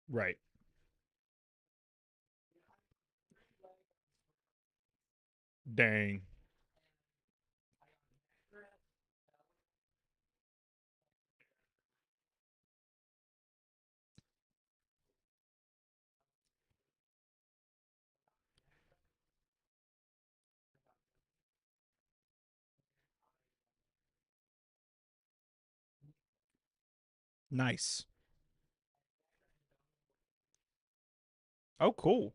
Right. Dang. Nice. Oh, cool.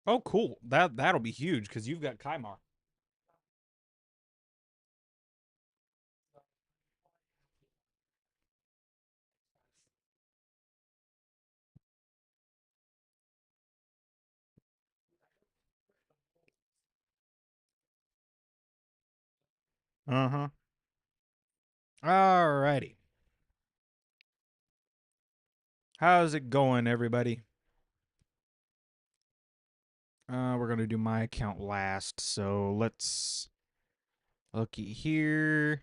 Oh, cool. That'll be huge because you've got Kaimar. Uh huh. Alrighty. How's it going, everybody? We're gonna do my account last, so let's looky here.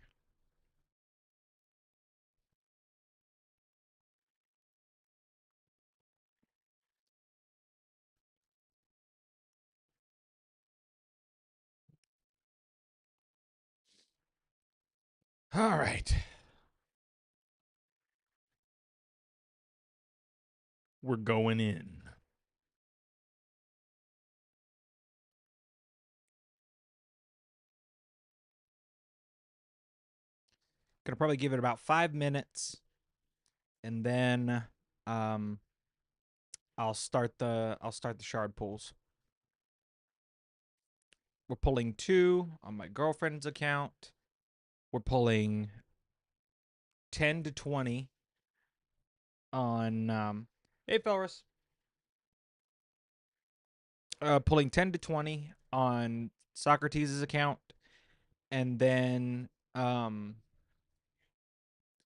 All right, we're going in. Gonna probably give it about 5 minutes, and then um, I'll start the shard pulls. We're pulling two on my girlfriend's account. We're pulling 10 to 20 on hey Felris. Pulling 10 to 20 on Socrates' account, and then um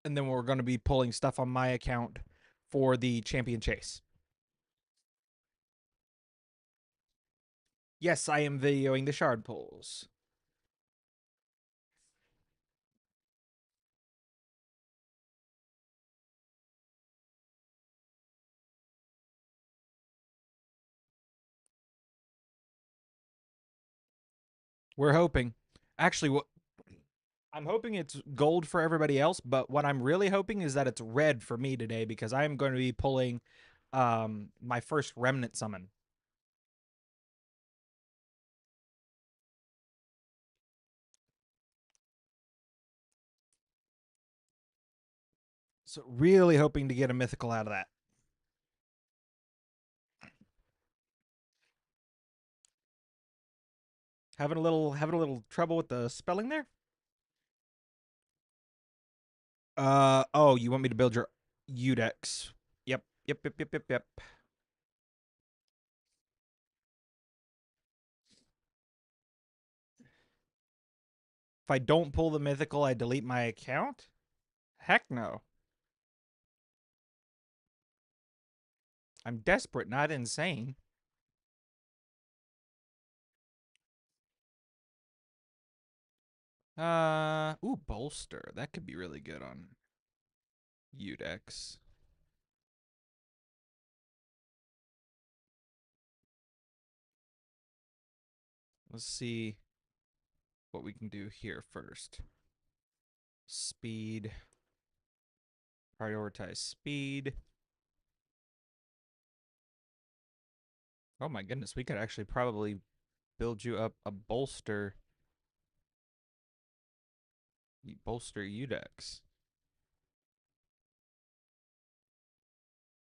we're going to be pulling stuff on my account for the champion chase. Yes, I am videoing the shard pulls. We're hoping. Actually, what I'm hoping it's gold for everybody else, but what I'm really hoping is that it's red for me today because I am going to be pulling my first remnant summon. So really hoping to get a mythical out of that. Having a little trouble with the spelling there? Oh, you want me to build your Udex? Yep, yep, yep, yep, yep, yep. If I don't pull the mythical, I delete my account? Heck no. I'm desperate, not insane. Ooh, bolster. That could be really good on Udex. Let's see what we can do here first. Speed. Prioritize speed. Oh my goodness, we could actually probably build you up a bolster Udex.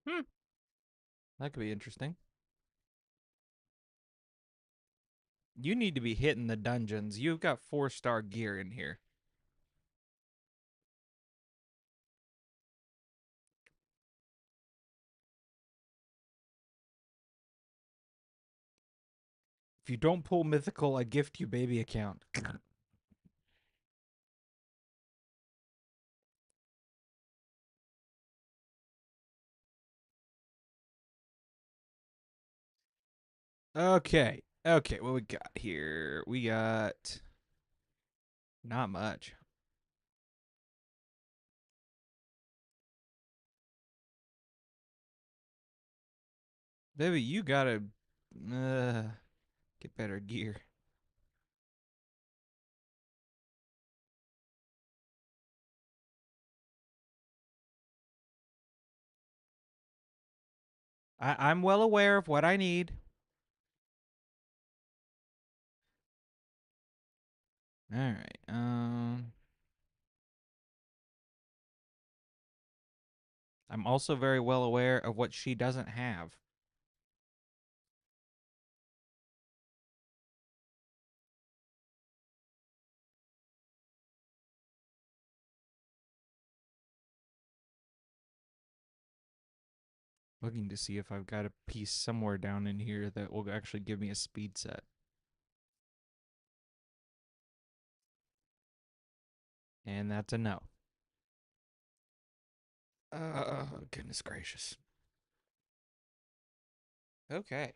Hmm, that could be interesting. You need to be hitting the dungeons. You've got 4-star gear in here. If you don't pull mythical, I gift you baby account. Okay. Okay, what we got here? We got not much. Baby, you gotta uh, get better gear. I'm well aware of what I need. All right. I'm also very well aware of what she doesn't have. Looking to see if I've got a piece somewhere down in here that will actually give me a speed set. And that's a no. Goodness gracious. Okay.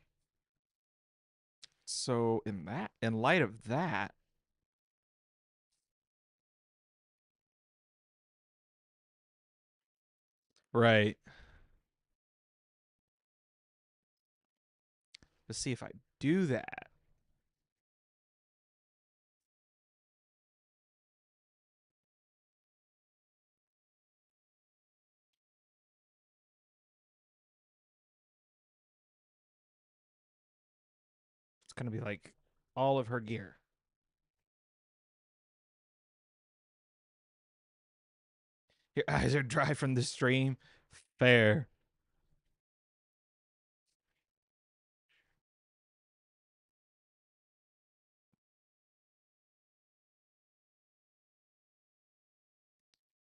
So in light of that, right. Let's see if I do that. It's gonna be like all of her gear. Your eyes are dry from the stream. Fair.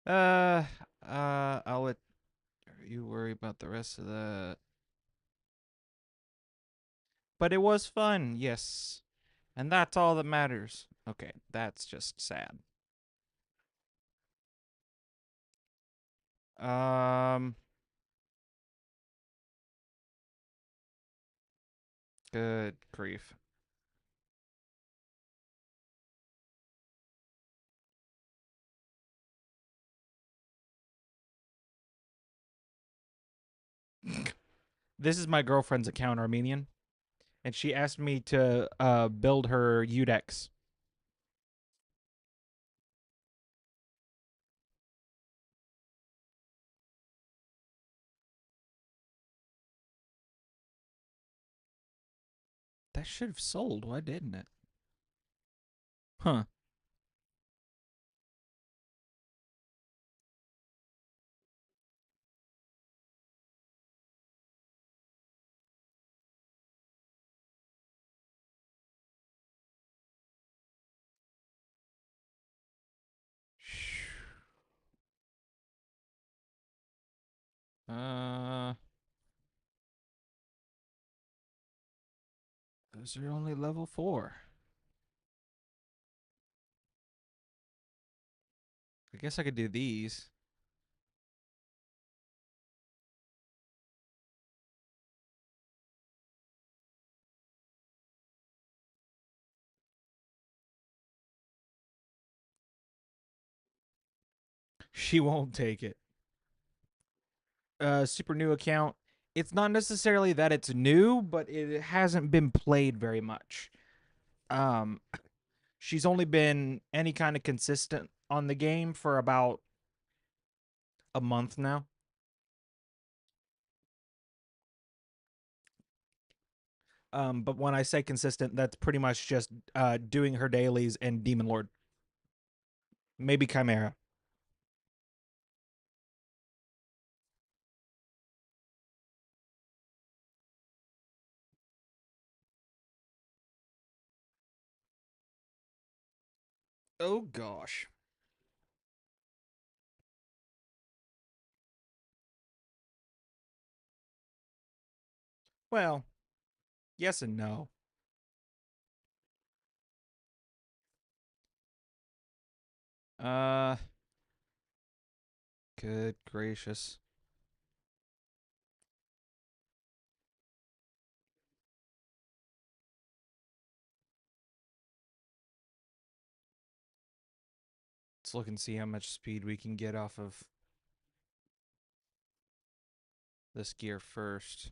Uh, I'll let you worry about the rest of the. But it was fun, yes, and that's all that matters. Okay, that's just sad. Um, good grief. This is my girlfriend's account, Armenian, and she asked me to build her Udex. That should have sold. Why didn't it? Huh. Uh, those are only level 4. I guess I could do these. She won't take it. Super new account. It's not necessarily that it's new, but it hasn't been played very much. Um, she's only been any kind of consistent on the game for about a month now. But when I say consistent, that's pretty much just doing her dailies and Demon Lord, maybe Chimera. Oh gosh. Well, yes and no. Uh, good gracious. Let's look and see how much speed we can get off of this gear first.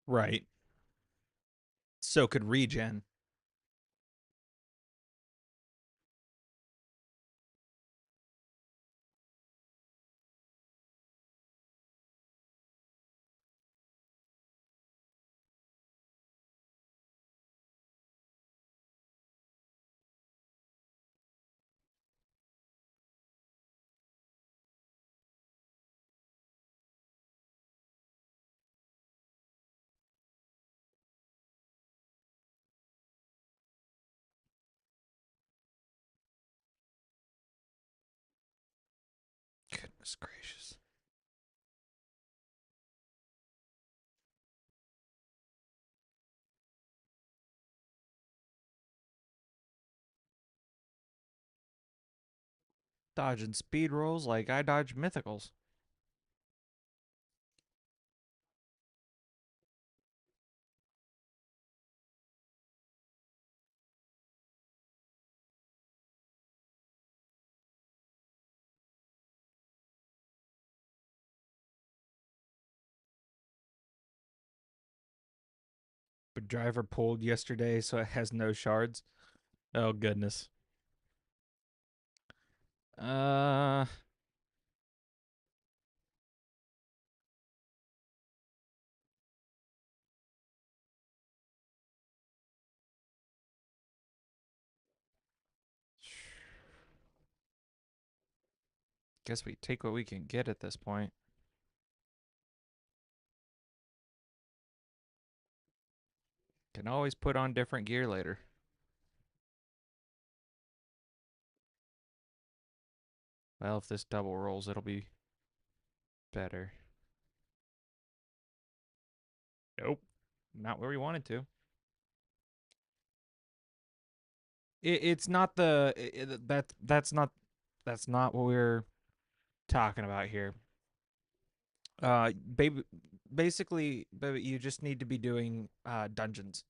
Right. So could regen. Goodness gracious. Dodging speed rolls like I dodge mythicals. But driver pulled yesterday, so it has no shards. Oh goodness. Uh, guess we take what we can get at this point. Can always put on different gear later. Well, if this double rolls, it'll be better. Nope. Not where we wanted to. It's not the that's not what we're talking about here. Baby, basically, baby, you just need to be doing dungeons.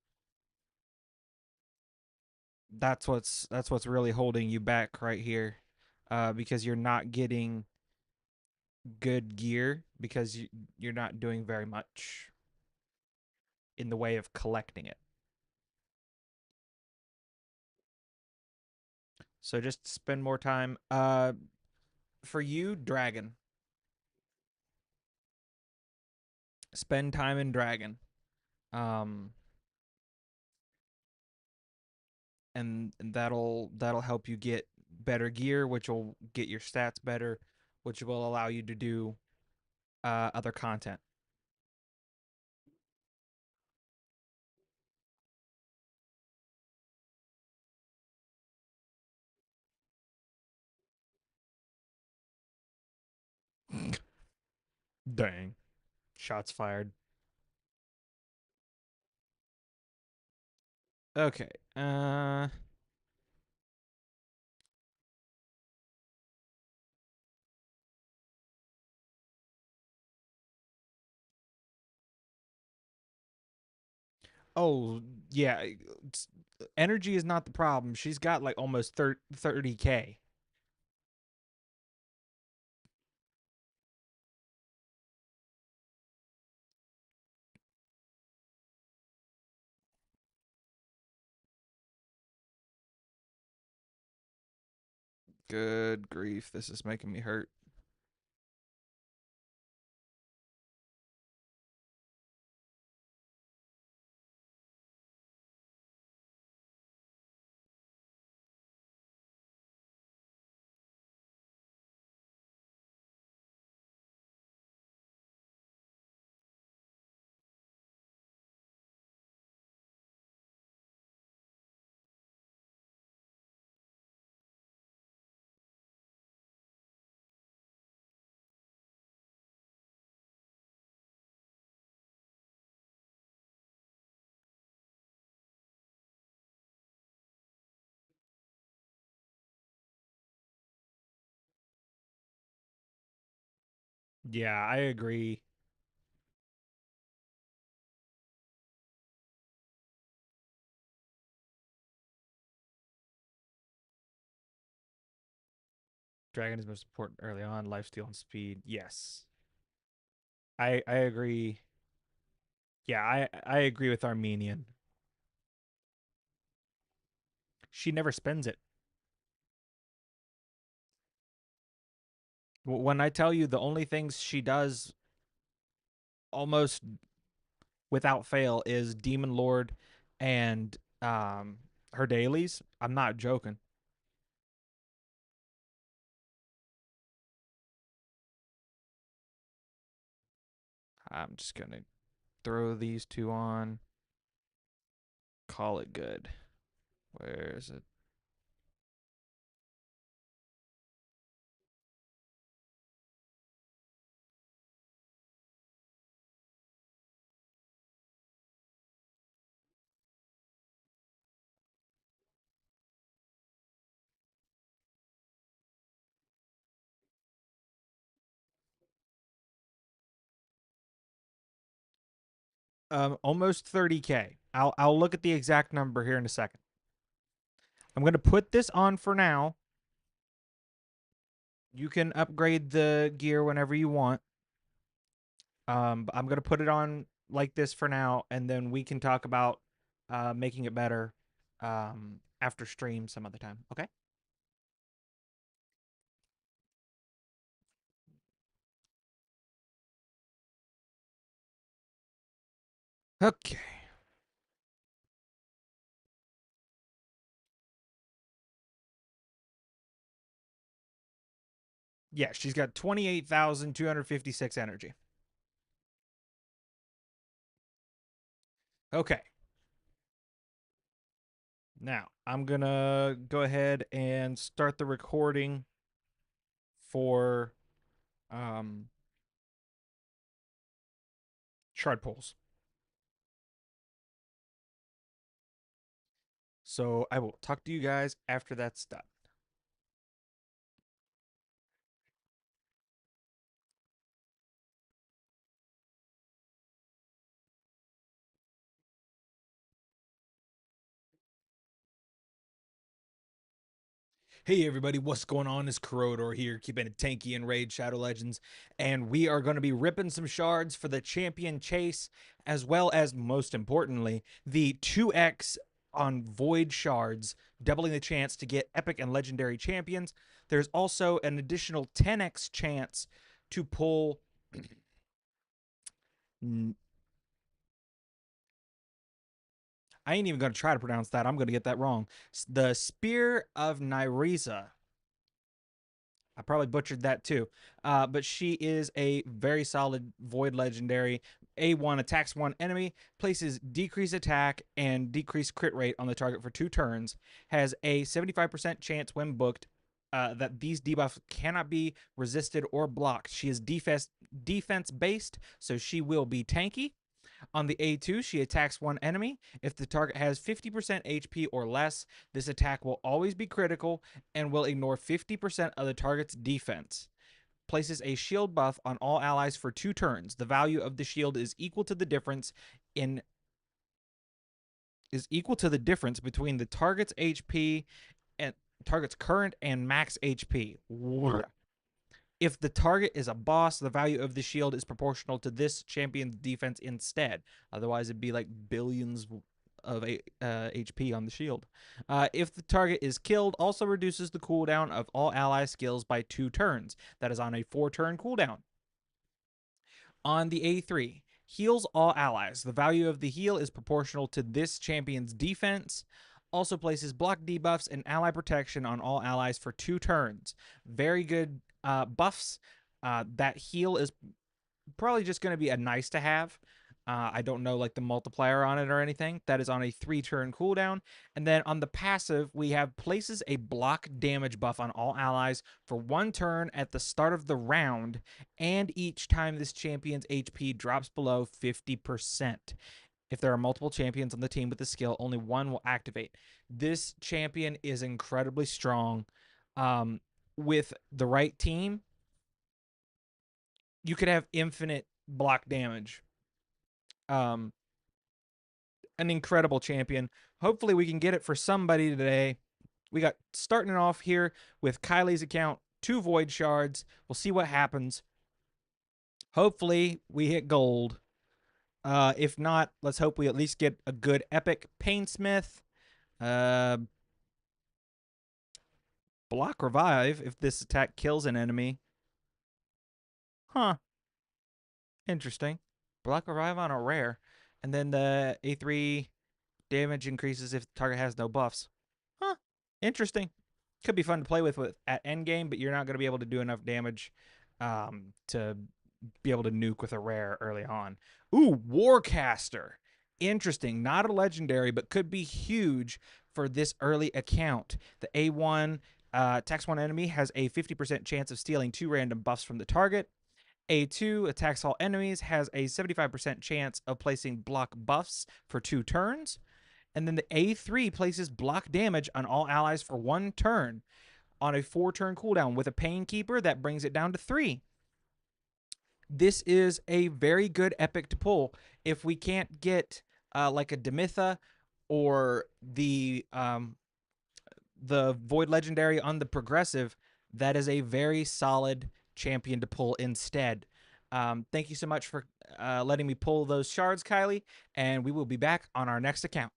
That's what's really holding you back right here, because you're not getting good gear because you're not doing very much in the way of collecting it. So just spend more time. For you, dragon. Spend time in dragon. Um, and that'll help you get better gear, which will get your stats better, which will allow you to do other content. Dang. Shots fired. Okay. Oh, yeah. Energy is not the problem. She's got like almost 30K. Good grief. This is making me hurt. Yeah, I agree. Dragon is most important early on. Lifesteal and speed. Yes, I agree. Yeah, I agree with Armenian. She never spends it. When I tell you the only things she does almost without fail is Demon Lord and her dailies, I'm not joking. I'm just gonna throw these two on. Call it good. Where is it? Almost 30K. I'll look at the exact number here in a second. I'm gonna put this on for now. You can upgrade the gear whenever you want. But I'm gonna put it on like this for now, and then we can talk about making it better after stream some other time. Okay. Okay. Yeah, she's got 28,256 energy. Okay. Now I'm gonna go ahead and start the recording for um shard pulls. So I will talk to you guys after that's done. Hey everybody, what's going on? It's Corrodor here, keeping it tanky in Raid Shadow Legends, and we are going to be ripping some shards for the champion chase, as well as, most importantly, the 2x on Void shards, doubling the chance to get epic and legendary champions. There's also an additional 10x chance to pull. I ain't even going to try to pronounce that. I'm going to get that wrong. The Spear of Nyriza. I probably butchered that too. But she is a very solid Void Legendary. A1 attacks one enemy, places decrease attack and decrease crit rate on the target for 2 turns, has a 75% chance when booked that these debuffs cannot be resisted or blocked. She is defense based, so she will be tanky. On the A2, she attacks one enemy. If the target has 50% HP or less, this attack will always be critical and will ignore 50% of the target's defense. Places a shield buff on all allies for 2 turns. The value of the shield is equal to the difference in between the target's HP and target's current and max HP. If the target is a boss, the value of the shield is proportional to this champion's defense instead. Otherwise, it'd be like billions of HP on the shield. If the target is killed, also reduces the cooldown of all ally skills by 2 turns. That is on a 4-turn cooldown. On the A3, heals all allies. The value of the heal is proportional to this champion's defense. Also places block debuffs and ally protection on all allies for 2 turns. Very good buffs. That heal is probably just going to be a nice to have. I don't know like the multiplier on it or anything. That is on a 3-turn cooldown. And then on the passive, we have places a block damage buff on all allies for 1 turn at the start of the round, and each time this champion's HP drops below 50%. If there are multiple champions on the team with the skill, only one will activate. This champion is incredibly strong. With the right team, you could have infinite block damage. Um, an incredible champion. Hopefully, we can get it for somebody today. We got starting off here with Kylie's account, 2 void shards. We'll see what happens. Hopefully, we hit gold. If not, let's hope we at least get a good epic Painsmith. Uh, block revive if this attack kills an enemy. Huh. Interesting. Block revive on a rare. And then the A3 damage increases if the target has no buffs. Huh. Interesting. Could be fun to play with at endgame, but you're not going to be able to do enough damage to be able to nuke with a rare early on. Ooh, Warcaster. Interesting. Not a legendary, but could be huge for this early account. The A1 attacks one enemy, has a 50% chance of stealing 2 random buffs from the target. A2 attacks all enemies, has a 75% chance of placing block buffs for 2 turns. And then the A3 places block damage on all allies for 1 turn on a 4-turn cooldown. With a Painkeeper, that brings it down to 3. This is a very good epic to pull. If we can't get like a Demitha or the Void Legendary on the progressive, that is a very solid champion to pull instead. Thank you so much for letting me pull those shards, Kylie, and we will be back on our next account.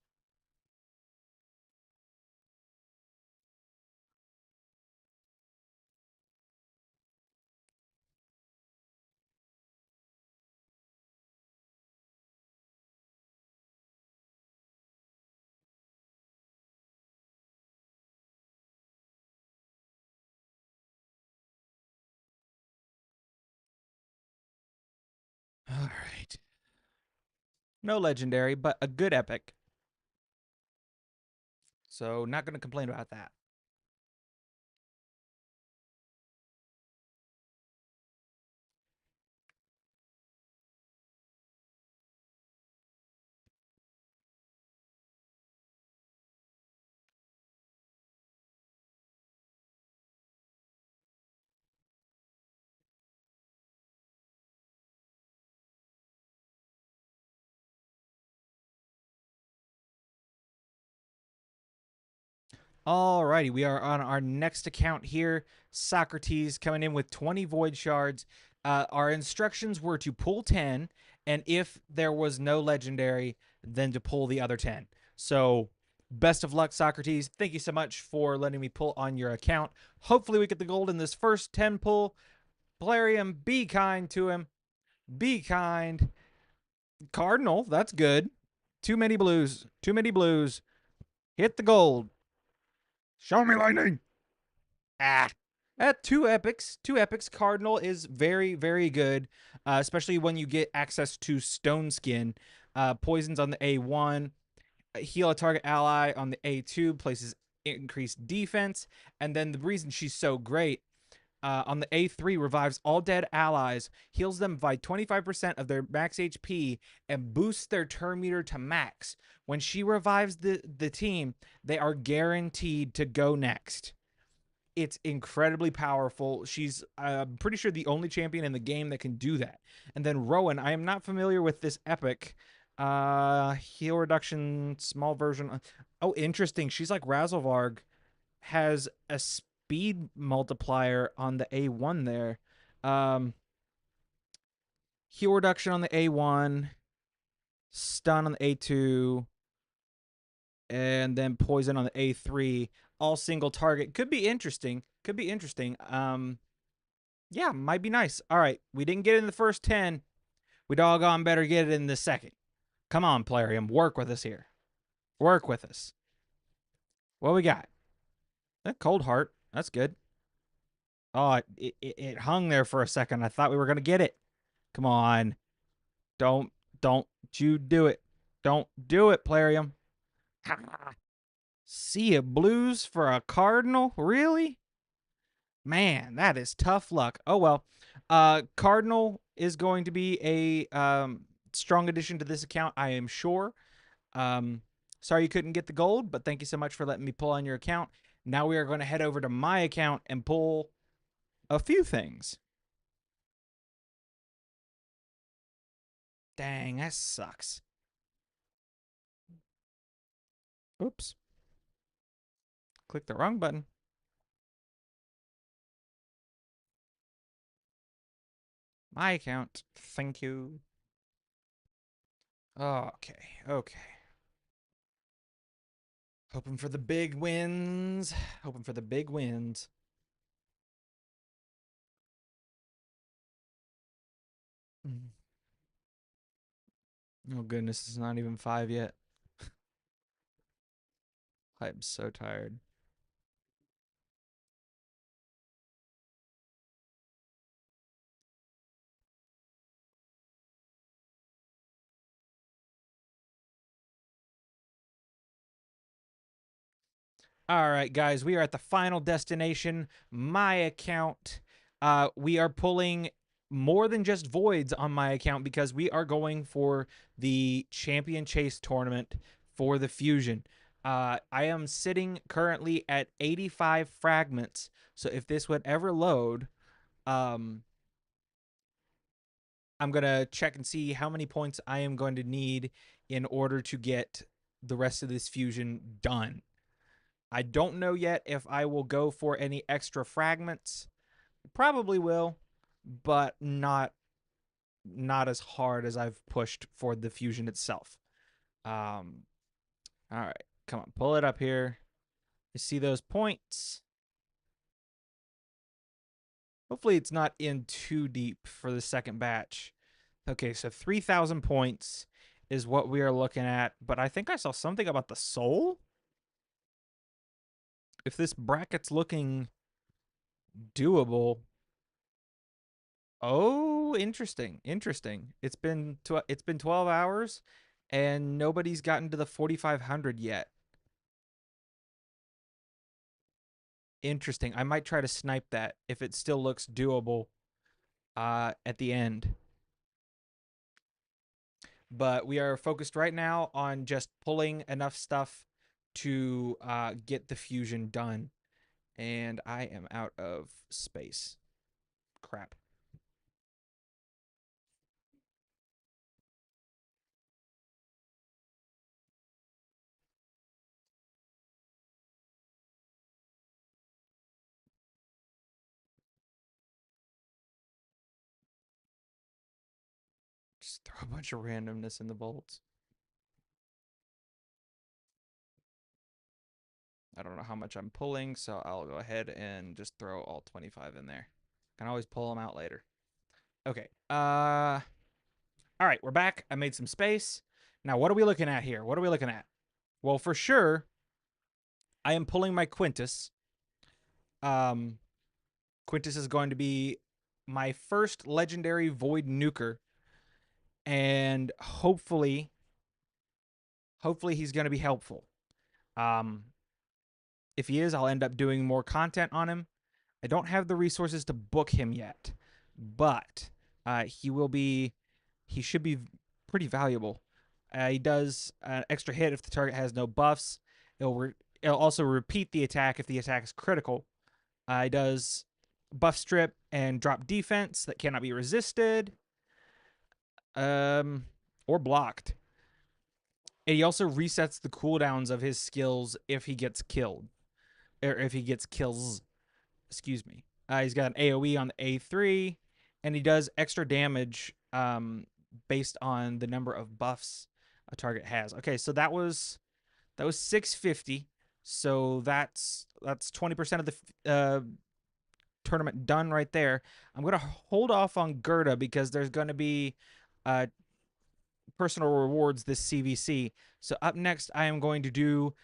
All right. No legendary, but a good epic. So not going to complain about that. Alrighty, we are on our next account here. Socrates coming in with 20 void shards. Our instructions were to pull 10, and if there was no legendary, then to pull the other 10. So, best of luck, Socrates. Thank you so much for letting me pull on your account. Hopefully, we get the gold in this first 10 pull. Plarium, be kind to him. Be kind. Cardinal, that's good. Too many blues. Too many blues. Hit the gold. Show me lightning. Ah. At 2 epics, 2 epics, Cardinal is very, very good, especially when you get access to Stone Skin. Poisons on the A1, heal a target ally on the A2, places increased defense. And then the reason she's so great on the A3, revives all dead allies, heals them by 25% of their max HP, and boosts their turn meter to max. When she revives the team, they are guaranteed to go next. It's incredibly powerful. She's, pretty sure, the only champion in the game that can do that. And then Rowan, I am not familiar with this epic. Heal reduction, small version. Oh, interesting. She's like Razzlevarg, has a speed multiplier on the A1 there. Um, heal reduction on the A1, stun on the A2, and then poison on the A3. All single target. Could be interesting. Could be interesting. Yeah, might be nice. All right, we didn't get it in the first 10. We doggone better get it in the second. Come on, Plarium, work with us here. Work with us. What we got? That cold heart. That's good. Oh, it hung there for a second. I thought we were gonna get it. Come on. Don't you do it. Don't do it, Plarium. Sea of blues for a cardinal? Really? Man, that is tough luck. Oh well. Cardinal is going to be a strong addition to this account, I am sure. Um, sorry you couldn't get the gold, but thank you so much for letting me pull on your account. Now we are going to head over to my account and pull a few things. Dang, that sucks. Oops. Click the wrong button. My account. Thank you. Okay, okay. Hoping for the big wins. Hoping for the big wins. Mm. Oh goodness, it's not even 5 yet. I'm so tired. All right, guys, we are at the final destination. My account. We are pulling more than just voids on my account because we are going for the champion chase tournament for the fusion. I am sitting currently at 85 fragments. So if this would ever load, um, I'm gonna check and see how many points I am going to need in order to get the rest of this fusion done. I don't know yet if I will go for any extra fragments. Probably will, but not as hard as I've pushed for the fusion itself. Um, all right, come on, pull it up here. You see those points? Hopefully, it's not in too deep for the second batch. Okay, so 3,000 points is what we are looking at, but I think I saw something about the soul. If this bracket's looking doable, oh, interesting. Interesting. It's been 12 hours and nobody's gotten to the 4500 yet. Interesting. I might try to snipe that if it still looks doable at the end. But we are focused right now on just pulling enough stuff to get the fusion done. And I am out of space. Crap. Just throw a bunch of randomness in the bolts. I don't know how much I'm pulling, so I'll go ahead and just throw all 25 in there. Can always pull them out later. Okay. All right, we're back. I made some space. Now, what are we looking at here? What are we looking at? Well, for sure, I am pulling my Quintus. Um, Quintus is going to be my first legendary Void Nuker, and hopefully he's going to be helpful. Um, if he is, I'll end up doing more content on him. I don't have the resources to book him yet, but he will be. He should be pretty valuable. He does an extra hit if the target has no buffs. It'll also repeat the attack if the attack is critical. He does buff strip and drop defense that cannot be resisted, or blocked. And he also resets the cooldowns of his skills if he gets killed, or if he gets kills. Excuse me. He's got an AOE on the A3, and he does extra damage based on the number of buffs a target has. Okay, so that was 650. So that's 20% of the tournament done right there. I'm gonna hold off on Gerda because there's gonna be personal rewards this CVC. So up next, I am going to do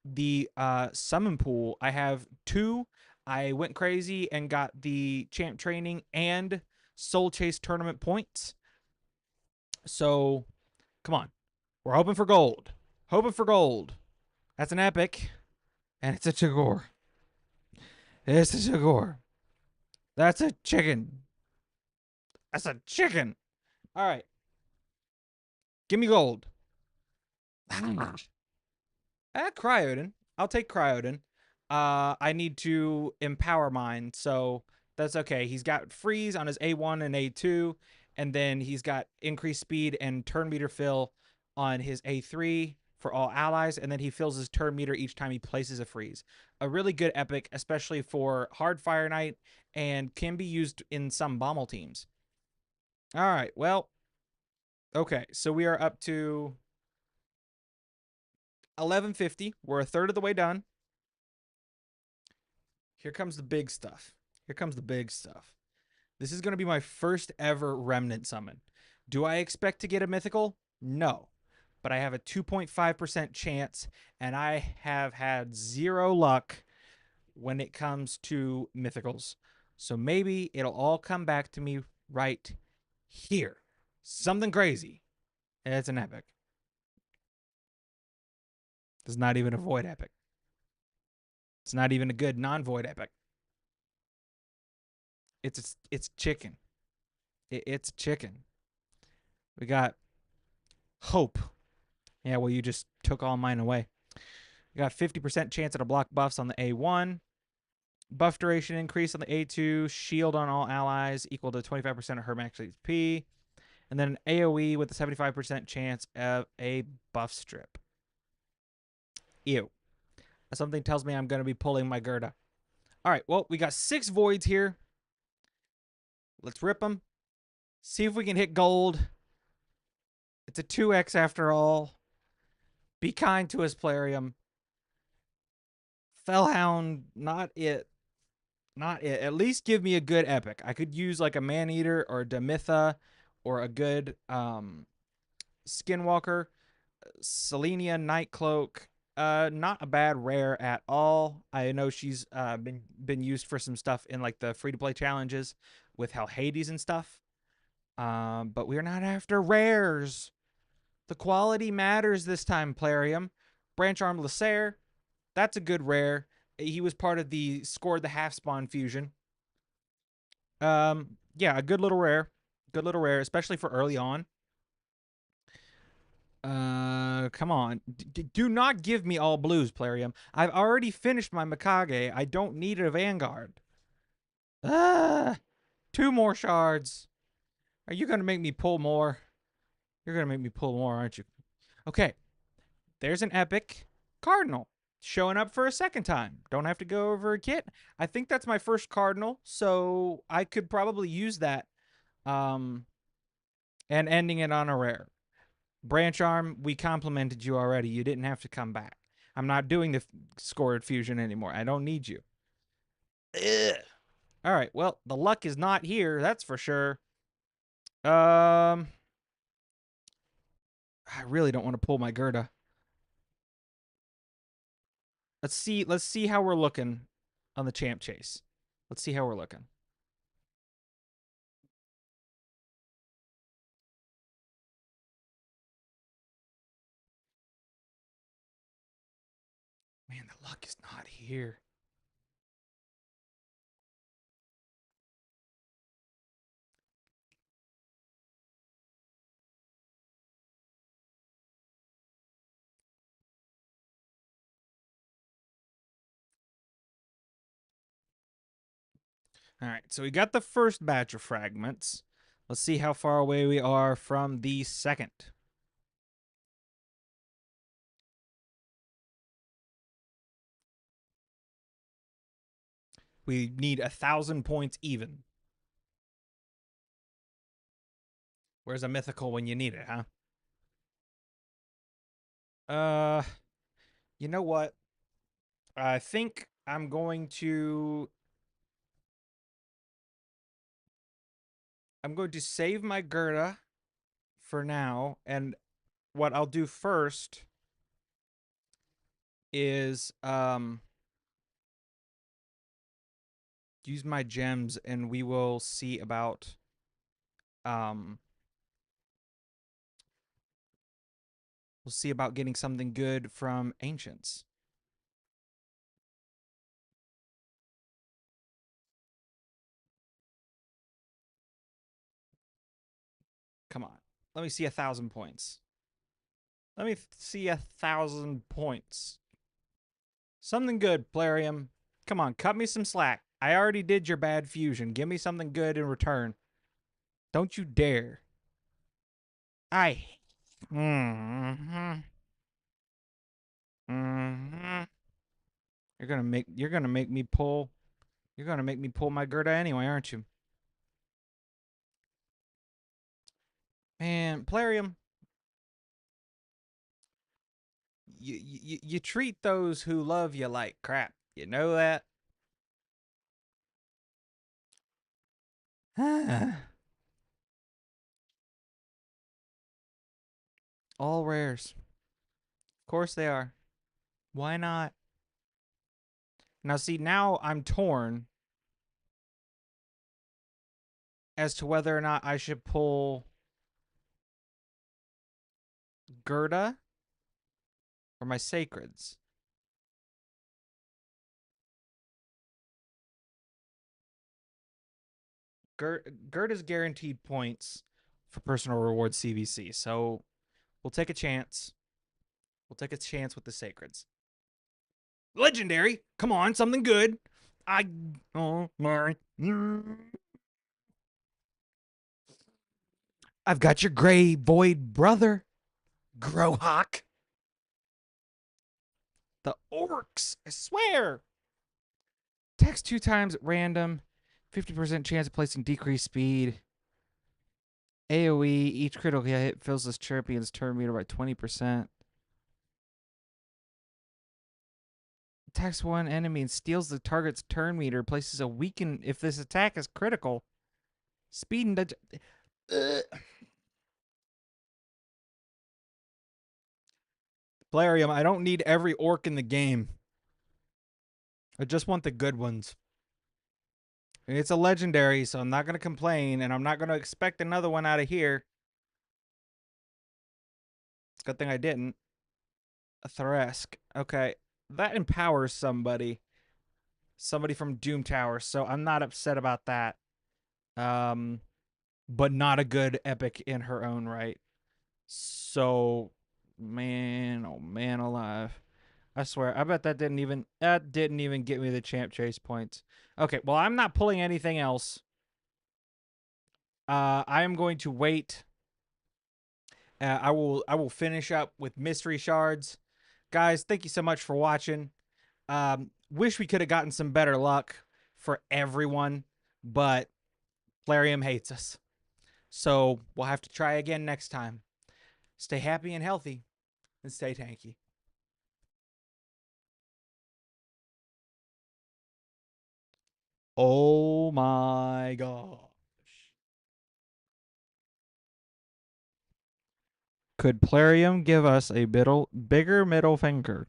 the summon pool. I have two. I went crazy and got the champ training and soul chase tournament points. So come on, we're hoping for gold. Hoping for gold. That's an epic, and it's a Chagor. It's a Chagor. That's a chicken. That's a chicken. All right, give me gold. Cryoden. I'll take Cryoden. I need to empower mine, so that's okay. He's got freeze on his A1 and A2, and then he's got increased speed and turn meter fill on his A3 for all allies, and then he fills his turn meter each time he places a freeze. A really good epic, especially for hard Fire Knight, and can be used in some Bommel teams. All right, well, okay, so we are up to 1150. We're a third of the way done. Here comes the big stuff. Here comes the big stuff. This is going to be my first ever Remnant summon. Do I expect to get a mythical? No. But I have a 2.5% chance, and I have had zero luck when it comes to mythicals. So maybe it'll all come back to me right here. Something crazy. And it's an epic. It's not even a void epic. It's not even a good non-void epic. It's chicken. It's chicken. We got hope. Yeah, well, you just took all mine away. We got 50% chance at a block buffs on the A1. Buff duration increase on the A2. Shield on all allies equal to 25% of her max HP. And then an AoE with a 75% chance of a buff strip. Ew. Something tells me I'm going to be pulling my Gerda. All right, well, we got 6 voids here. Let's rip them. See if we can hit gold. It's a 2x after all. Be kind to us, Plarium. Fellhound, not it. Not it. At least give me a good epic. I could use like a Maneater or a Demitha or a good Skinwalker. Selenia Nightcloak. Not a bad rare at all. I know she's been used for some stuff in like the free to play challenges with Hell Hades and stuff. But we're not after rares. The quality matters this time, Plarium. Branch Arm Lysair, that's a good rare. He was part of the scored the half spawn fusion. Yeah, a good little rare. Good little rare, especially for early on. Come on. Do not give me all blues, Plarium. I've already finished my Mikage. I don't need a Vanguard. Ah, 2 more shards. Are you going to make me pull more? You're going to make me pull more, aren't you? Okay. There's an epic Cardinal showing up for a second time. Don't have to go over a kit. I think that's my first Cardinal, so I could probably use that. And ending it on a rare. Branch Arm, we complimented you already. You didn't have to come back. I'm not doing the scored fusion anymore. I don't need you. Ugh. All right. Well, the luck is not here. That's for sure. I really don't want to pull my Gerda. Let's see how we're looking on the champ chase. Let's see how we're looking. Man, the luck is not here. All right, so we got the first batch of fragments. Let's see how far away we are from the second. We need 1,000 points even. Where's a mythical when you need it, huh? You know what? I think I'm going to save my Gerda for now, and what I'll do first is use my gems, and we will see about um we'll see about getting something good from ancients. Come on. Let me see 1,000 points. Let me see 1,000 points. Something good, Plarium. Come on, cut me some slack. I already did your bad fusion. Give me something good in return. Don't you dare. I. Mm-hmm. Mm-hmm. You're gonna make me pull. You're gonna make me pull my Gerda anyway, aren't you? Man, Plarium, you treat those who love you like crap. You know that? All rares. Of course they are. Why not? Now see, now I'm torn as to whether or not I should pull Gerda or my sacreds. Gerda's guaranteed points for personal reward CVC, so we'll take a chance. We'll take a chance with the sacreds. Legendary. Come on, something good. I. Oh my. I've got your gray void brother, Grohawk. The orcs. I swear. Text 2 times at random. 50% chance of placing decreased speed. AoE. Each critical hit fills this champion's turn meter by 20%. Attacks one enemy and steals the target's turn meter. Places a weaken if this attack is critical. Speed and dodge. Plarium, I don't need every orc in the game. I just want the good ones. It's a legendary, so I'm not going to complain, and I'm not going to expect another one out of here. It's a good thing I didn't. A Thresk. Okay. That empowers somebody. Somebody from Doom Tower, so I'm not upset about that. Um, but not a good epic in her own right. So, man, oh man alive. I swear, I bet that didn't even get me the champ chase points. Okay, well, I'm not pulling anything else. I am going to wait. I will finish up with mystery shards. Guys, thank you so much for watching. Wish we could have gotten some better luck for everyone, but Plarium hates us. So we'll have to try again next time. Stay happy and healthy, and stay tanky. Oh my gosh. Could Plarium give us a bigger middle finger?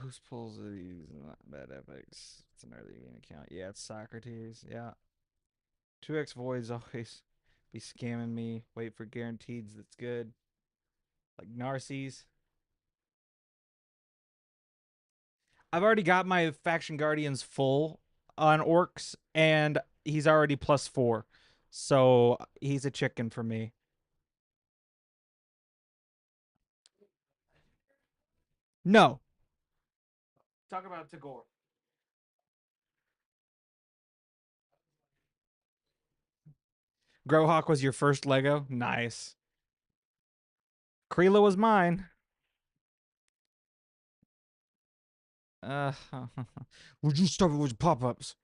Whose pulls are these? Not bad epics. It's an early game account. Yeah, it's Socrates. Yeah. 2x voids always be scamming me. Wait for guaranteed that's good. Like Narcies. I've already got my faction guardians full on orcs, and he's already +4. So he's a chicken for me. No. Talk about Tagore. Grohawk was your first Lego? Nice. Kreela was mine. Uh, would you stop it with pop ups?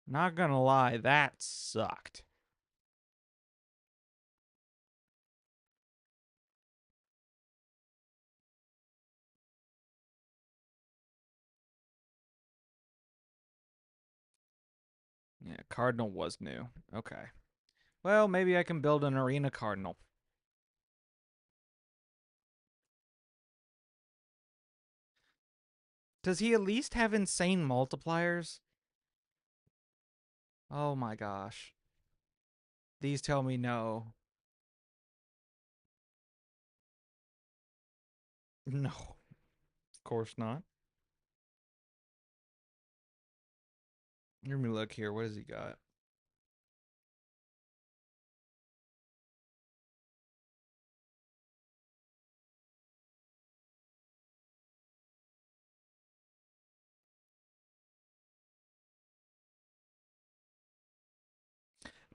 Not gonna lie, that sucked. Yeah, Cardinal was new. Okay. Well, maybe I can build an arena Cardinal. Does he at least have insane multipliers? Oh my gosh. These tell me no. No, of course not. Let me look here. What has he got?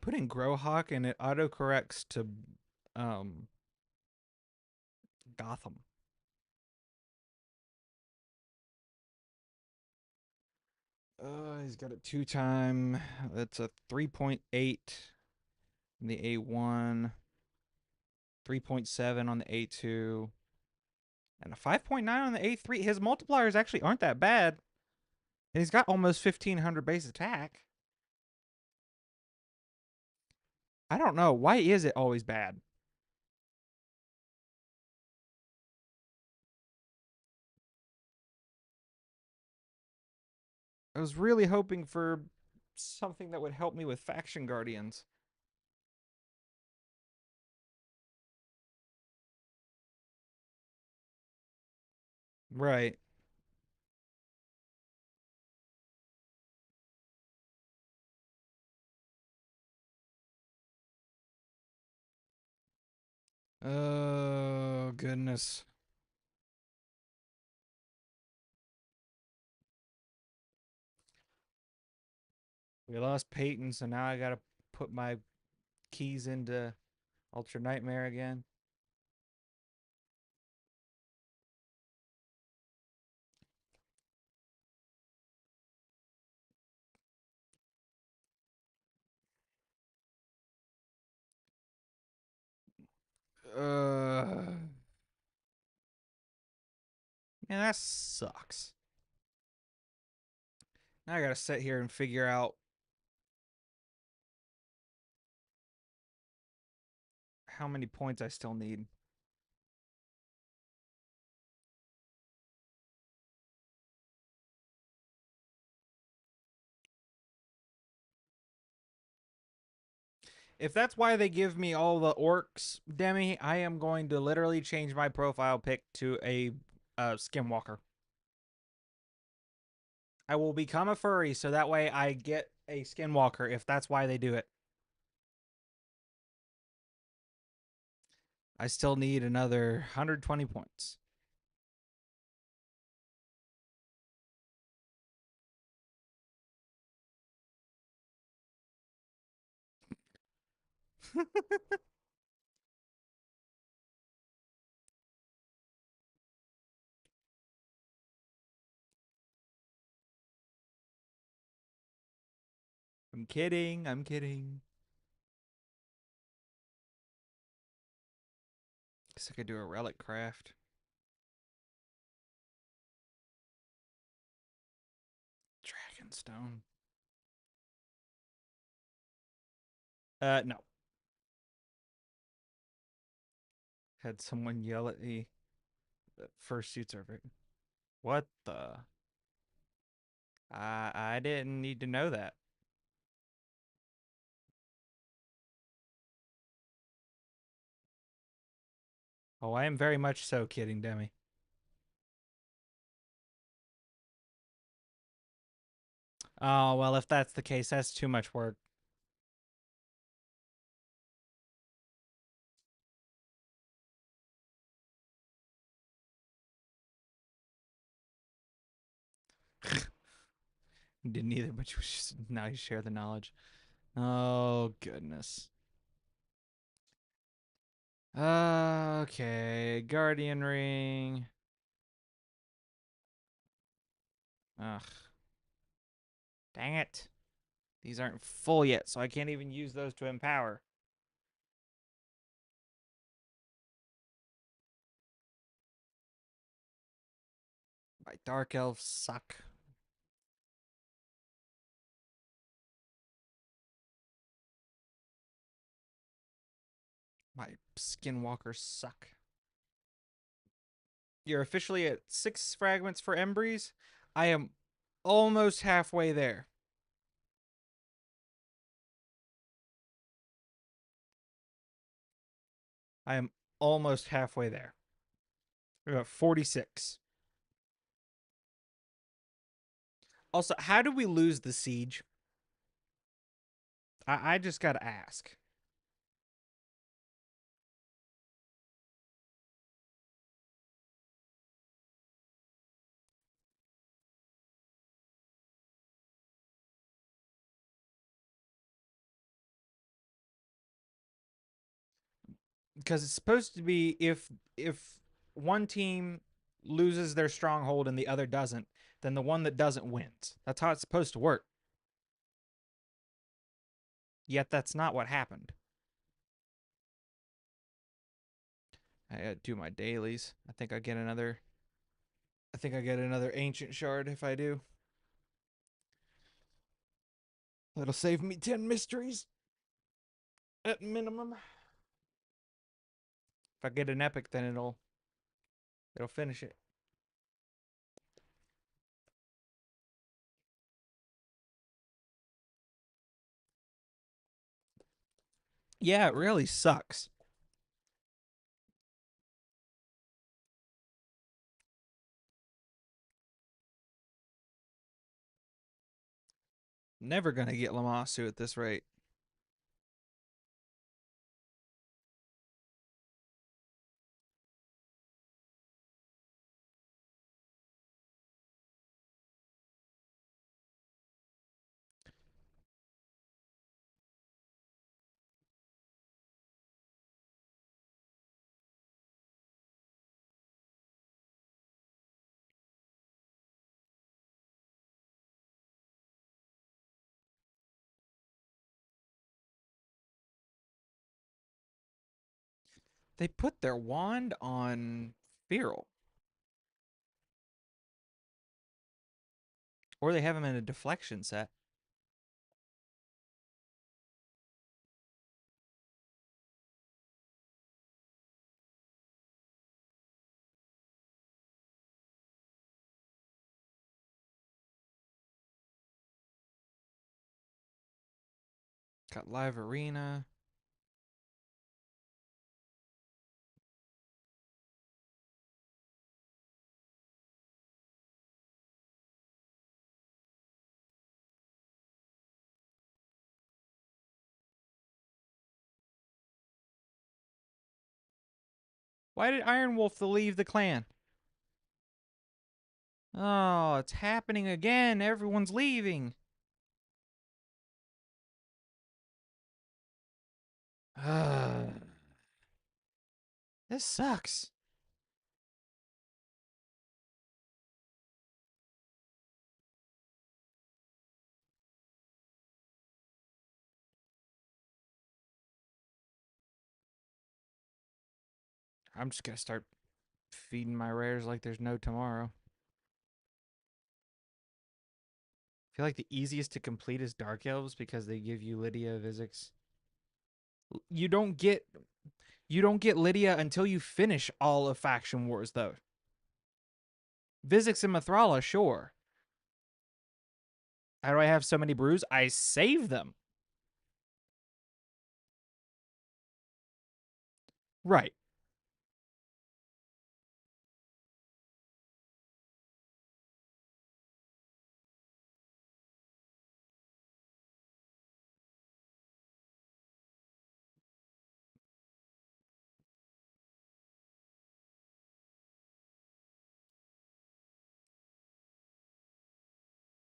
Put in Growhawk and it autocorrects to um Gotham. He's got a two time. That's a 3.8 on the A1, 3.7 on the A2, and a 5.9 on the A3. His multipliers actually aren't that bad. And he's got almost 1500 base attack. I don't know. Why is it always bad? I was really hoping for something that would help me with Faction Guardians. Right. Oh, goodness. We lost Peyton, so now I gotta put my keys into Ultra Nightmare again. Man, that sucks. Now I gotta sit here and figure out how many points I still need. If that's why they give me all the orcs, Demi, I am going to literally change my profile pic to a skinwalker. I will become a furry so that way I get a skinwalker if that's why they do it. I still need another 120 points. I'm kidding. I'm kidding. Guess I could do a relic craft. Dragonstone. No. Had someone yell at me. Fursuits are very. What the? I didn't need to know that. Oh, I am very much so kidding, Demi. Oh, well, if that's the case, that's too much work. Didn't either, but you just, now you share the knowledge. Oh, goodness. Okay, Guardian Ring. Ugh, dang it. These aren't full yet, so I can't even use those to empower. My Dark Elves suck. My Skinwalkers suck. You're officially at 6 fragments for Embreeze. I am almost halfway there. I am almost halfway there. We're at 46. Also, how did we lose the siege? I just got to ask. Because it's supposed to be if one team loses their stronghold and the other doesn't, then the one that doesn't wins. That's how it's supposed to work. Yet that's not what happened. I gotta do my dailies. I think I get another ancient shard if I do. That'll save me 10 mysteries at minimum. If I get an epic, then it'll finish it. Yeah, it really sucks. Never gonna get Lamasu at this rate. They put their wand on Feral, or they have him in a deflection set. Got live arena. Why did Iron Wolf leave the clan? Oh, it's happening again. Everyone's leaving. This sucks. I'm just gonna start feeding my rares like there's no tomorrow. I feel like the easiest to complete is Dark Elves because they give you Lydia Vizix. You don't get you don't get Lydia until you finish all of Faction Wars though. Vizix and Mithrala, sure. How do I have so many brews? I save them. Right.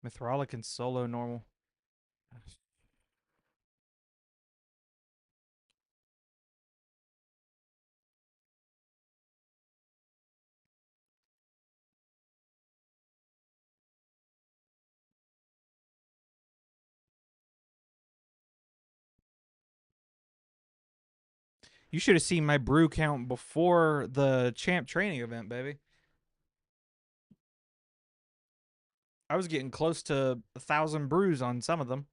Mithrala can solo normal. You should have seen my brew count before the champ training event, baby. I was getting close to 1,000 brews on some of them.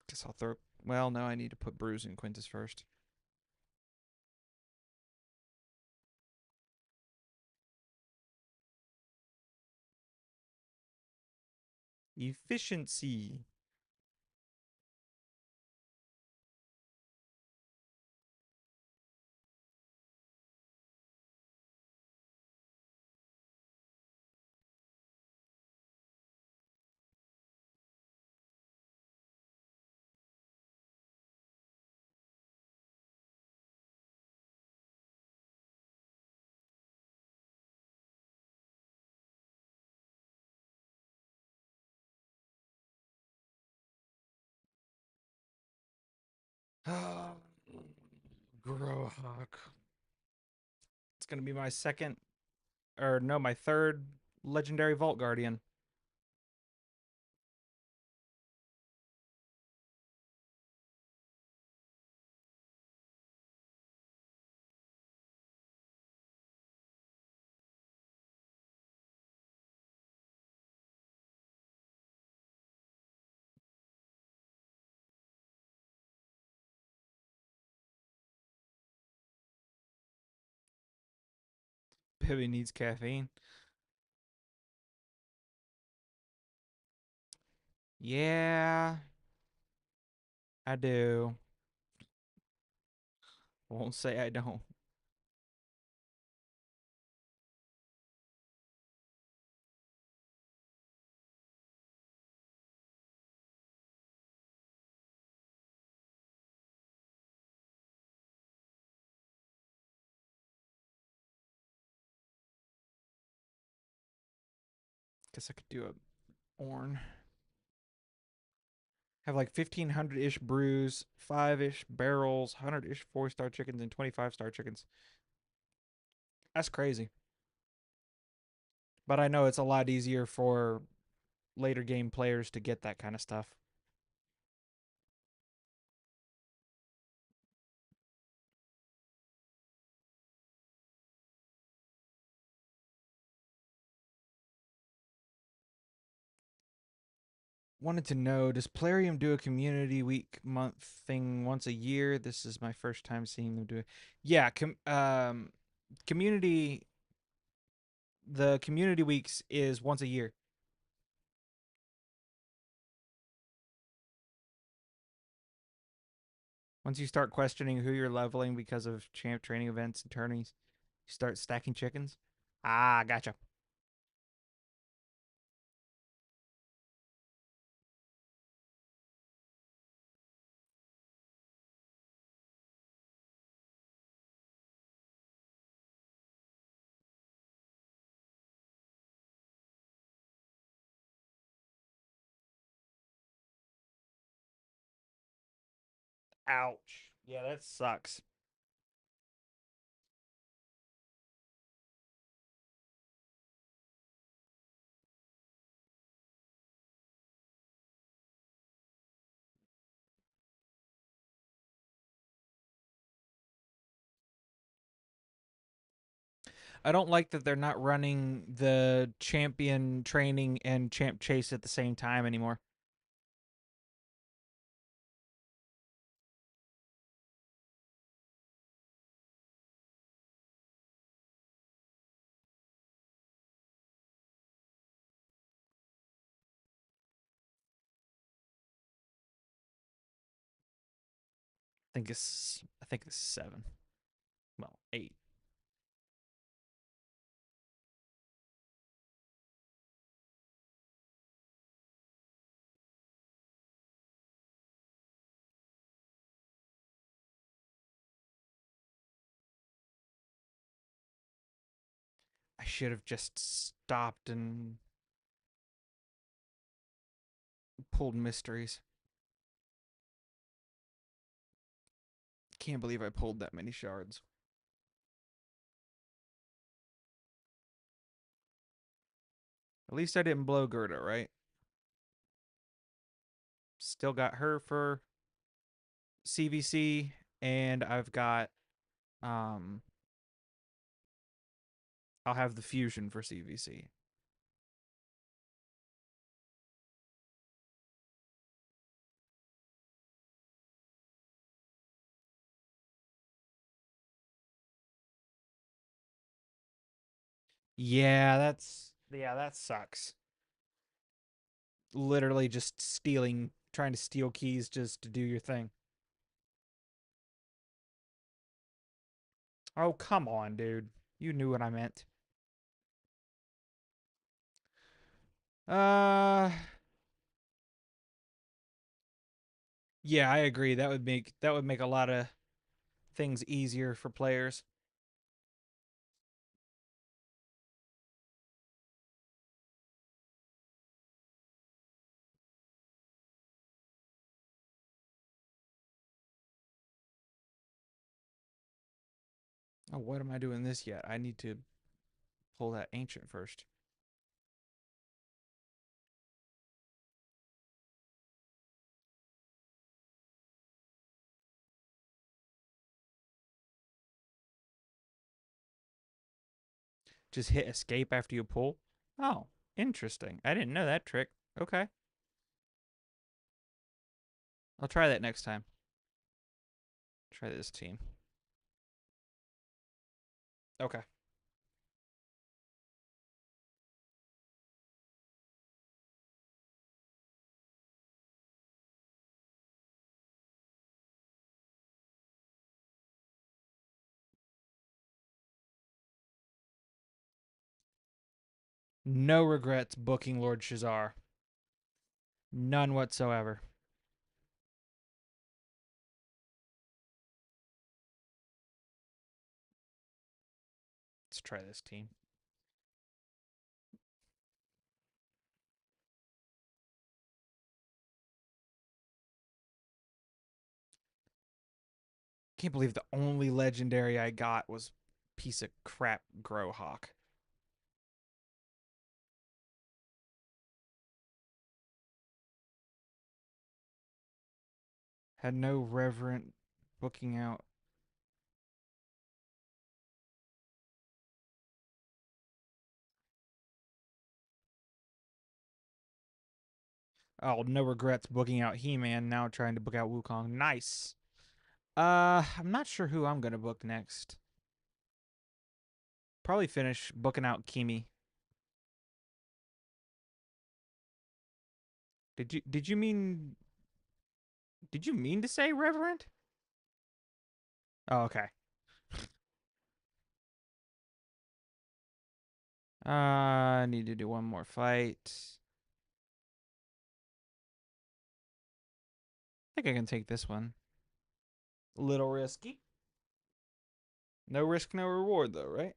Guess I'll throw Well, no, I need to put Bruise and Quintus first. Efficiency. Growhawk. It's gonna be my second, or no, my third legendary Vault Guardian. Pibby needs caffeine. Yeah, I do. Won't say I don't. Guess I could do a Orn. Have like 1,500 ish brews, 5 ish barrels, 100 ish 4-star chickens, and 25-star chickens. That's crazy. But I know it's a lot easier for later game players to get that kind of stuff. Wanted to know, does Plarium do a community week month thing once a year? This is my first time seeing them do it. Yeah, community the community weeks is once a year. Once you start questioning who you're leveling because of champ training events and tourneys, you start stacking chickens. Ah, gotcha. Ouch. Yeah, that sucks. I don't like that they're not running the champion training and champ chase at the same time anymore. I think it's 7. Well, 8. I should have just stopped and pulled mysteries. Can't believe I pulled that many shards. At least I didn't blow Gerda, right? Still got her for CVC, and I've got um I'll have the fusion for CVC. Yeah, that sucks. Literally just stealing, trying to steal keys just to do your thing. Oh, come on, dude. You knew what I meant. Uh yeah, I agree. That would make a lot of things easier for players. Oh, what am I doing this yet? I need to pull that ancient first. Just hit escape after you pull. Oh, interesting. I didn't know that trick. Okay. I'll try that next time. Try this team. Okay. No regrets booking Lord Shazar. None whatsoever. Let's try this team. Can't believe the only legendary I got was piece of crap Growhawk. Had no reverent booking out. Oh, no regrets booking out He-Man. Now trying to book out Wukong. Nice. I'm not sure who I'm gonna book next. Probably finish booking out Kimi. Did you mean to say Reverend? Oh, okay. I need to do one more fight. I think I can take this one. A little risky. No risk, no reward, though, right?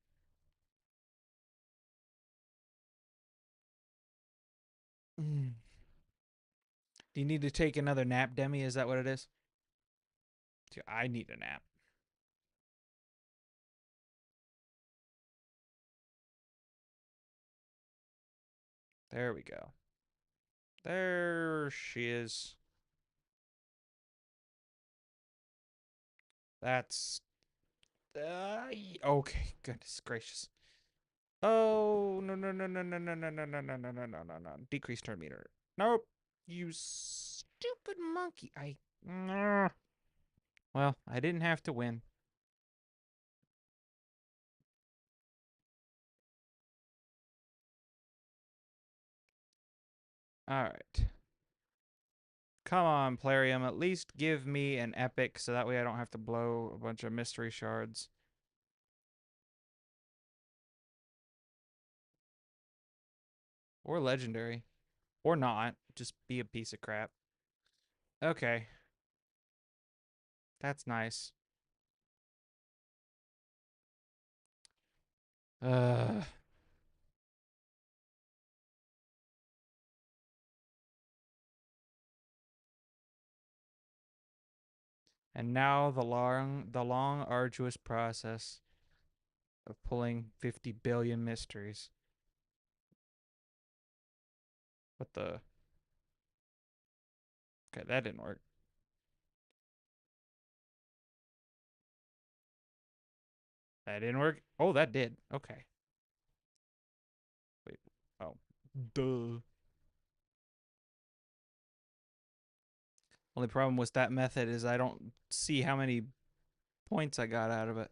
Mm. Do you need to take another nap, Demi? Is that what it is? I need a nap. There we go. There she is. That's okay. Goodness gracious. Oh no no no no no no no no no no no no no no no. Decrease turn meter. Nope. You stupid monkey. Well, I didn't have to win. All right. Come on, Plarium. At least give me an epic so that way I don't have to blow a bunch of mystery shards. Or legendary. Or not. Just be a piece of crap. Okay. That's nice. Uh, and now the long arduous process of pulling 50 billion mysteries. What the? Okay, that didn't work. That didn't work. Oh, that did. Okay. Wait. Oh. Duh. Only problem with that method is I don't see how many points I got out of it.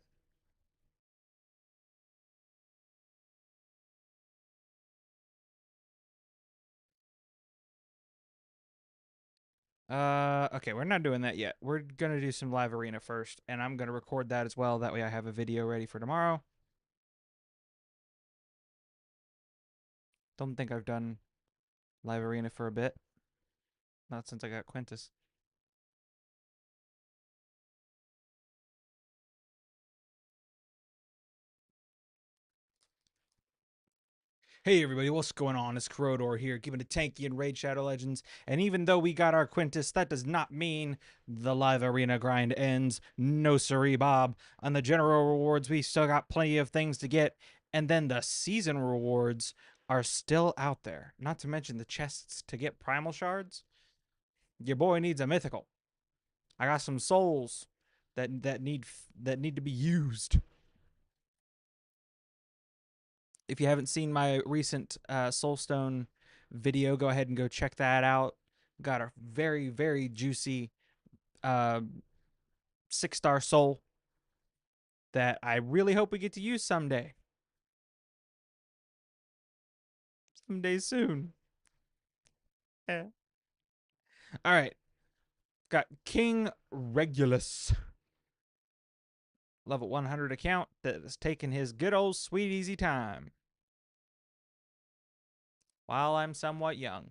Okay, we're not doing that yet. We're gonna do some live arena first, and I'm gonna record that as well. That way I have a video ready for tomorrow. Don't think I've done live arena for a bit. Not since I got Quintus. Hey everybody, what's going on? It's Corrodor here, giving a tanky in Raid Shadow Legends. And even though we got our Quintus, that does not mean the live arena grind ends. No siree, Bob. On the general rewards, we still got plenty of things to get. And then the season rewards are still out there. Not to mention the chests to get primal shards. Your boy needs a mythical. I got some souls that need to be used. If you haven't seen my recent Soulstone video, go ahead and go check that out. Got a very, very juicy uh, 6-star soul that I really hope we get to use someday. Someday soon. Yeah. All right. Got King Regulus. Level 100 account that is taking his good old sweet easy time. While I'm somewhat young.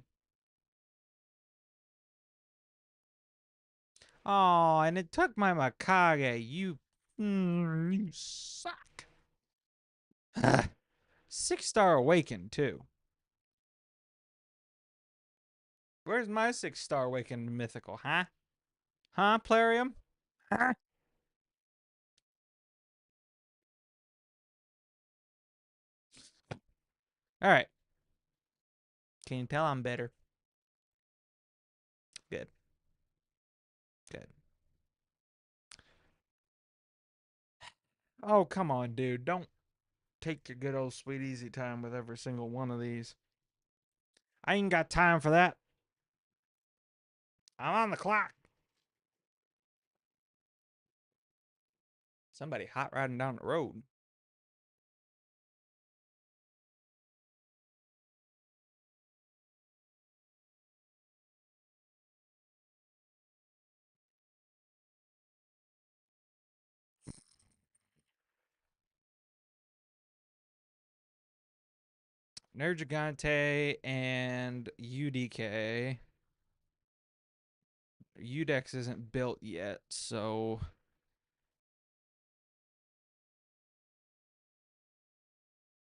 Oh, and it took my Makage. You suck. 6-star Awaken, too. Where's my 6-star Awakened mythical, huh? Huh, Plarium? Huh? Alright. Can you tell I'm better? Good. Good. Oh, come on, dude. Don't take your good old sweet easy time with every single one of these. I ain't got time for that. I'm on the clock. Somebody hot riding down the road. Nergigante and UDK. Udex isn't built yet, so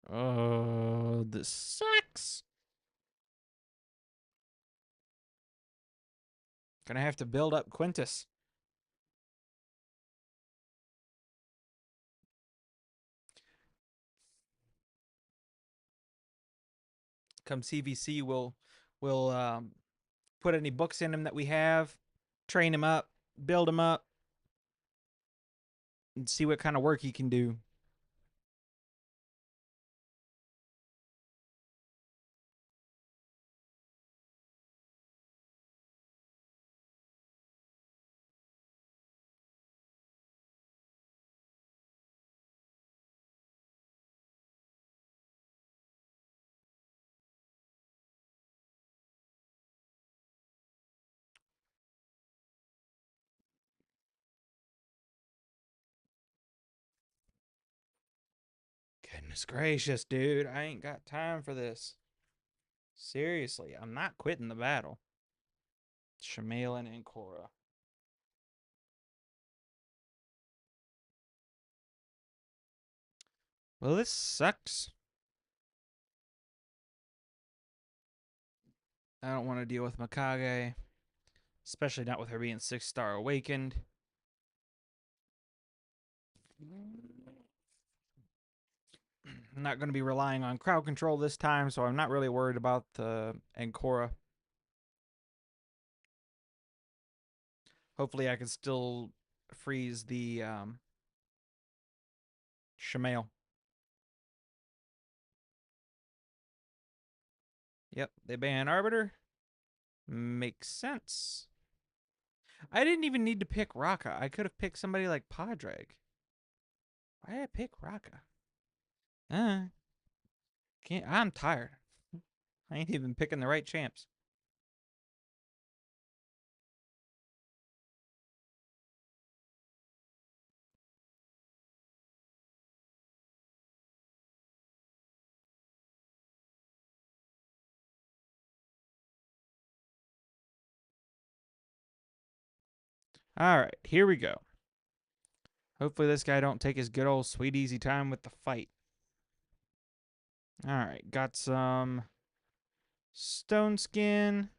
oh, this sucks. Gonna have to build up Quintus. Come CVC, we'll put any books in him that we have, train him up, build him up, and see what kind of work he can do. Goodness gracious, dude. I ain't got time for this. Seriously, I'm not quitting the battle. Shamalan and Korra. Well, this sucks. I don't want to deal with Mikage, especially not with her being 6-star awakened. I'm not going to be relying on crowd control this time, so I'm not really worried about the Ankora. Hopefully, I can still freeze the Shamail. Yep, they ban Arbiter. Makes sense. I didn't even need to pick Raka. I could have picked somebody like Padraig. Why did I pick Raka? Can't. I'm tired. I ain't even picking the right champs. All right, here we go. Hopefully this guy don't take his good old sweet easy time with the fight. All right, got some stone skin,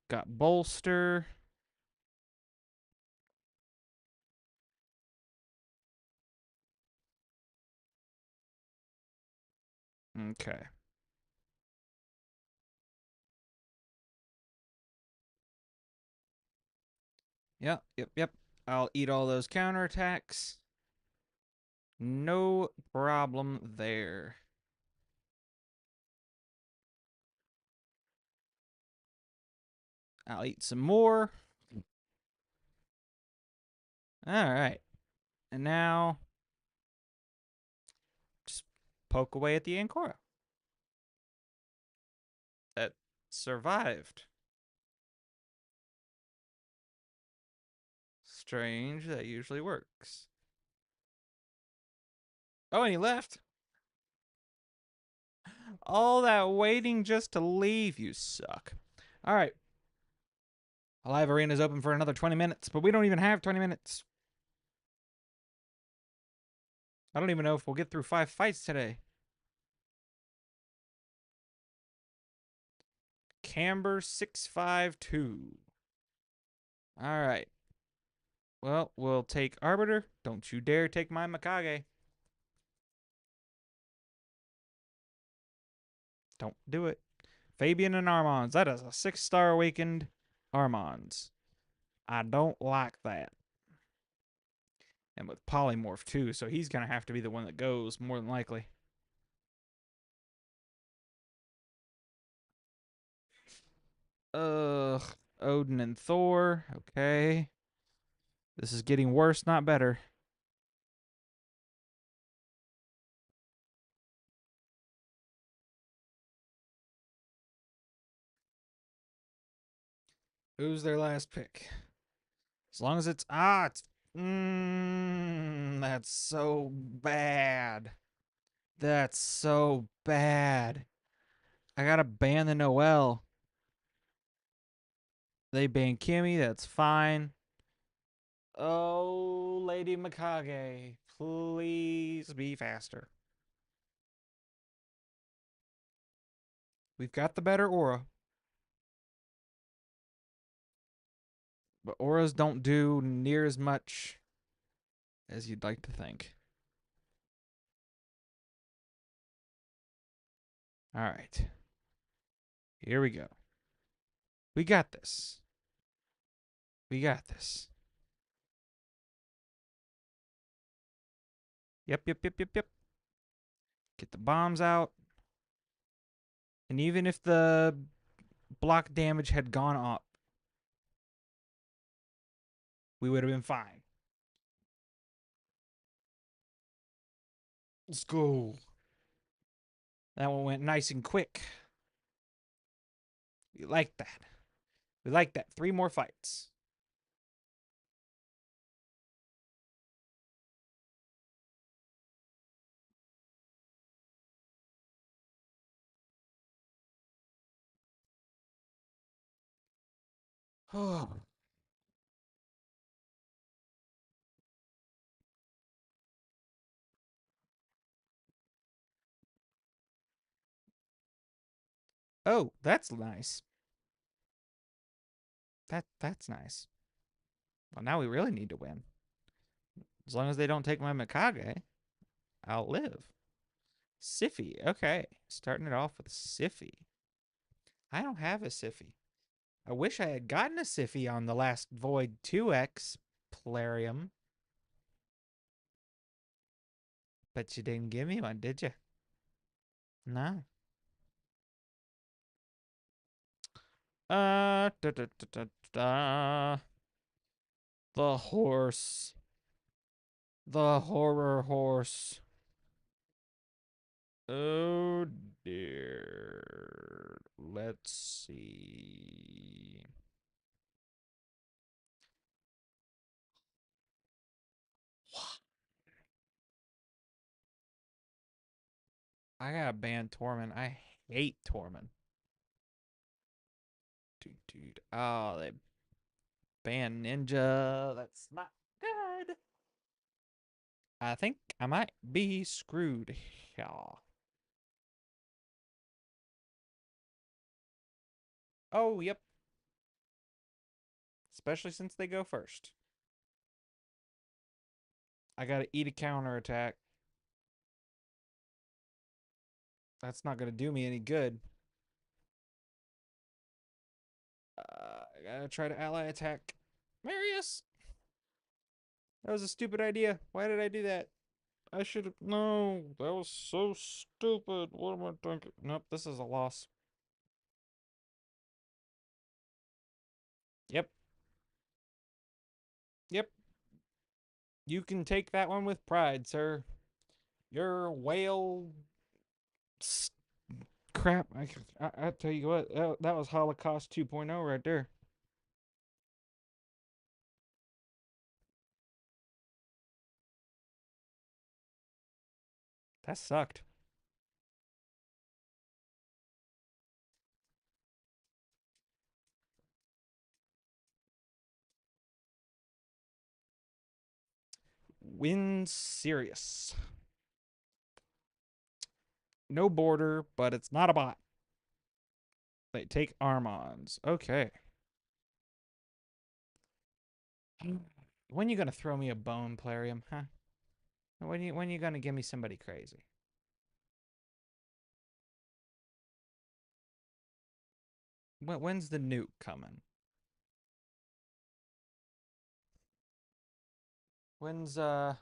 got bolster. Okay. Yep. I'll eat all those counterattacks. No problem there. I'll eat some more. All right. And now just poke away at the Ancora. That survived. Strange, that usually works. Oh, and he left. All that waiting just to leave, you suck. All right. Live Arena's open for another 20 minutes, but we don't even have 20 minutes. I don't even know if we'll get through 5 fights today. Camber 652. All right. Well, we'll take Arbiter. Don't you dare take my Mikage. Don't do it. Fabian and Armons. That is a 6-star awakened Armons. I don't like that. And with Polymorph too, so he's going to have to be the one that goes, more than likely. Ugh. Odin and Thor. Okay. This is getting worse, not better. Who's their last pick? As long as it's that's so bad. That's so bad. I gotta ban the Noel. They ban Kimmy, that's fine. Oh, Lady Mikage, please be faster. We've got the better aura. But auras don't do near as much as you'd like to think. All right. Here we go. We got this. We got this. Yep. Get the bombs out. And even if the block damage had gone up, we would have been fine. Let's go. That one went nice and quick. We like that. We like that. 3 more fights. Oh. Oh, that's nice. That's nice. Well, now we really need to win. As long as they don't take my Mikage, I'll live. Siffy. Okay. Starting it off with Siffy. I don't have a Siffy. I wish I had gotten a Siffy on the last Void 2X Plarium. But you didn't give me one, did you? No. Da, da, da, da, da. The horse. The horror horse. Oh dear. Let's see. I gotta ban Torment. I hate Torment. Dude. Oh, they Ban ninja. That's not good. I think I might be screwed here. Oh, yep. Especially since they go first. I gotta eat a counterattack. That's not gonna do me any good. I gotta try to ally attack Marius. That was a stupid idea. Why did I do that? I should have. No, that was so stupid. What am I thinking? Nope, this is a loss. Yep, yep. You can take that one with pride, sir. Your whale crap. I tell you what, that was Holocaust 2.0 right there. That sucked. Win serious. No border, but it's not a bot. They take Armons. Okay. When you gonna throw me a bone, Plarium, huh? When you gonna give me somebody crazy? When's the nuke coming? When's uh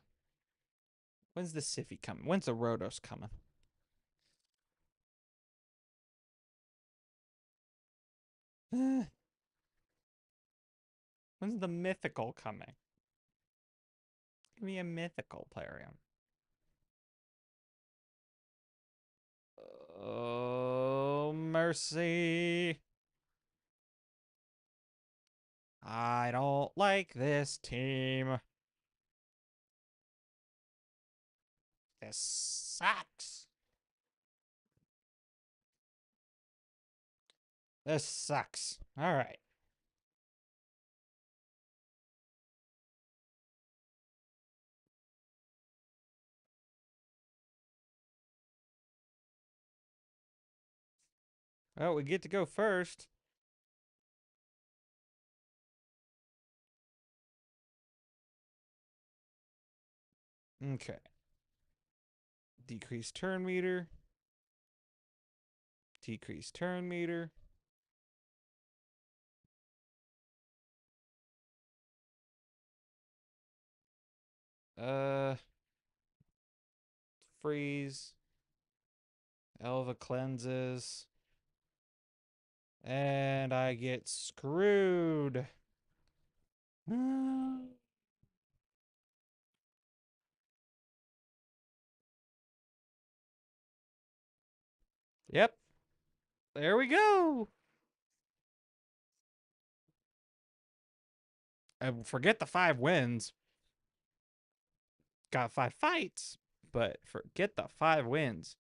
when's the Siffy coming? When's the Rotos coming? When's the mythical coming? Give me a mythical Plarium. Oh mercy. I don't like this team. This sucks. This sucks. All right. Well, we get to go first. Okay. Decrease turn meter. Decrease turn meter. Uh, freeze. Elva cleanses. And I get screwed. Yep. There we go. Forget the 5 wins. Got 5 fights, but forget the 5 wins.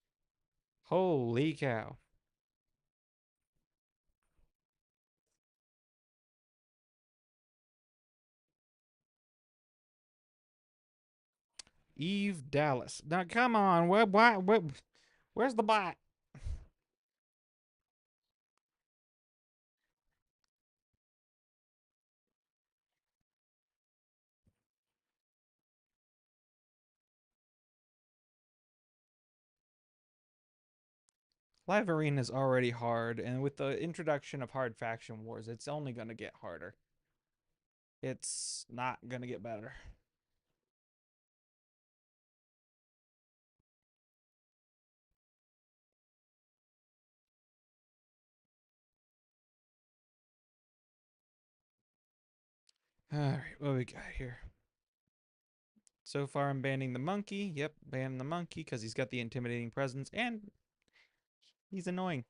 Holy cow. Eve Dallas. Now, come on. Where's the bot? Live Arena is already hard, and with the introduction of hard faction wars, it's only going to get harder. It's not going to get better. All right, what we got here? So far, I'm banning the monkey. Yep, ban the monkey because he's got the intimidating presence and he's annoying.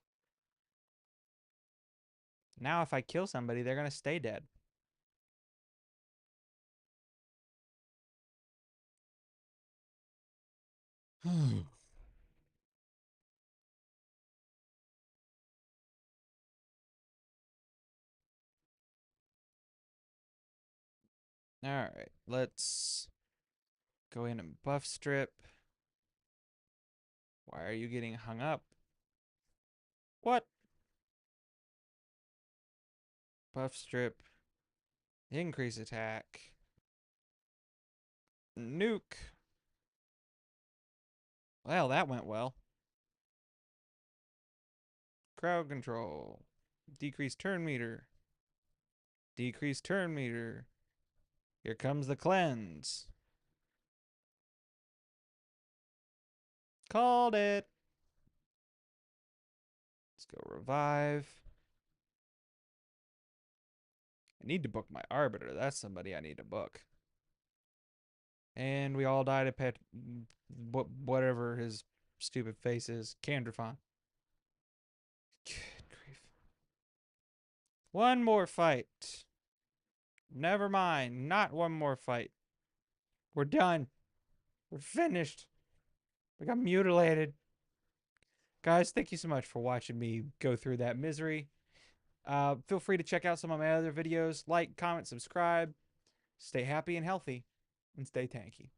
Now, if I kill somebody, they're going to stay dead. All right, let's go in and buff strip. Why are you getting hung up? What? Buff strip. Increase attack. Nuke. Well, that went well. Crowd control. Decrease turn meter. Decrease turn meter. Here comes the cleanse. Called it. Let's go revive. I need to book my arbiter. That's somebody I need to book. And we all died of pet, whatever his stupid face is. Candrafon. Good grief. One more fight. Never mind. Not one more fight. We're done. We're finished. We got mutilated. Guys, thank you so much for watching me go through that misery. Feel free to check out some of my other videos. Like, comment, subscribe. Stay happy and healthy. And stay tanky.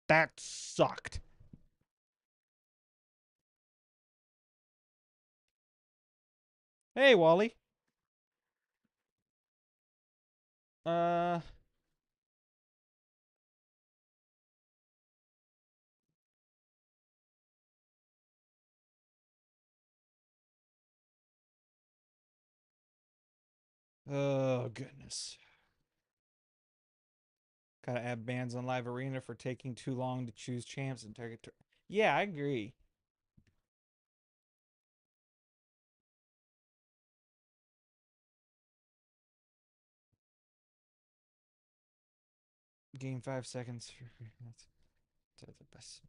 That sucked. Hey, Wally. Uh, oh, goodness. Gotta add bans on Live Arena for taking too long to choose champs and target. Yeah, I agree. Gain 5 seconds. That's the best.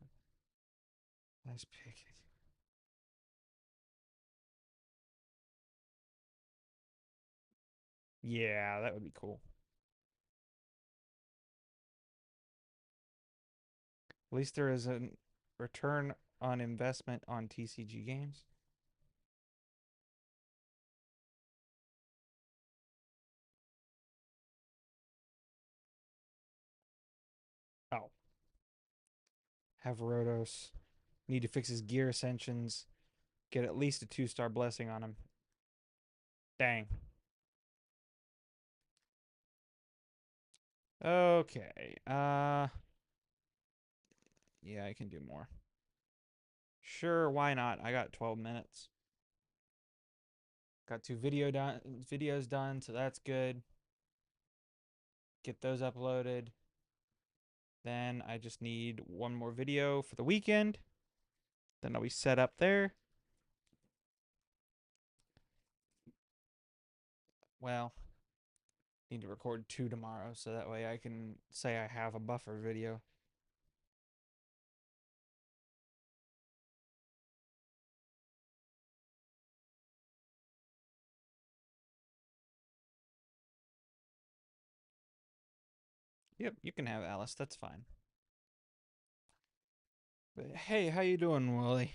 Nice pick. Yeah, that would be cool. At least there is a return on investment on TCG games. Oh. Have Rotos. Need to fix his gear ascensions. Get at least a 2-star blessing on him. Dang. Okay. Yeah, I can do more. Sure, why not? I got 12 minutes. Got two videos done, so that's good. Get those uploaded. Then I just need one more video for the weekend. Then I'll be set up there. Well, need to record 2 tomorrow so that way I can say I have a buffer video. Yep, you can have Alice. That's fine. But hey, how you doing, Wally?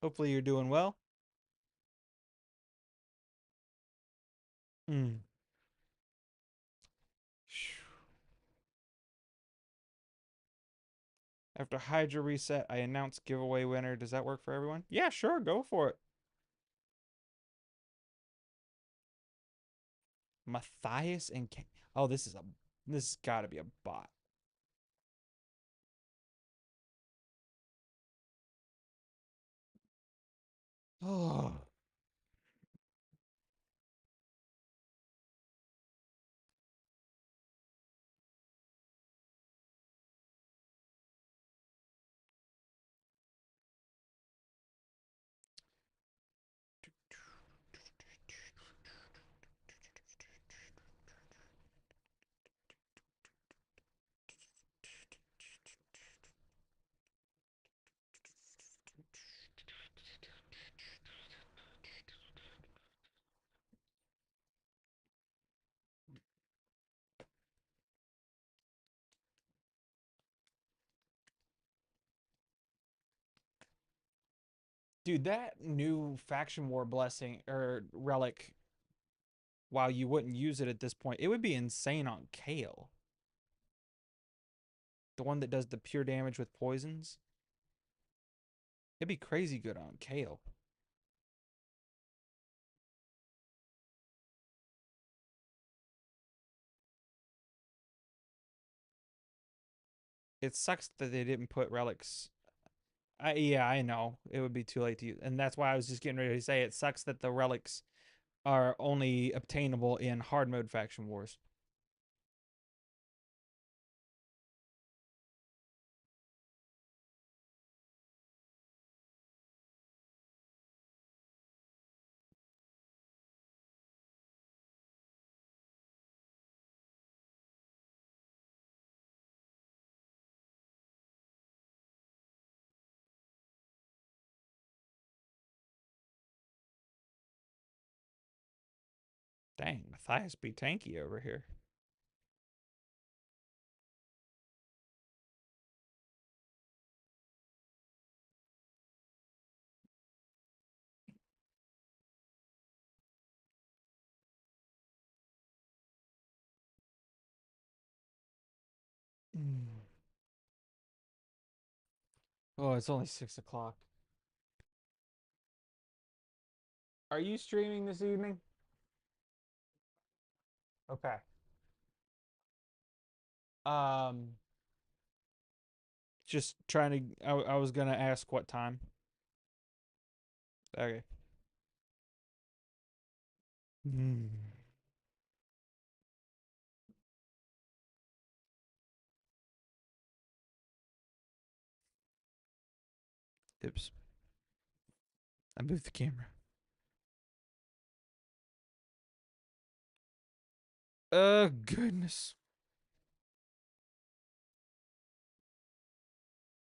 Hopefully you're doing well. Mm. After Hydra reset, I announce giveaway winner. Does that work for everyone? Yeah, sure, go for it. Matthias and oh, this has got to be a bot. Oh, dude, that new faction war blessing or relic while you wouldn't use it at this point. It would be insane on Kale, the one that does the pure damage with poisons. It'd be crazy good on Kale. It sucks that they didn't put relics. Yeah, I know. It would be too late to use. And that's why I was just getting ready to say it sucks that the relics are only obtainable in hard mode faction wars. Dang, Matthias be tanky over here. Mm. Oh, it's only 6 o'clock. Are you streaming this evening? Okay. Um, just trying to. I was gonna ask what time. Okay. Mm. Oops. I moved the camera. Goodness.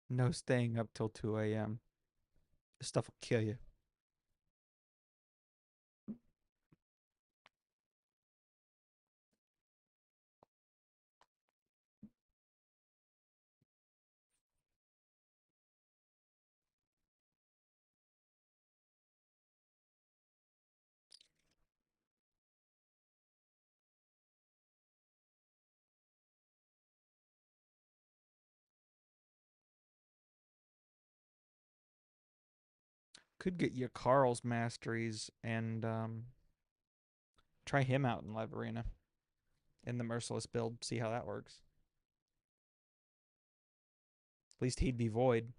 No staying up till 2 a.m. This stuff will kill you. Could get you Carl's masteries and try him out in Live Arena in the Merciless build. See how that works. At least he'd be void.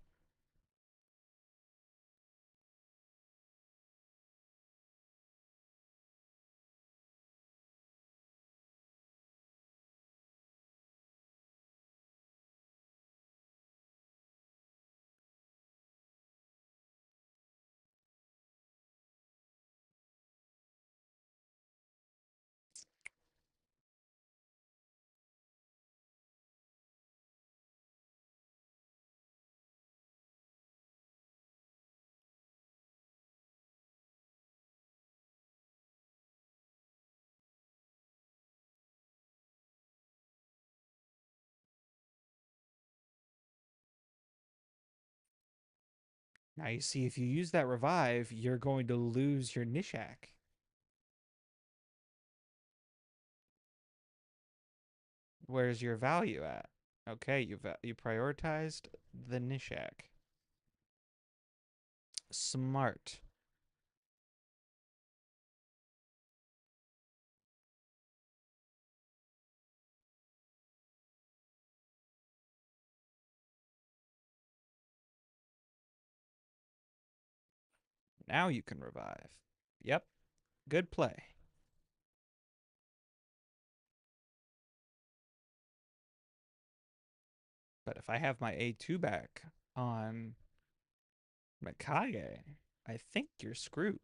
Now you see, if you use that revive, you're going to lose your Nishak. Where's your value at? Okay, you prioritized the Nishak. Smart. Now you can revive. Yep, good play. But if I have my A2 back on Mikage, I think you're screwed.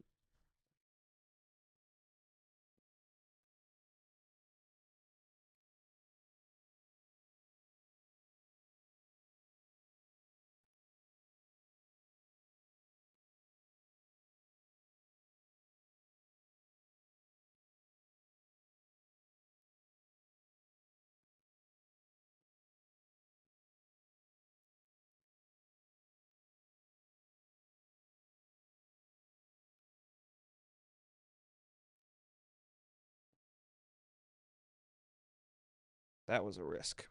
That was a risk.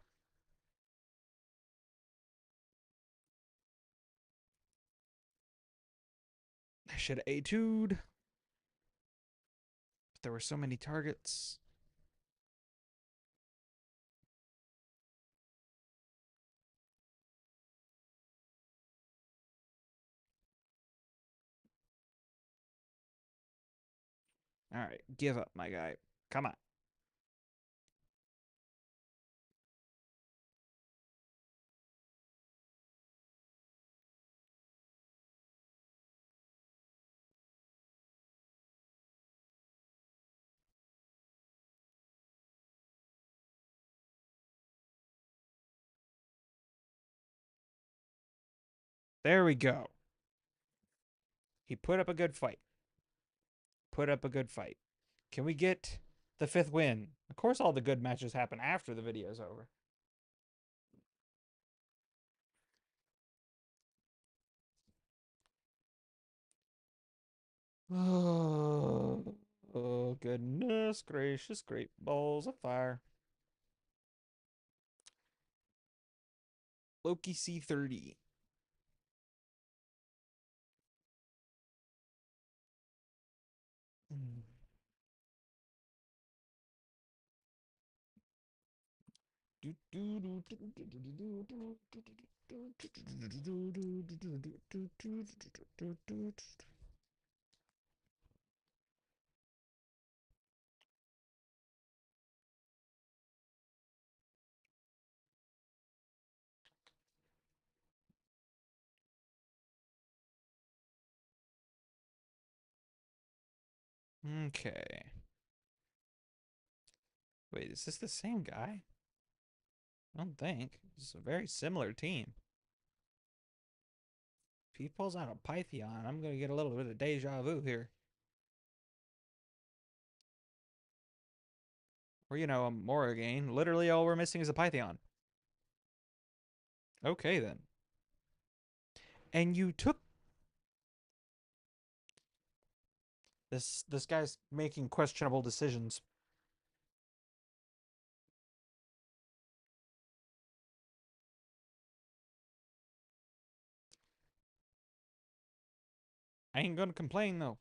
I should have A2'd, but there were so many targets. All right, give up, my guy. Come on. There we go. He put up a good fight. Put up a good fight. Can we get the fifth win? Of course, all the good matches happen after the video's over. Oh, oh goodness gracious, great balls of fire. Loki C30. Okay. Wait, is this the same guy? I don't think. It's a very similar team. If he pulls out a Python, I'm going to get a little bit of deja vu here. Or, you know, a Morrigan. Literally all we're missing is a Python. Okay, then. And you took... This guy's making questionable decisions. I ain't going to complain, though.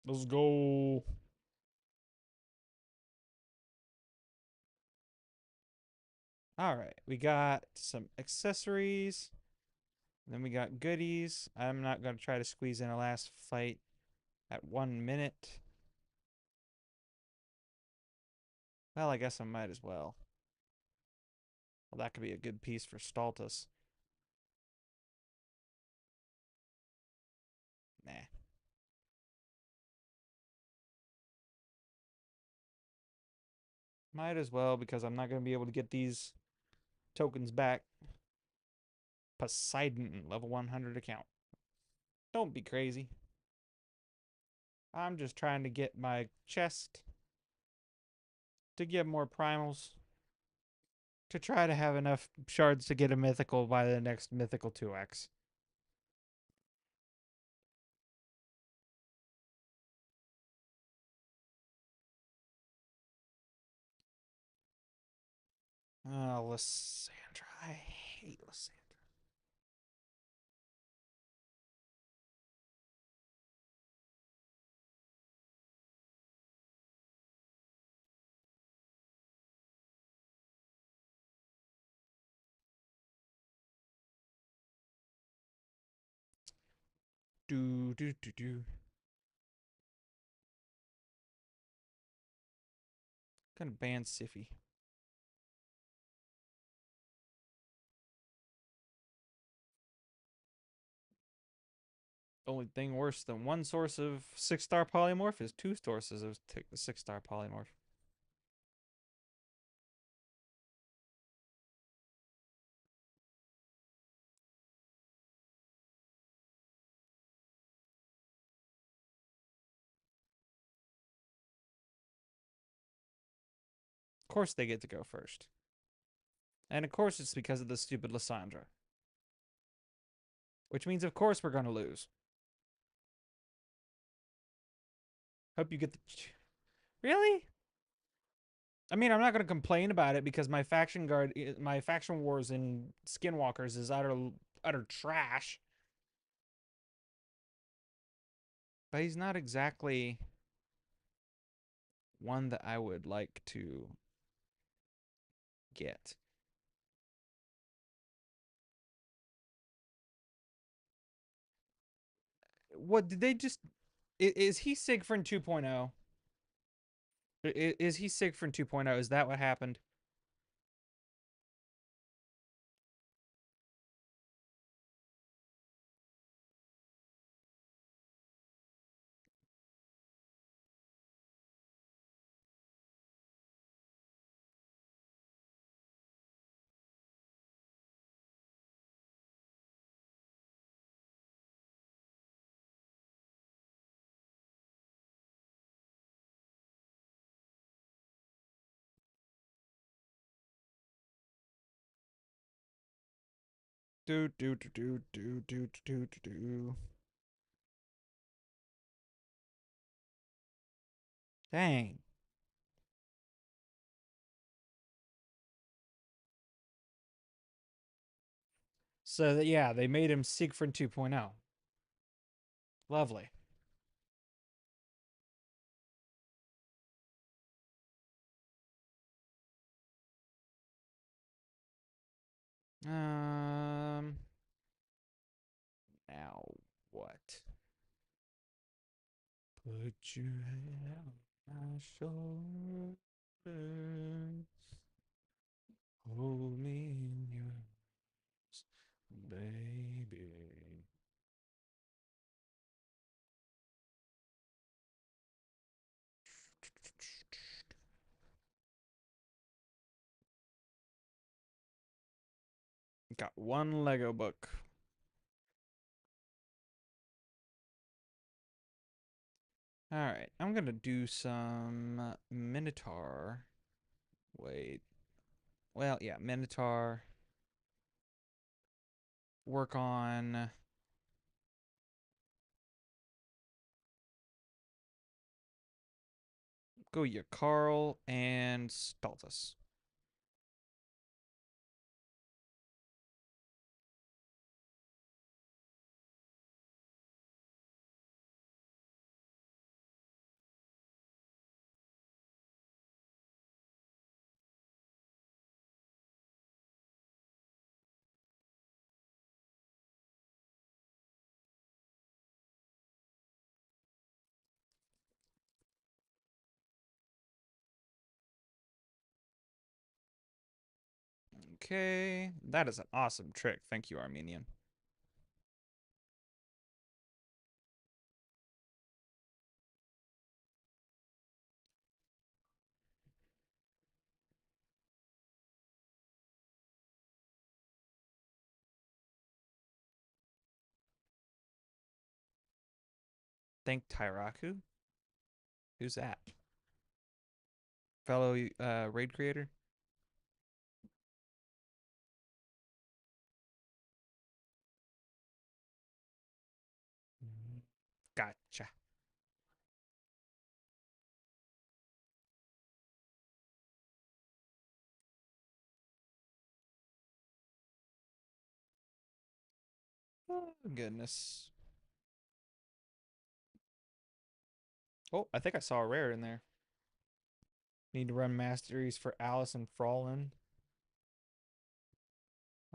Let's go. All right, we got some accessories. Then we got goodies. I'm not going to try to squeeze in a last fight at 1 minute. Well, I guess I might as well. Well, that could be a good piece for Stultus. Nah. Might as well because I'm not going to be able to get these tokens back. Poseidon, level 100 account. Don't be crazy. I'm just trying to get my chest to get more primals to try to have enough shards to get a mythical by the next mythical 2x. Oh, Lysandra. I hate Lysandra. Do, do, do, do. Gonna ban Siffy. Only thing worse than one source of 6-star polymorph is two sources of 6-star polymorph. Of course they get to go first. And of course it's because of the stupid Lysandra. Which means of course we're gonna lose. Hope you get the... Really? I mean, I'm not gonna complain about it because my faction wars in Skinwalkers is utter trash. But he's not exactly one that I would like to get. What did they just... Is he Siegfried 2.0? Is he Siegfried 2.0? Is that what happened? Do do do do do do do do do. Dang. So yeah, they made him Siegfried 2.0. Lovely. Um. Now what? Put your head on my shoulders. Hold me in yours, baby. Got one Lego book. All right, I'm gonna do some Minotaur. Wait. Well, yeah, Minotaur. Work on go you Carl and Stultus. Okay, that is an awesome trick. Thank you, Armenian. Thank Tyraku. Who's that? Fellow raid creator? Gotcha. Oh, goodness. Oh, I think I saw a rare in there. Need to run masteries for Alice and Frolin.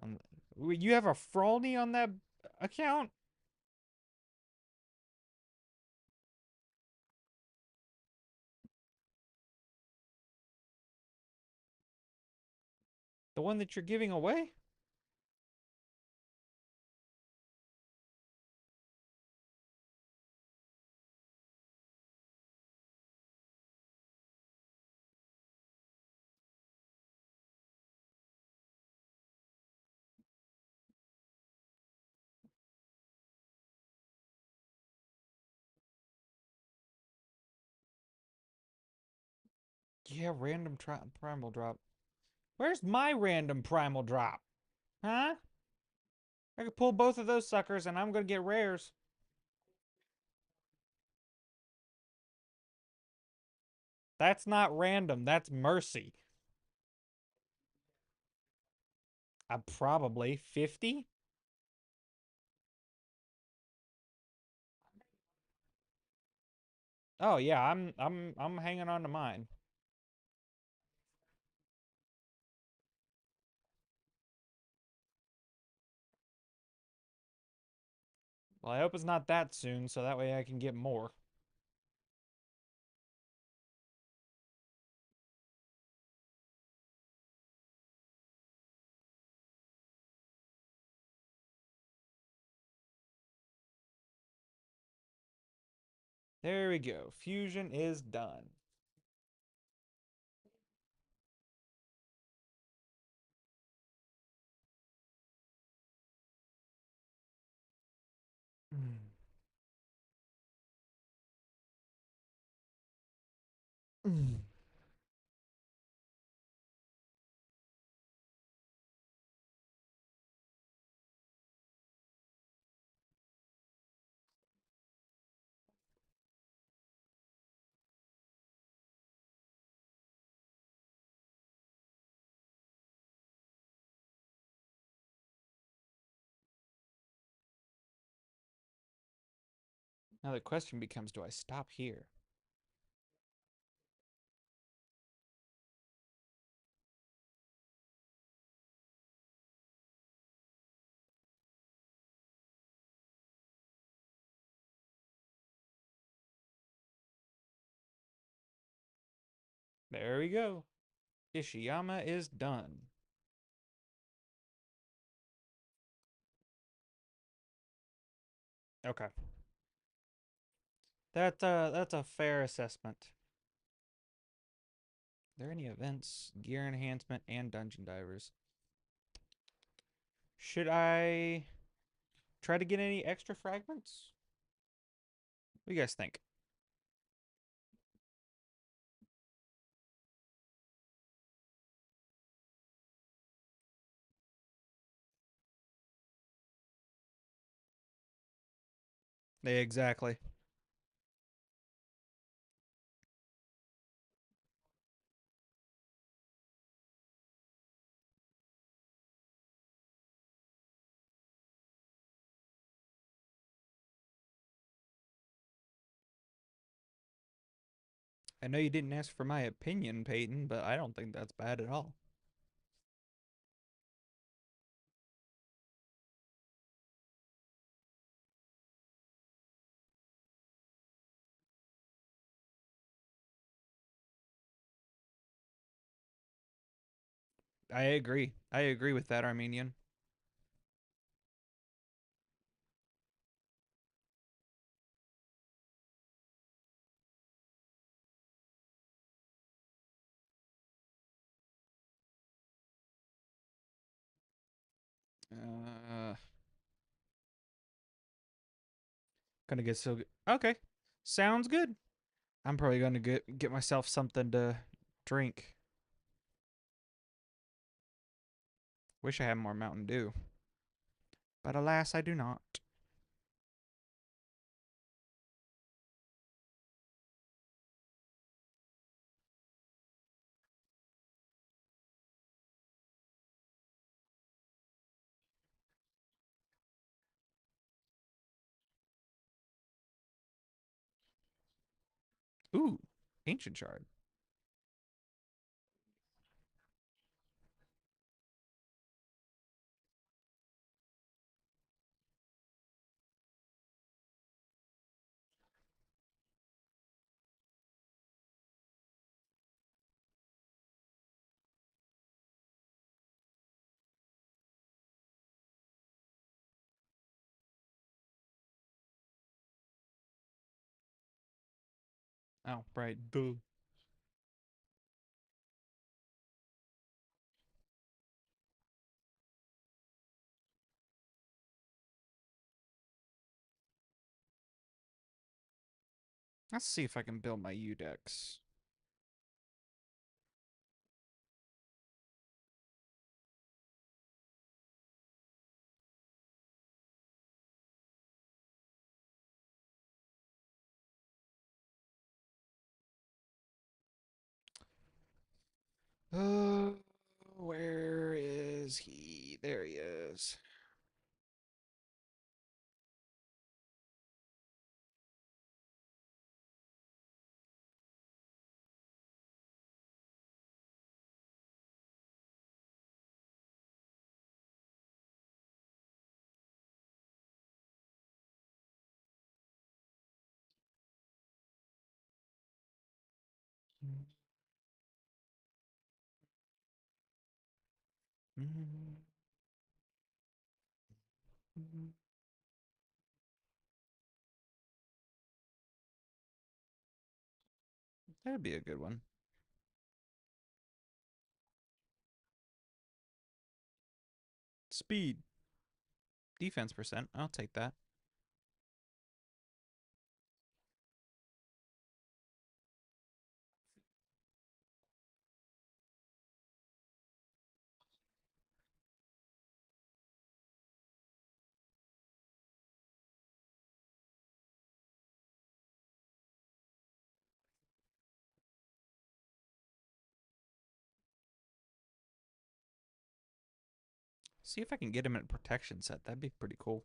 Um, you have a Frolny on that account? The one that you're giving away? Yeah, random primal drop. Where's my random primal drop? Huh? I could pull both of those suckers and I'm gonna get rares. That's not random. That's mercy. Probably 50. Oh yeah, I'm hanging on to mine. Well, I hope it's not that soon, so that way I can get more. There we go. Fusion is done. Mm. Mm. Now the question becomes, do I stop here? There we go. Ishiyama is done. Okay. That's a fair assessment. Are there any events, gear enhancement, and dungeon divers? Should I try to get any extra fragments? What do you guys think? Exactly. I know you didn't ask for my opinion, Peyton, but I don't think that's bad at all. I agree. I agree with that, Armenian. Uh, gonna get so good. Okay, sounds good. I'm probably gonna get myself something to drink. Wish I had more Mountain Dew, but alas, I do not. Ooh, ancient shard. Oh, right. Duh. Let's see if I can build my U-Dex. Uh, where is he? There he is. That'd be a good one. Speed. Defense percent. I'll take that. See if I can get him in a protection set. That'd be pretty cool.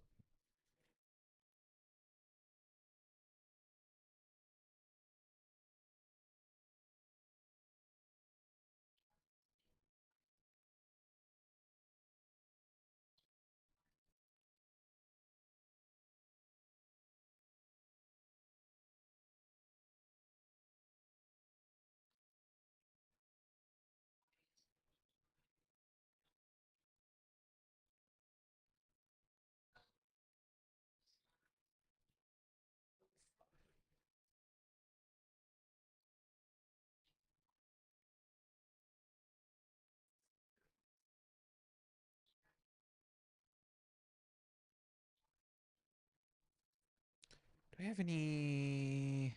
Do I have any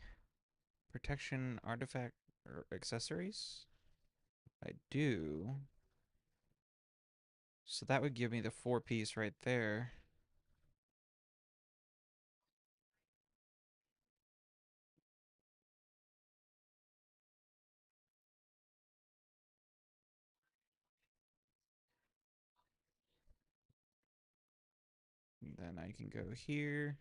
protection artifact or accessories? I do. So that would give me the 4 piece right there. And then I can go here.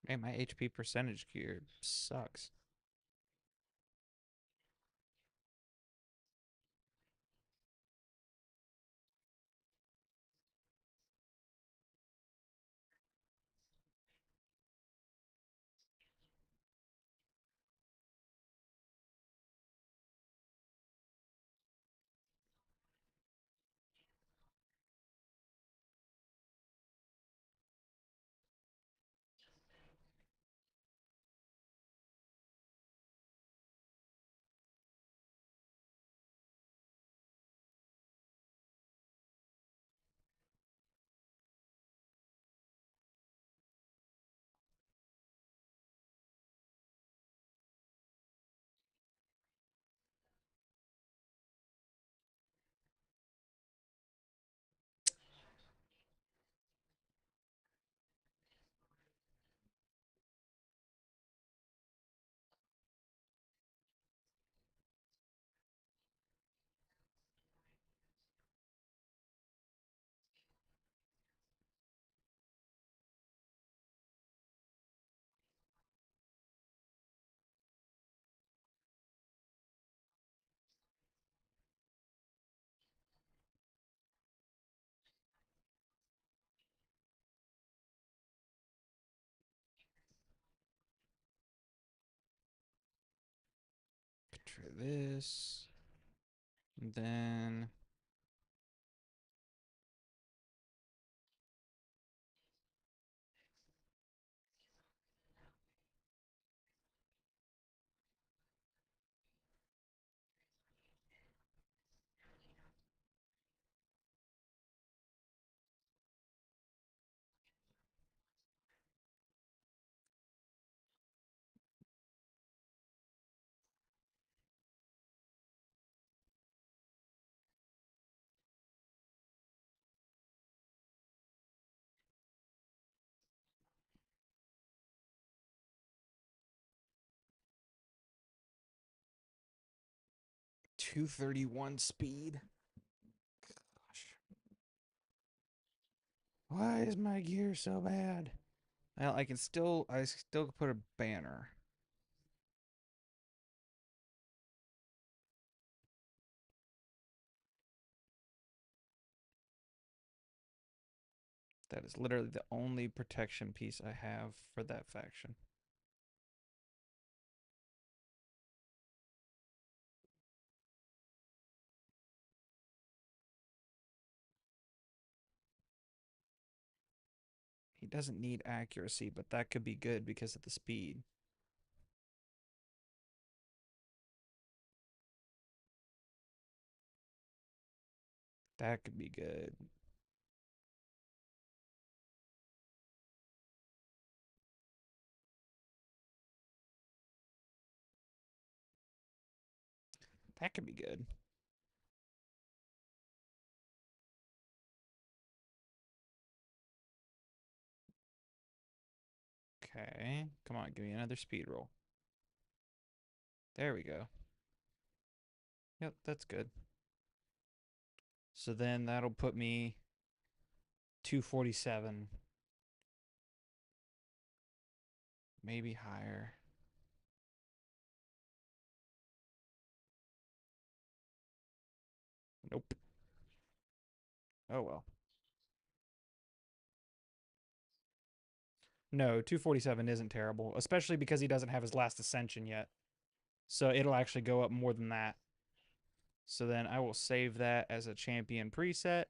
Man, my HP percentage gear sucks. Try this. And then 231 speed. Gosh. Why is my gear so bad? Well, I still put a banner. That is literally the only protection piece I have for that faction. He doesn't need accuracy, but that could be good because of the speed. That could be good. That could be good. Okay. Come on, give me another speed roll. There we go. Yep, that's good. So then that'll put me 247. Maybe higher. Nope. Oh well. No, 247 isn't terrible, especially because he doesn't have his last ascension yet. So it'll actually go up more than that. So then I will save that as a champion preset.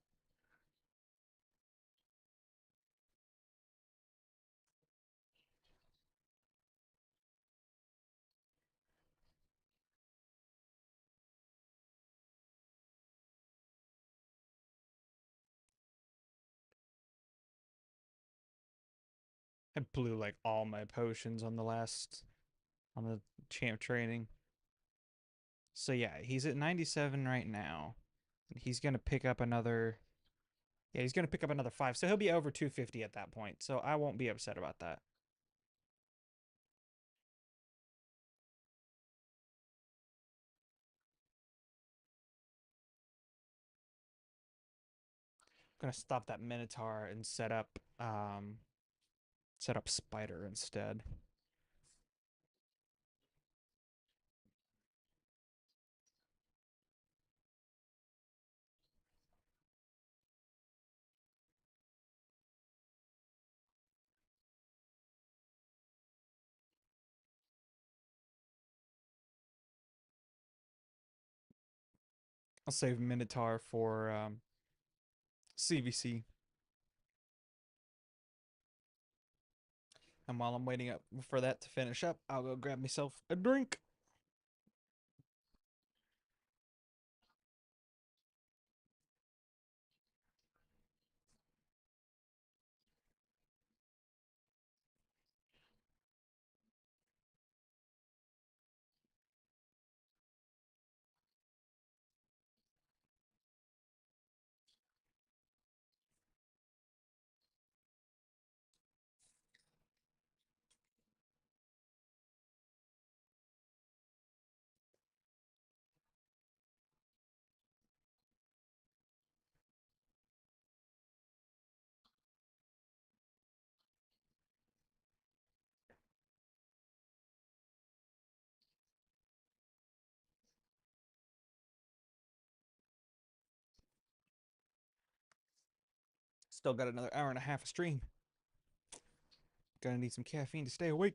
I blew like all my potions on the champ training. So yeah, he's at 97 right now. He's gonna pick up another. Yeah, he's gonna pick up another 5. So he'll be over 250 at that point. So I won't be upset about that. I'm gonna stop that Minotaur and set up Spider instead. I'll save Minotaur for CVC. And while I'm waiting up for that to finish up, I'll go grab myself a drink. Still got another hour and a half of stream. Gonna need some caffeine to stay awake.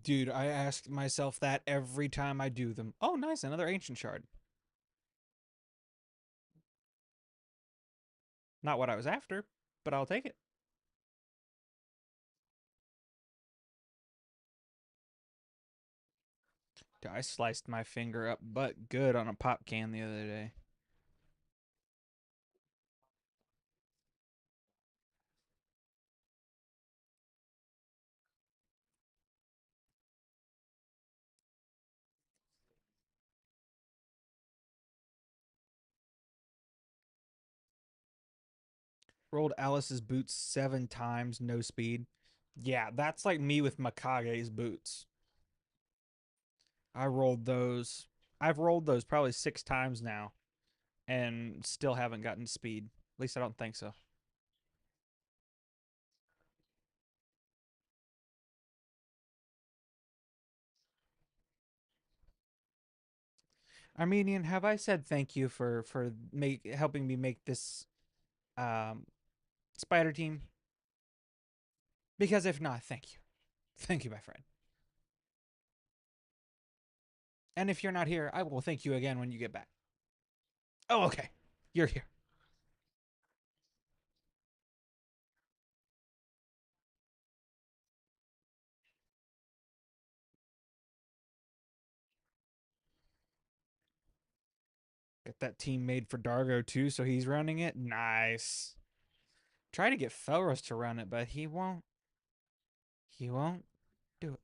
Dude, I ask myself that every time I do them. Oh, nice, another ancient shard. Not what I was after, but I'll take it. I sliced my finger up but good on a pop can the other day. Rolled Alice's boots 7 times, no speed. Yeah, that's like me with Makage's boots. I rolled those. I've rolled those probably 6 times now and still haven't gotten speed. At least I don't think so. Armenian, have I said thank you for helping me make this um spider team? Because if not, thank you. Thank you, my friend. And if you're not here, I will thank you again when you get back. Oh, okay. You're here. Got that team made for Dargo too, so he's running it. Nice. Try to get Felros to run it, but he won't. He won't do it.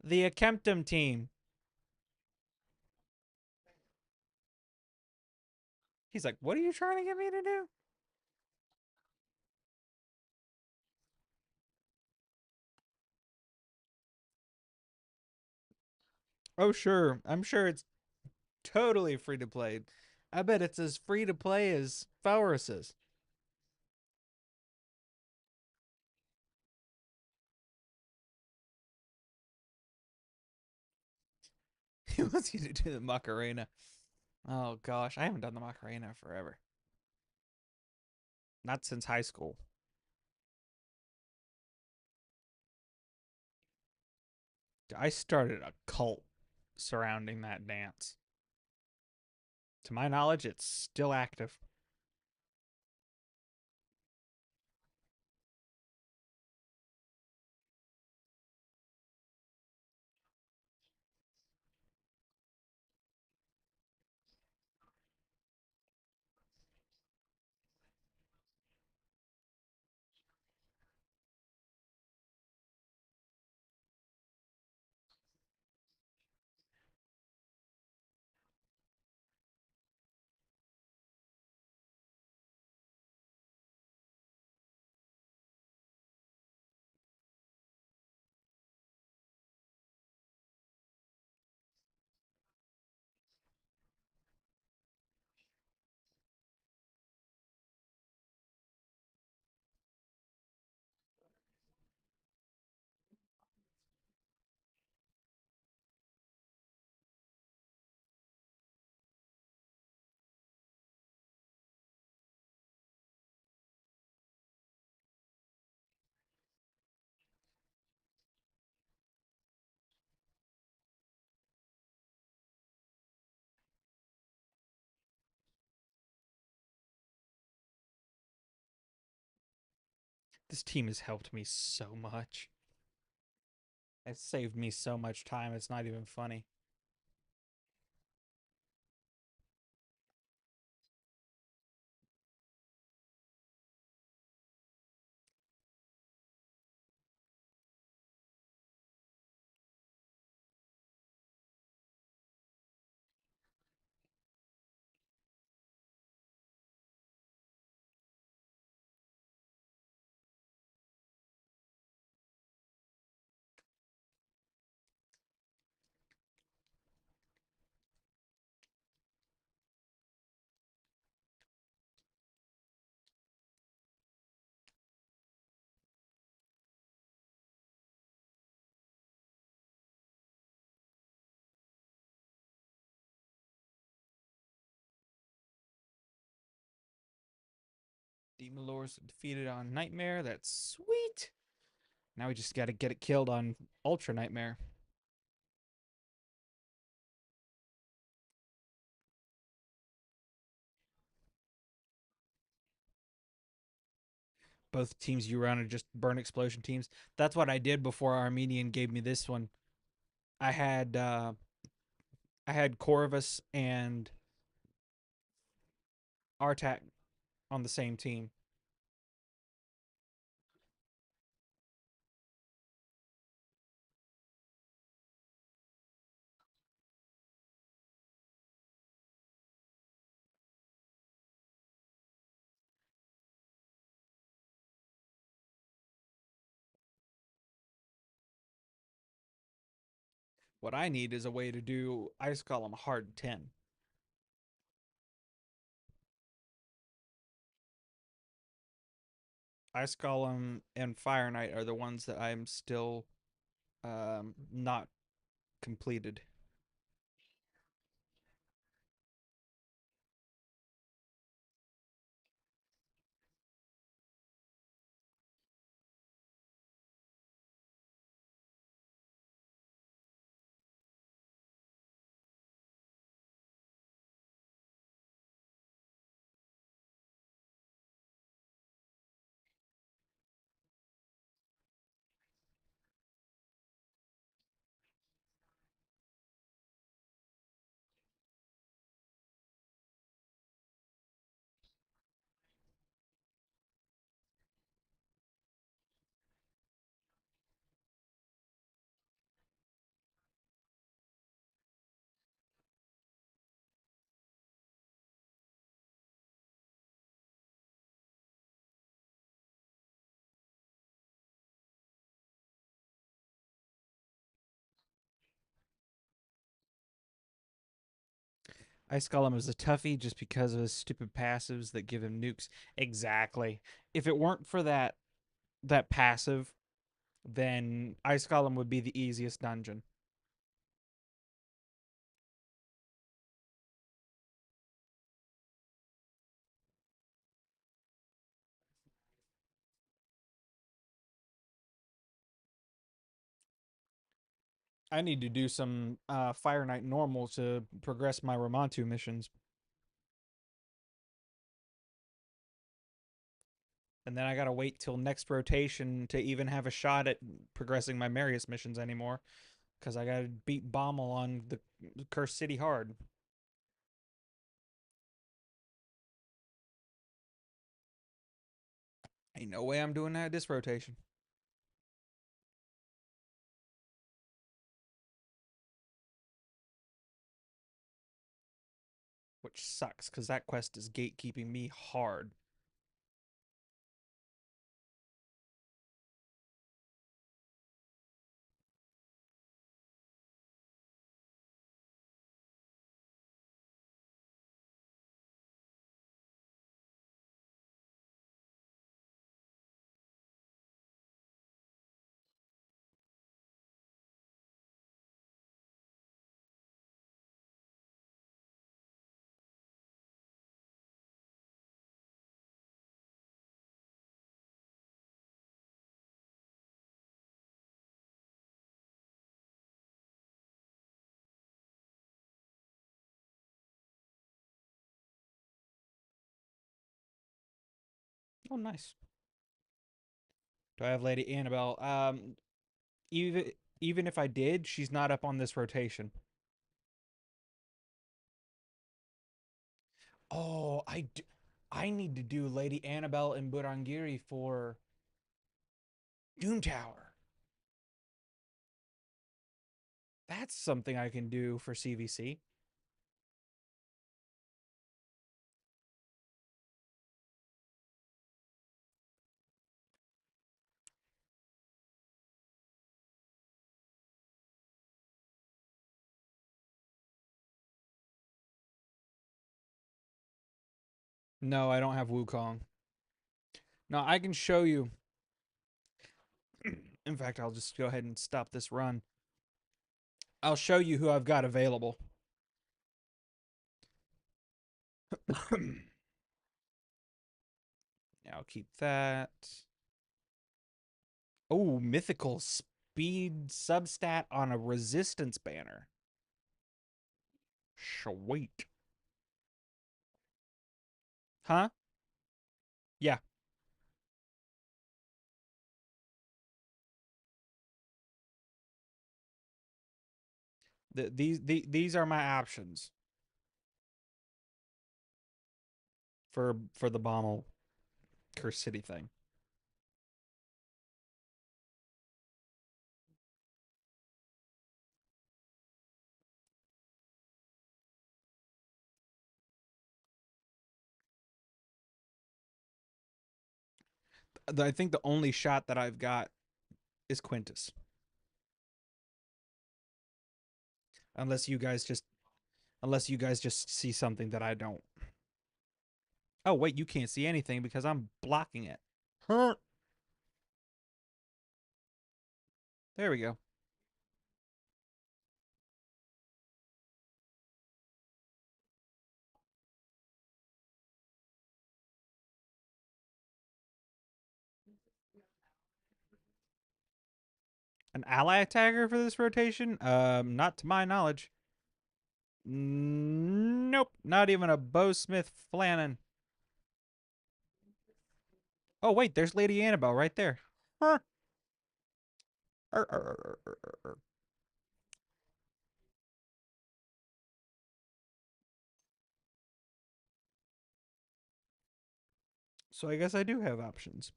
The Akemptum team. He's like, what are you trying to get me to do? Oh, sure. I'm sure it's totally free to play. I bet it's as free to play as Felros's. He wants you to do the Macarena. Oh gosh, I haven't done the Macarena forever. Not since high school. I started a cult surrounding that dance. To my knowledge, it's still active. This team has helped me so much. It's saved me so much time. It's not even funny. Demon Lords defeated on Nightmare. That's sweet. Now we just got to get it killed on Ultra Nightmare. Both teams you run are just burn explosion teams. That's what I did before Armenian gave me this one. I had uh, I had Corvus and Artak on the same team. What I need is a way to do Ice Golem hard 10. Ice Golem and Fire Knight are the ones that I'm still not completed. Ice Golem is a toughie just because of his stupid passives that give him nukes. Exactly. If it weren't for that passive, then Ice Golem would be the easiest dungeon. I need to do some Fire Knight normal to progress my Romantu missions, and then I gotta wait till next rotation to even have a shot at progressing my Marius missions anymore, because I gotta beat Bommel on the Cursed City hard. Ain't no way I'm doing that this rotation, which sucks because that quest is gatekeeping me hard. Oh, nice. Do I have Lady Annabelle? Even even if I did, she's not up on this rotation. Oh, I need to do Lady Annabelle and Burangiri for Doom Tower. That's something I can do for CVC. No, I don't have Wukong. No, I can show you. In fact, I'll just go ahead and stop this run. I'll show you who I've got available. I'll keep that. Oh, mythical speed substat on a resistance banner. Sweet. Huh? Yeah. These are my options for the Bommel Curse City thing. I think the only shot that I've got is Quintus. Unless you guys just see something that I don't. Oh wait, you can't see anything because I'm blocking it. Huh. There we go. An ally attacker for this rotation? Not to my knowledge. Nope, not even a Bowsmith Flannan. Oh wait, there's Lady Annabelle right there. Huh. So I guess I do have options.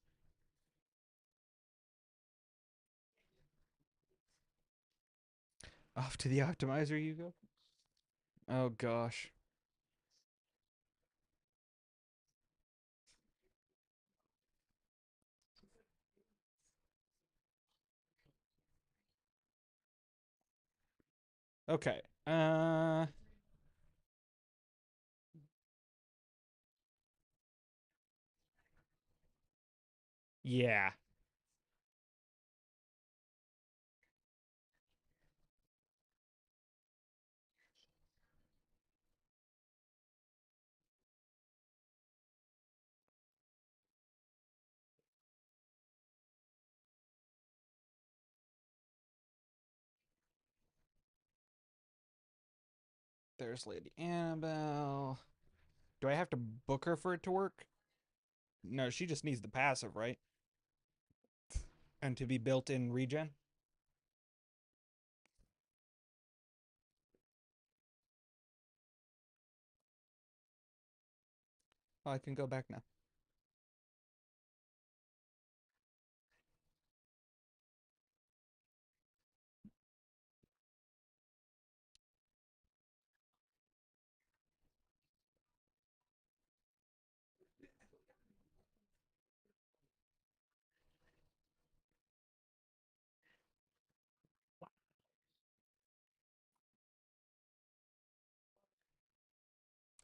Off to the optimizer you go. Oh gosh. Okay. Yeah. There's Lady Annabelle. Do I have to book her for it to work? No, she just needs the passive, right? And to be built in regen. Oh, I can go back now.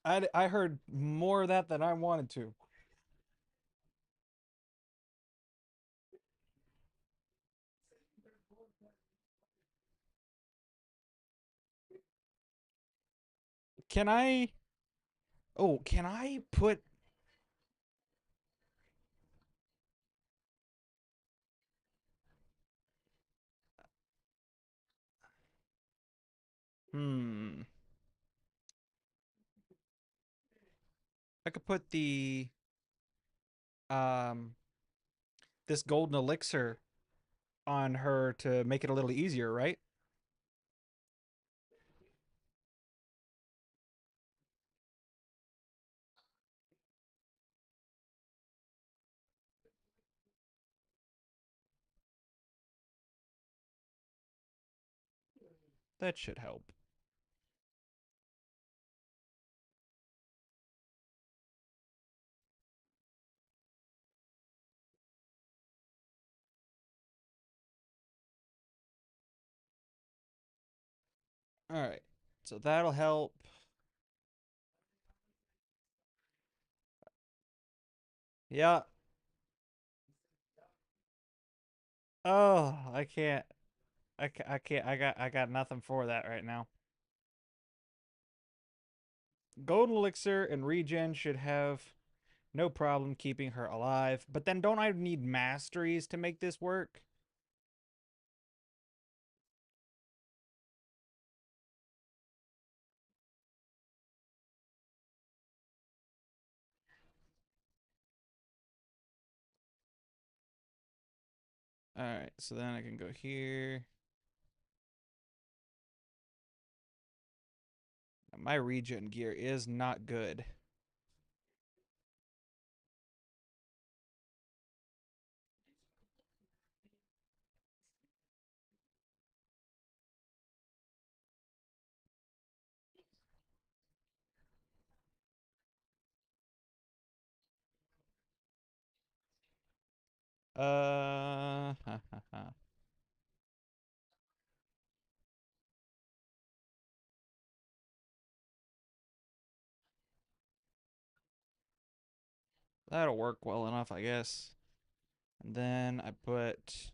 I heard more of that than I wanted to. Can I? Oh, can I put? Hmm. I could put the um this golden elixir on her to make it a little easier, right? That should help. All right. So that'll help. Yeah. Oh, I can't. I can't. I got nothing for that right now. Golden elixir and regen should have no problem keeping her alive. But then don't I need masteries to make this work? All right, so then I can go here. My regen gear is not good. That'll work well enough, I guess. And then I put.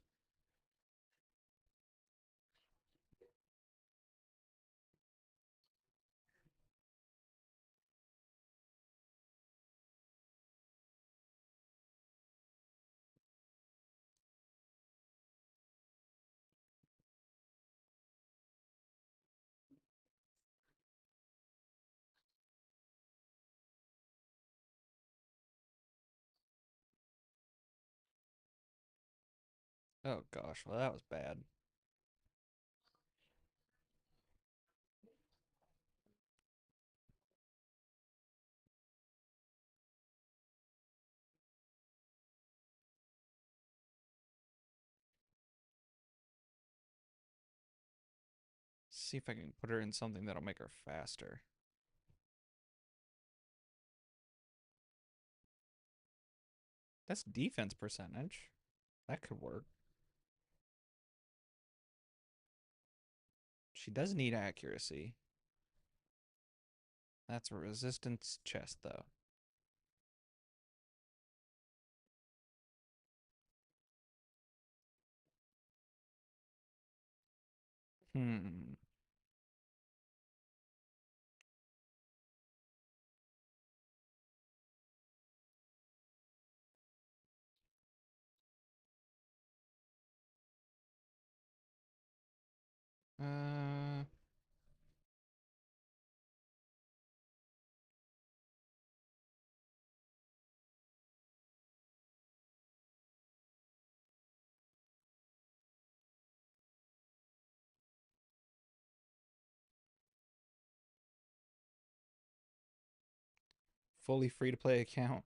Oh gosh, well that was bad. See if I can put her in something that'll make her faster. That's defense percentage. That could work. She does need accuracy. That's a resistance chest, though. Hmm. Uh, fully free to play account.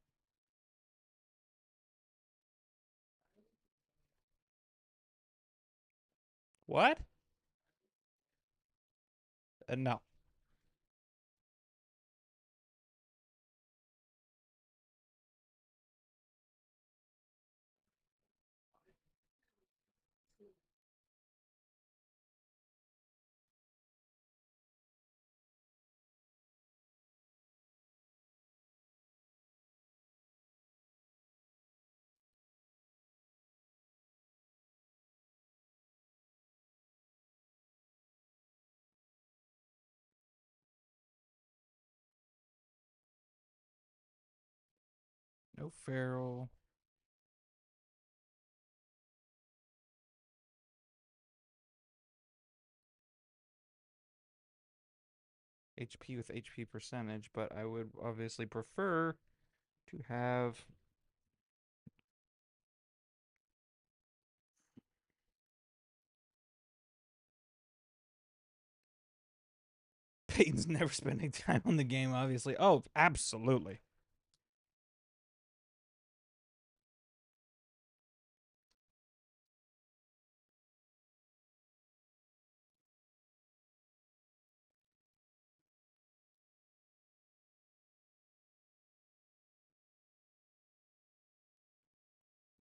What? No. No feral. HP with HP percentage, but I would obviously prefer to have. Peyton's never spending time on the game, obviously. Oh, absolutely.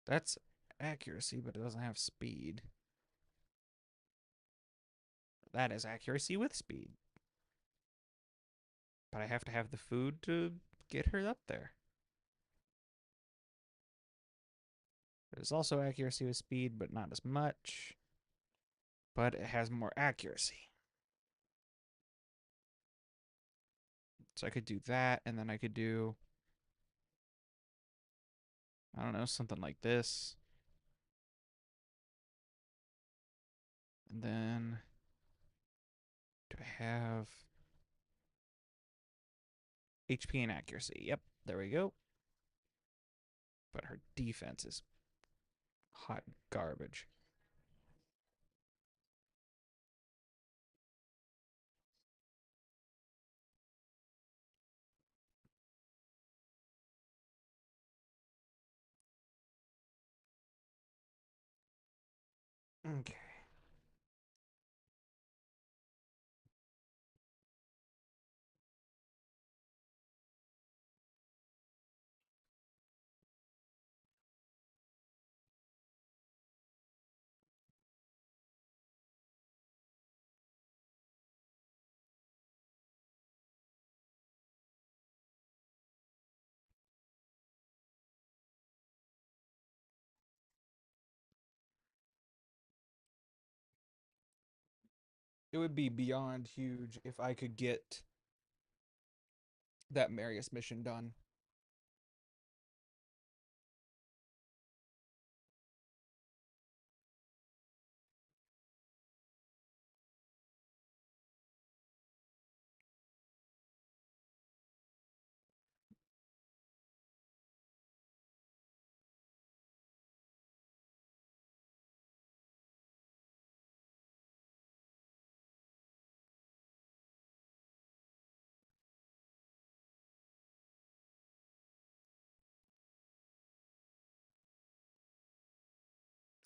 That's accuracy, but it doesn't have speed. That is accuracy with speed. But I have to have the food to get her up there. There's also accuracy with speed, but not as much. But it has more accuracy. So I could do that, and then I could do, I don't know, something like this. And then, do I have HP and accuracy? Yep, there we go. But her defense is Hot garbage. Okay. It would be beyond huge if I could get that Marius mission done.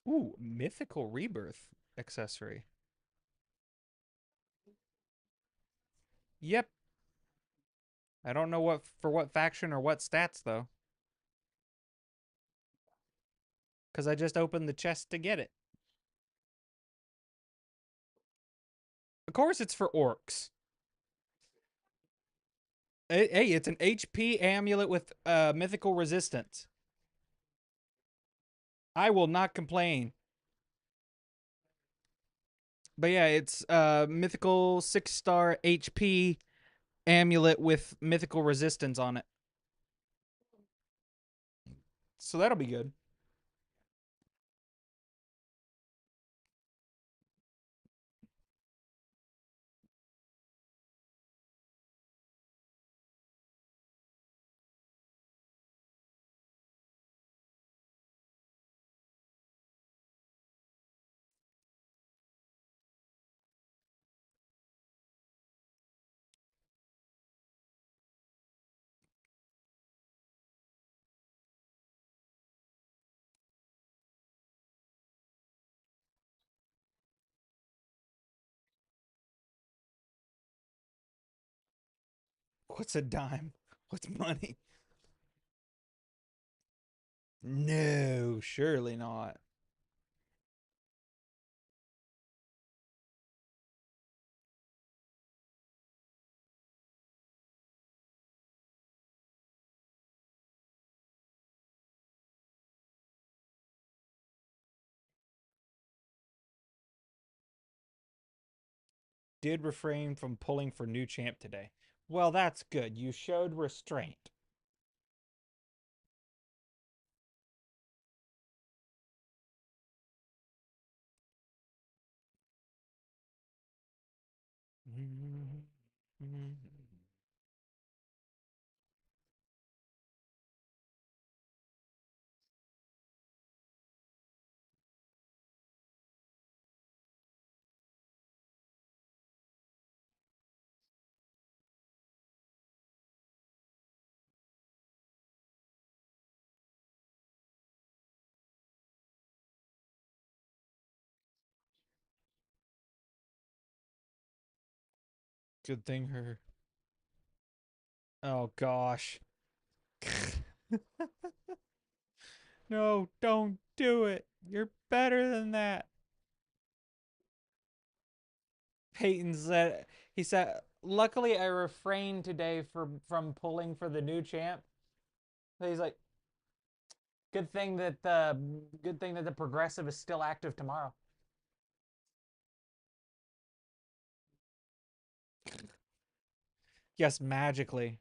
Ooh, mythical rebirth accessory. Yep. I don't know what for what faction or what stats though, because I just opened the chest to get it. Of course, it's for orcs. Hey, it's an HP amulet with mythical resistance. I will not complain. But yeah, it's mythical 6-star HP amulet with mythical resistance on it. So that'll be good. What's a dime? What's money? No, surely not. Did refrain from pulling for new champ today. Well, that's good. You showed restraint. Good thing her. Oh gosh. No, don't do it. You're better than that. Peyton said he said luckily I refrained today from pulling for the new champ. So he's like, good thing that the progressive is still active tomorrow. Yes, magically.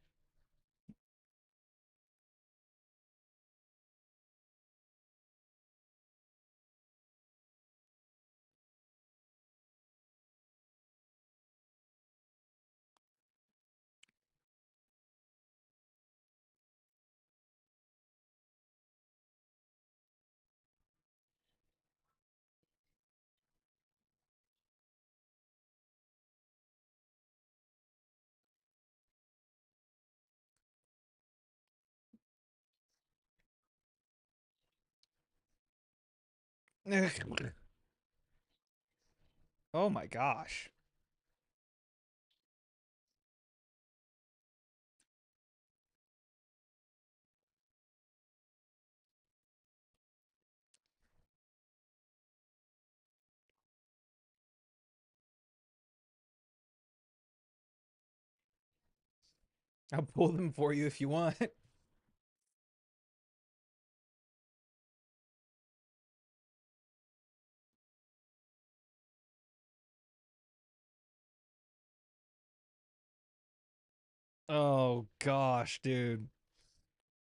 Oh my gosh. I'll pull them for you if you want. Oh gosh, dude.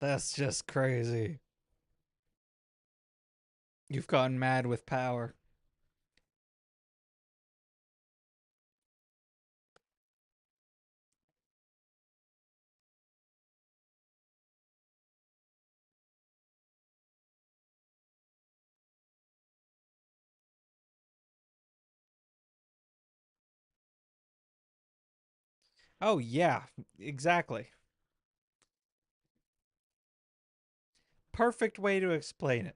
That's just crazy. You've gotten mad with power. Oh yeah, exactly. Perfect way to explain it.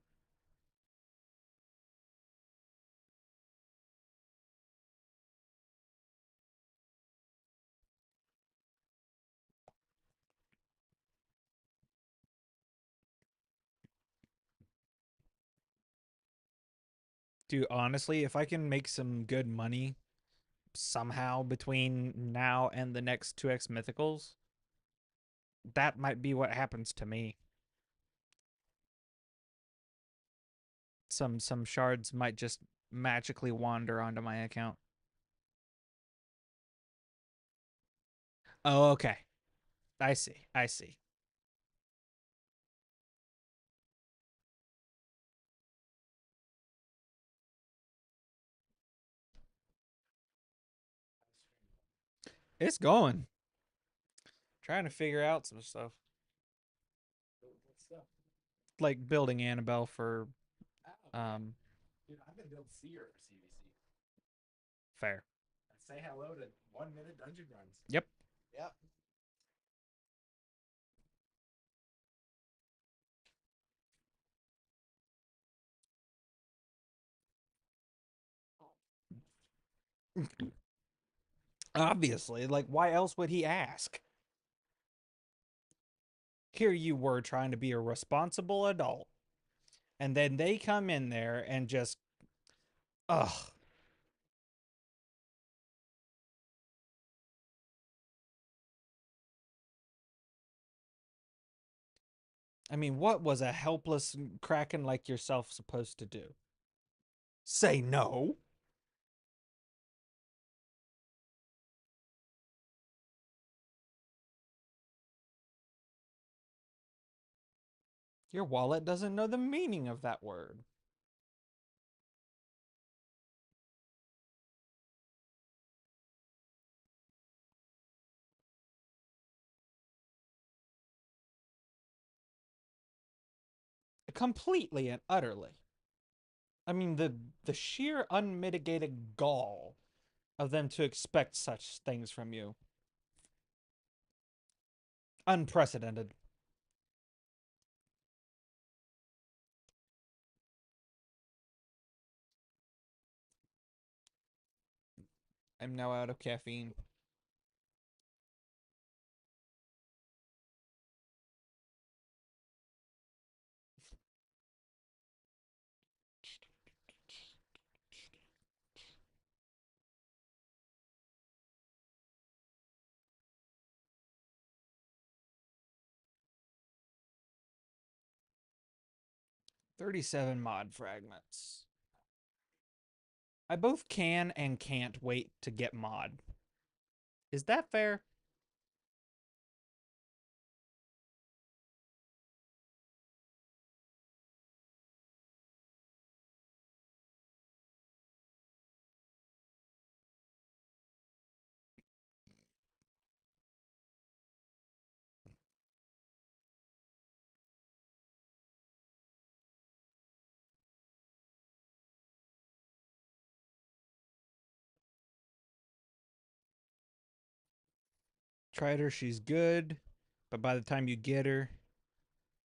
Dude, honestly, if I can make some good money somehow between now and the next 2x mythicals, that might be what happens to me. Some shards might just magically wander onto my account. Oh, okay. I see. I see. It's going. Trying to figure out some stuff. Like building Annabelle for fair. Yep. 1 minute. Obviously, like why else would he ask? Here you were trying to be a responsible adult, and then they come in there and just ugh. I mean, what was a helpless kraken like yourself supposed to do? Say no. Your wallet doesn't know the meaning of that word. Completely and utterly. I mean, the sheer unmitigated gall of them to expect such things from you. Unprecedented. I'm now out of caffeine. 37 mod fragments. I both can and can't wait to get mod. Is that fair? Tried her, she's good, but by the time you get her,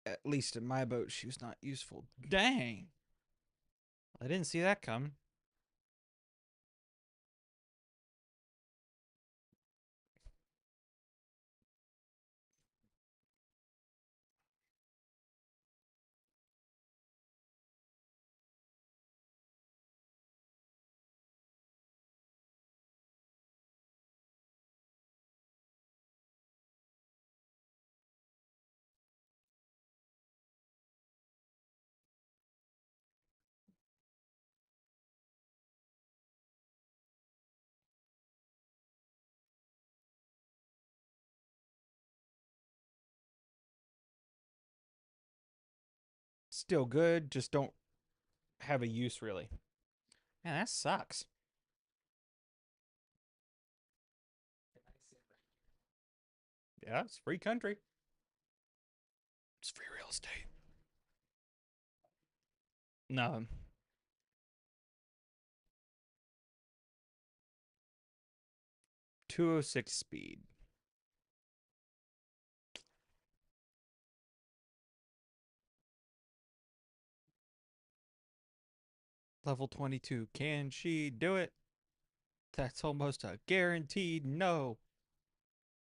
at least in my boat, she was not useful. Dang. I didn't see that come. Still good, just don't have a use really. Man, that sucks. Yeah, it's free country. It's free real estate. No, 206 speed. Level 22. Can she do it? That's almost a guaranteed no.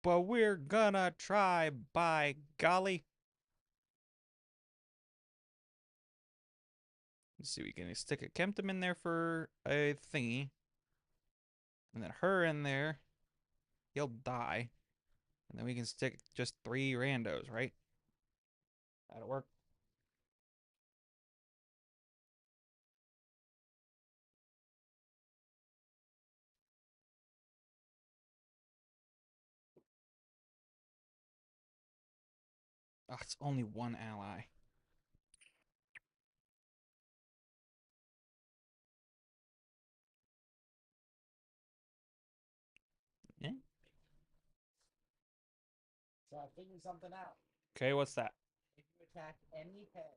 But we're gonna try, by golly. Let's see, we can stick a Kemptom in there for a thingy. And then her in there. He'll die. And then we can stick just 3 randos, right? That'll work. Oh, it's only 1 ally. Yeah. So I figured something out. Okay, what's that? If you attack any head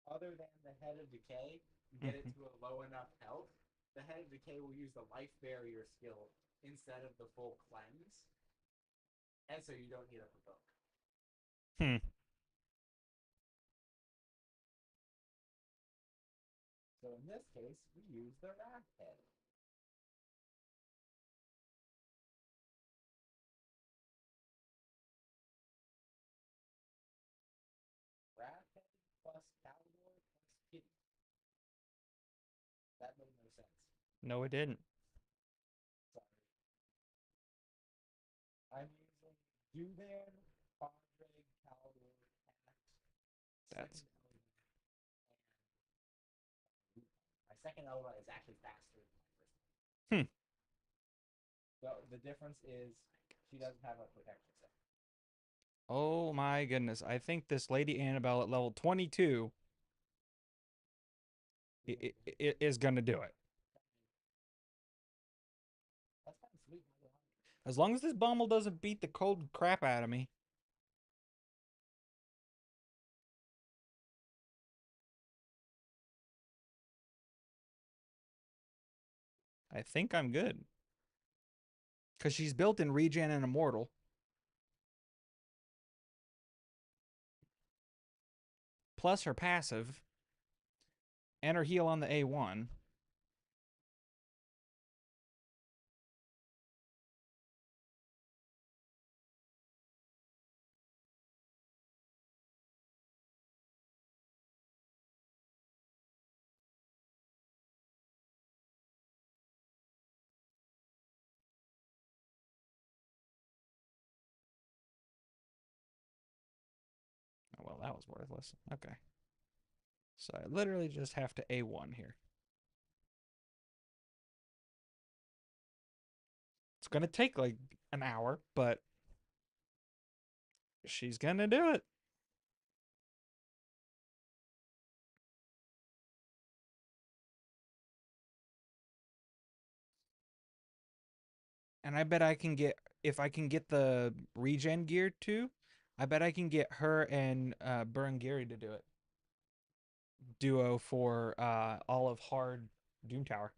other than the head of decay, and get it Mm-hmm. to a low enough health, the head of decay will use the life barrier skill instead of the full cleanse, and so you don't need a provoke. Hmm. So in this case, we use the wrath head. Wrath head plus Caldor plus Kitty. That made no sense. No, it didn't. Sorry. I'm using Duvan, Fondrig, Caldor, Cat, That's second element, and my second element is actually faster than my first one. hmm. So the difference is she doesn't have a protection set. Oh my goodness. I think this Lady Annabelle at level 22 is gonna do it. That's kind of sweet. As long as this Bommel doesn't beat the cold crap out of me, I think I'm good. Because she's built in regen and immortal, plus her passive, and her heal on the A1. Oh, well, that was worthless. Okay. So I literally just have to A1 here. It's going to take like an hour, but she's going to do it. And I bet I can get, if I can get the regen gear too, I bet I can get her and Berengari to do it. Duo for all of hard Doom Tower.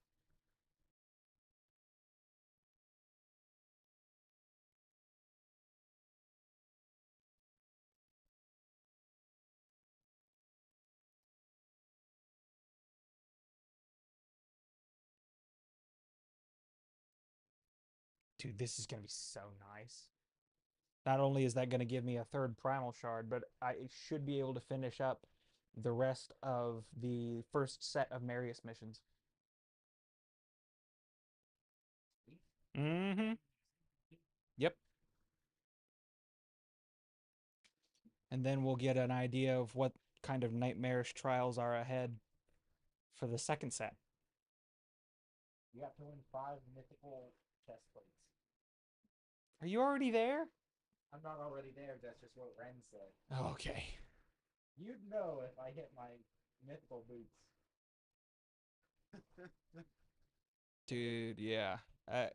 Dude, this is gonna be so nice. Not only is that gonna give me a third primal shard, but I should be able to finish up the rest of the first set of Marius missions. Mm-hmm. Yep. And then we'll get an idea of what kind of nightmarish trials are ahead for the second set. You have to win 5 mythical chest plates. Are you already there? I'm not already there. That's just what Ren said. Okay. You'd know if I hit my mythical boots. Dude, yeah. Uh,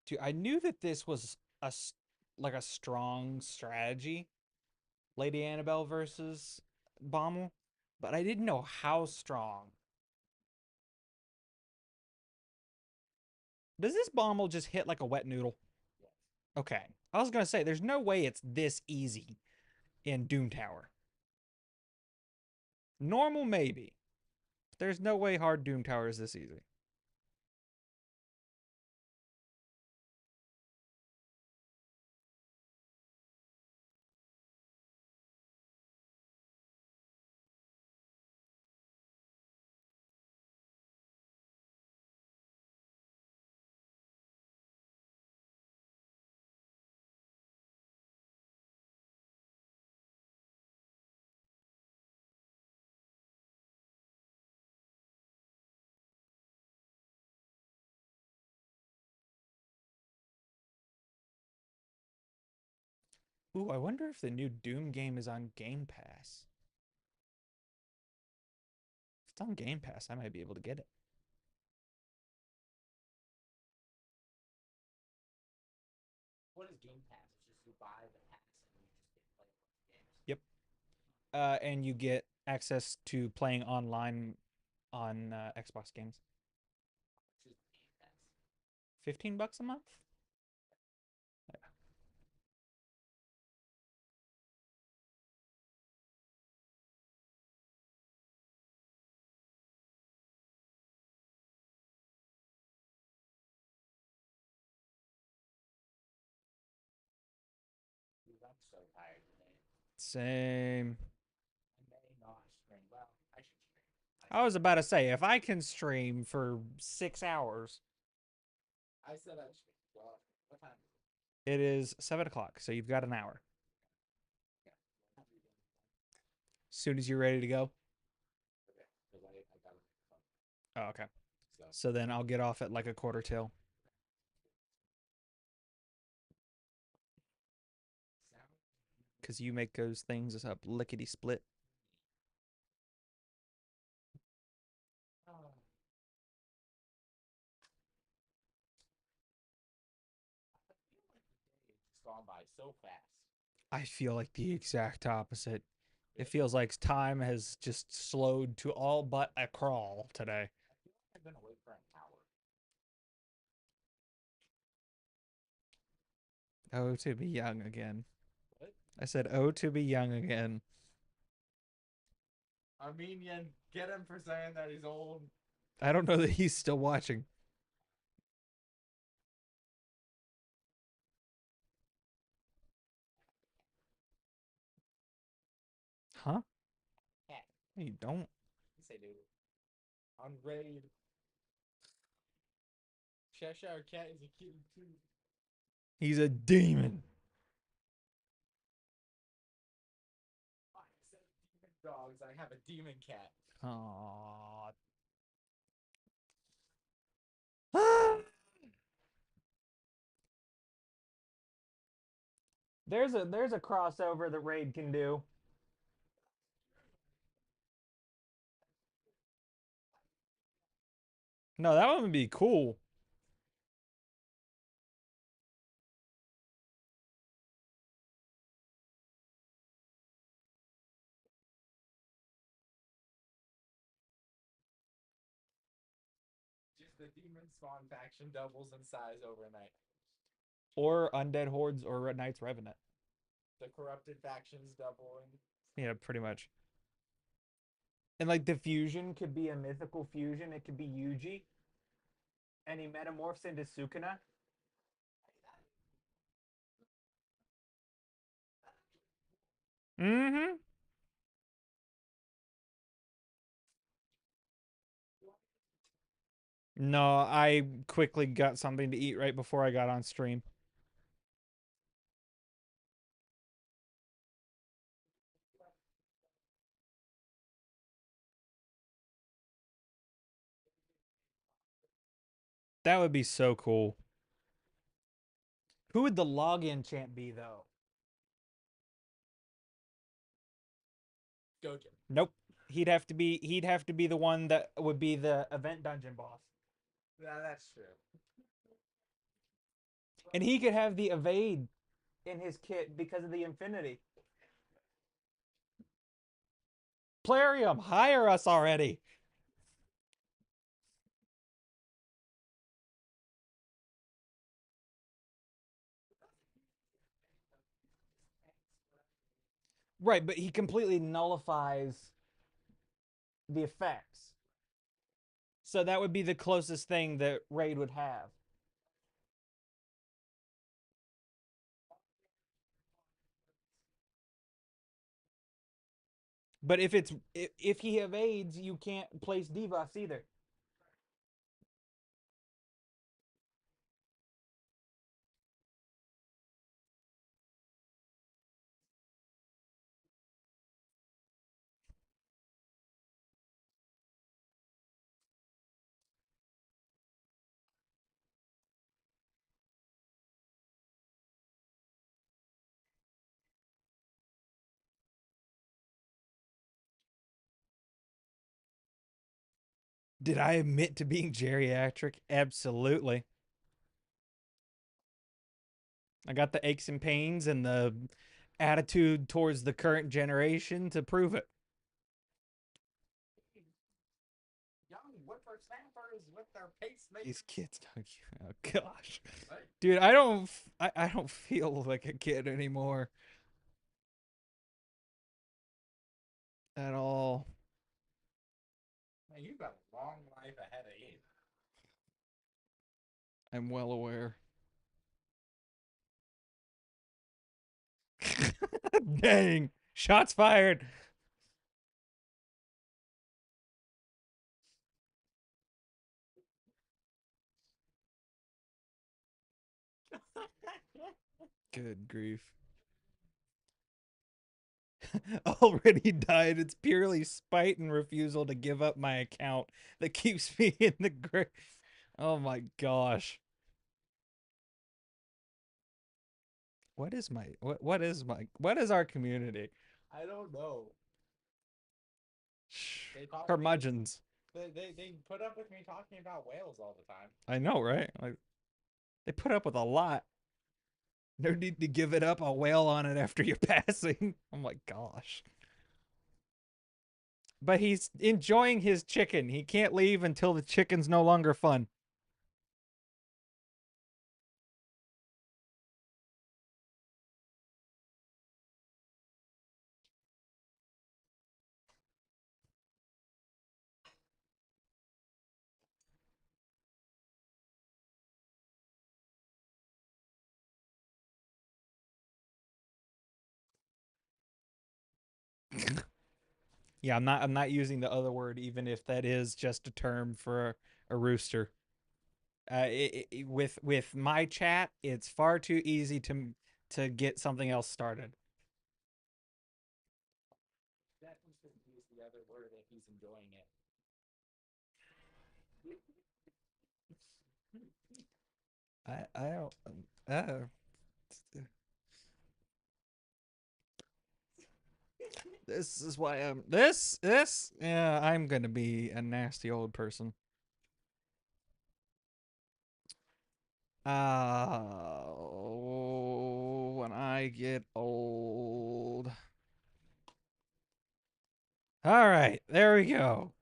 dude, I knew that this was like a strong strategy, Lady Annabelle versus Bommel, but I didn't know how strong. Does this Bommel just hit like a wet noodle? Yes. Okay. I was gonna say, there's no way it's this easy in Doom Tower. Normal, maybe. There's no way hard Doom Tower is this easy. Ooh, I wonder if the new Doom game is on Game Pass. If it's on Game Pass, I might be able to get it. What is Game Pass? It's just you buy the pass and you just get to play a bunch of games. Yep. And you get access to playing online on Xbox games. Which is Game Pass. $15 a month? Yeah. Dude, I'm so tired today. Same. I may not stream. Well, I should stream. I was about to say, if I can stream for 6 hours, I said I'd stream. Well, what time is it? it is 7 o'clock, so you've got an hour. Okay. What time are you doing? As soon as you're ready to go. Okay. Because I got to make fun. Oh, okay. So. So then I'll get off at like a quarter till. Sound. Because you make those things up lickety split. Oh. I feel like the day has just gone by so fast. I feel like the exact opposite. It feels like time has just slowed to all but a crawl today. I feel like I've been awake for an hour. Oh, to be young again. What? I said, oh, to be young again. Armenian, get him for saying that he's old. I don't know that he's still watching. Huh? Cat. No, you don't. Say, dude. On raid. Cheshire Cat is a kitty too. He's a demon. Instead of demon dogs, I have a demon cat. Aww. There's a crossover that Raid can do. No, that one would be cool. Spawn faction doubles in size overnight. Or Undead Hordes or Knights Revenant. The corrupted factions doubling. Yeah, pretty much. And like the fusion could be a mythical fusion. It could be Yuji, and he metamorphs into Sukuna. Mm-hmm. No, I quickly got something to eat right before I got on stream. That would be so cool. Who would the login chant be though? Gojo. Nope. He'd have to be the one that would be the event dungeon boss. Yeah, that's true. And he could have the evade in his kit because of the infinity. Plarium, hire us already. Right, but he completely nullifies the effects. So that would be the closest thing that Raid would have. But if he evades, you can't place debuffs either. Did I admit to being geriatric? Absolutely. I got the aches and pains and the attitude towards the current generation to prove it. Young whippersnappers with their pacemakers. These kids don't. Oh gosh, dude, I don't feel like a kid anymore at all. Man, you've got a long life ahead of you. I'm well aware. Dang, shots fired. Good grief. Already died. It's purely spite and refusal to give up my account that keeps me in the grave. Oh my gosh. What is our community? I don't know. They Curmudgeons. they put up with me talking about whales all the time. I know, right? Like they put up with a lot. No need to give it up. I'll wail on it after you're passing. Oh my gosh. But he's enjoying his chicken. He can't leave until the chicken's no longer fun. Yeah, I'm not using the other word, even if that is just a term for a rooster. With my chat, it's far too easy to get something else started. Definitely shouldn't use the other word if he's enjoying it. I don't. Uh, this is why I'm this. Yeah, I'm gonna be a nasty old person. When I get old. All right, there we go.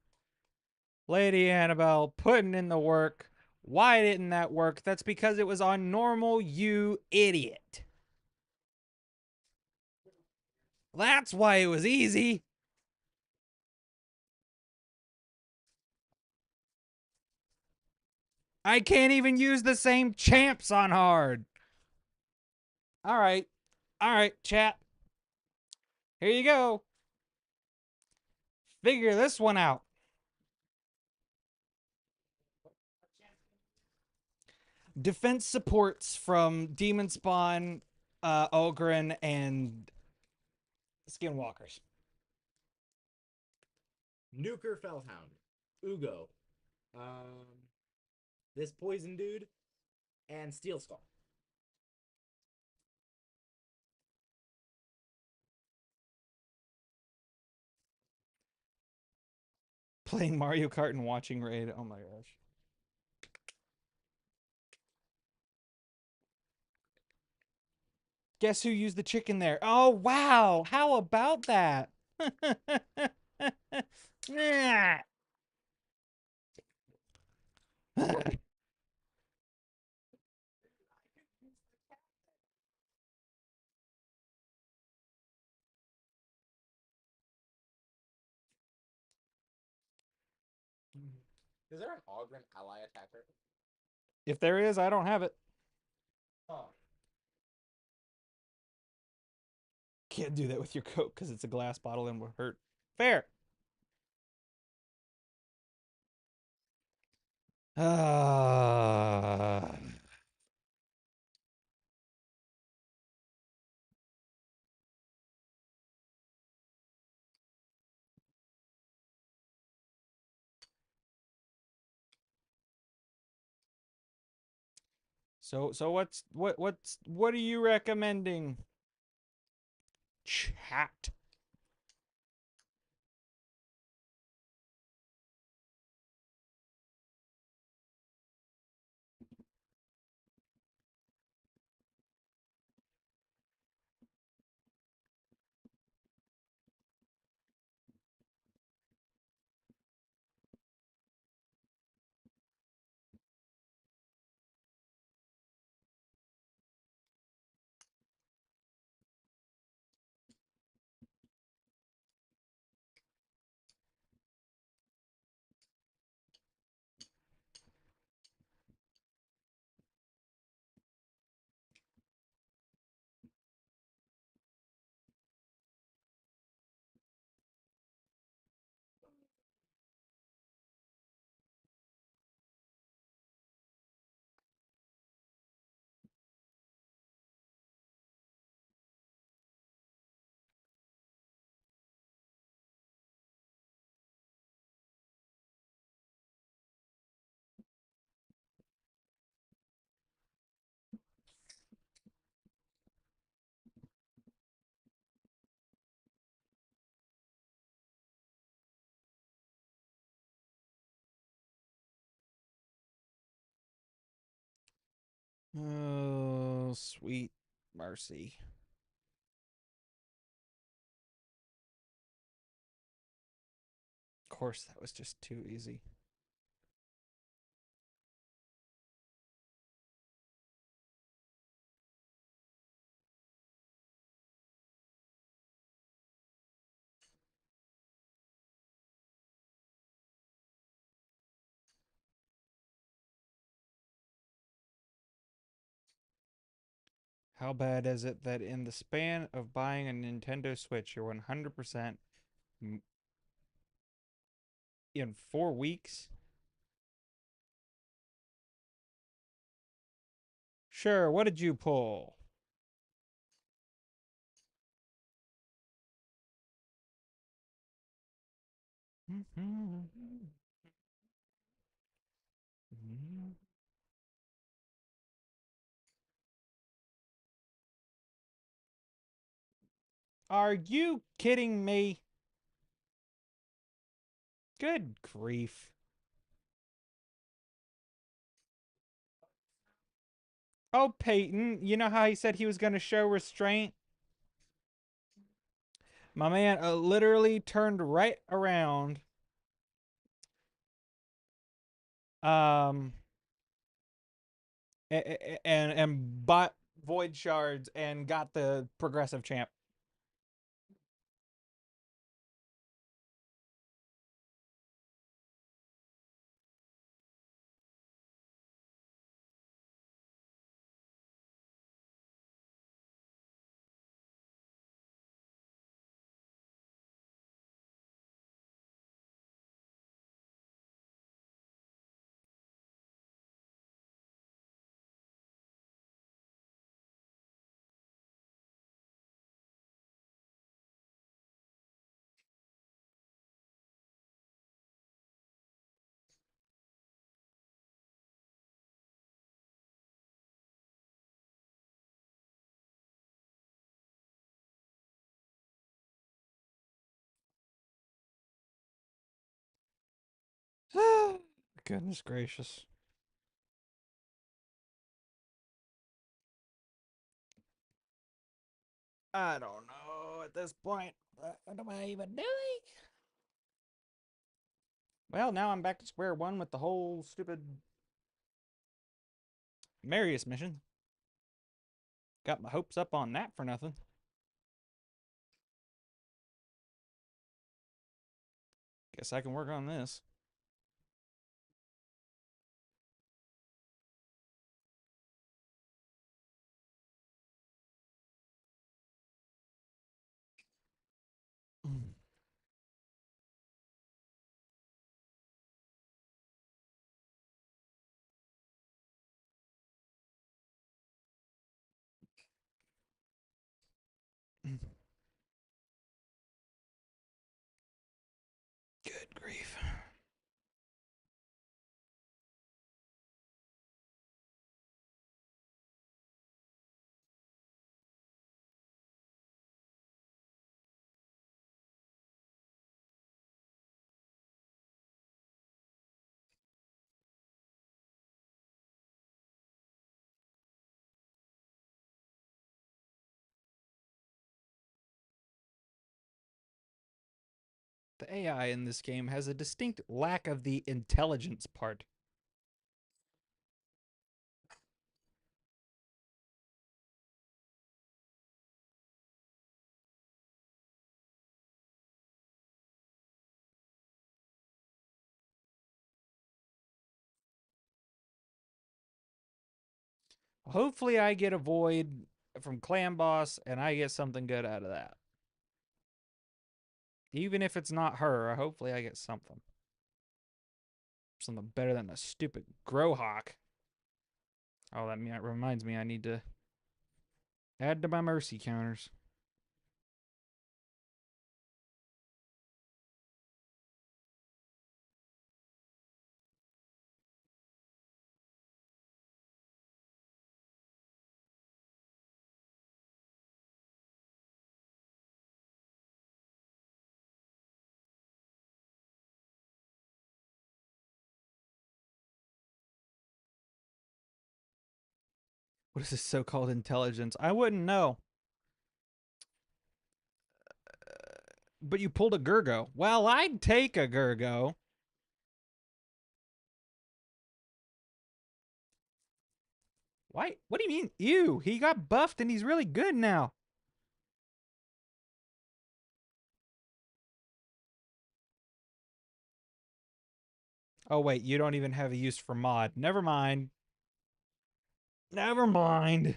Lady Annabelle putting in the work, Why didn't that work? That's because it was on normal, you idiot. That's why it was easy. I can't even use the same champs on hard. All right. All right, chat. Here you go. Figure this one out. Defense supports from Demon Spawn, Ogren, and Skinwalkers. Nuker Feldhound, Ugo, um, this poison dude, and Steel Skull. Playing Mario Kart and watching Raid. Oh my gosh. Guess who used the chicken there? Oh, wow. How about that? Is there an Ogren ally attacker? If there is, I don't have it. Oh. Can't do that with your Coke because it's a glass bottle and will hurt. Fair. Uh, so what are you recommending? Chat. Oh, sweet mercy. Of course, that was just too easy. How bad is it that in the span of buying a Nintendo Switch, you're 100% in 4 weeks? Sure, what did you pull? Are you kidding me? Good grief. Oh, Peyton, you know how he said he was going to show restraint? My man literally turned right around. Um, and bought void shards and got the progressive champ. Goodness gracious. I don't know at this point. What am I even doing? Well, now I'm back to square one with the whole stupid Marius mission. Got my hopes up on that for nothing. Guess I can work on this. Good grief. The AI in this game has a distinct lack of the intelligence part. Hopefully, I get a void from Clan Boss and I get something good out of that. Even if it's not her, hopefully I get something. Something better than a stupid Growhawk. Oh, that reminds me I need to add to my mercy counters. What is this so-called intelligence? I wouldn't know. But you pulled a Gurgo. Well, I'd take a Gurgo. Why? What do you mean? Ew, he got buffed and he's really good now. Oh, wait, you don't even have a use for mod. Never mind. Never mind.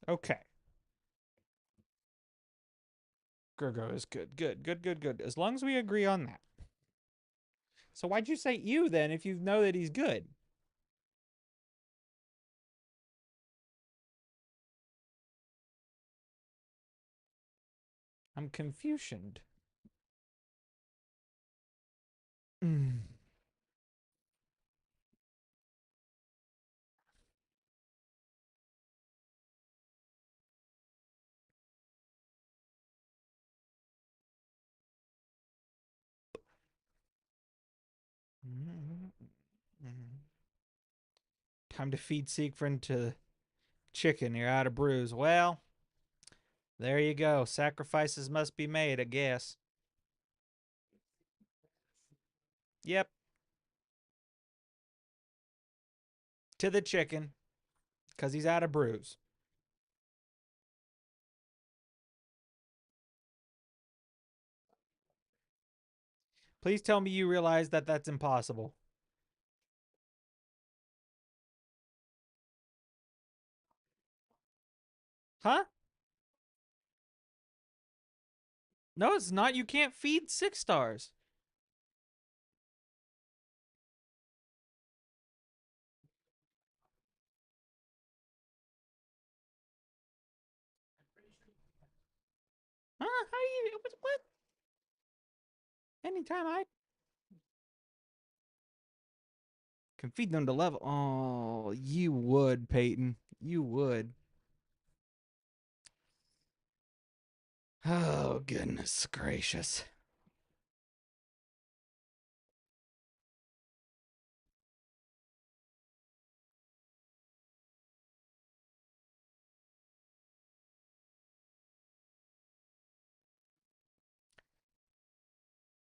Okay. Gurgo is good. Good, good, good, good. As long as we agree on that. So why'd you say you then if you know that he's good? I'm confusioned. Mhm. Time to feed Siegfried to chicken. You're out of brews. Well, there you go. Sacrifices must be made, I guess. Yep, to the chicken, because he's out of brews. Please tell me you realize that that's impossible. Huh? No, it's not. You can't feed 6 stars. Huh? How you? What? Anytime I can feed them to level. Oh, you would, Peyton. You would. Oh, goodness gracious.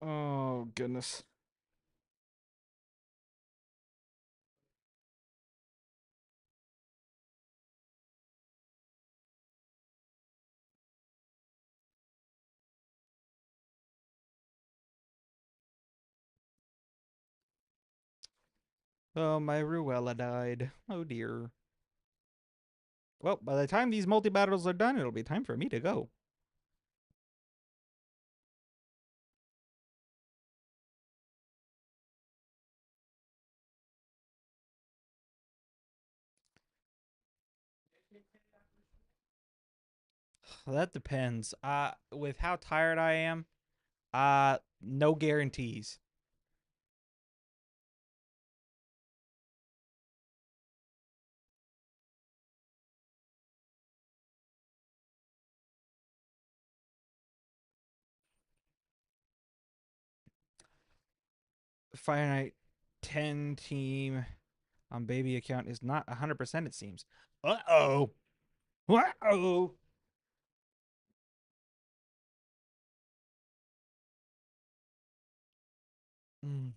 Oh, goodness. Oh, my Ruella died. Oh, dear. Well, by the time these multi battles are done, it'll be time for me to go. That depends. With how tired I am, no guarantees. Finite 10 team on baby account is not 100%, it seems. Uh oh. Uh oh. Mm.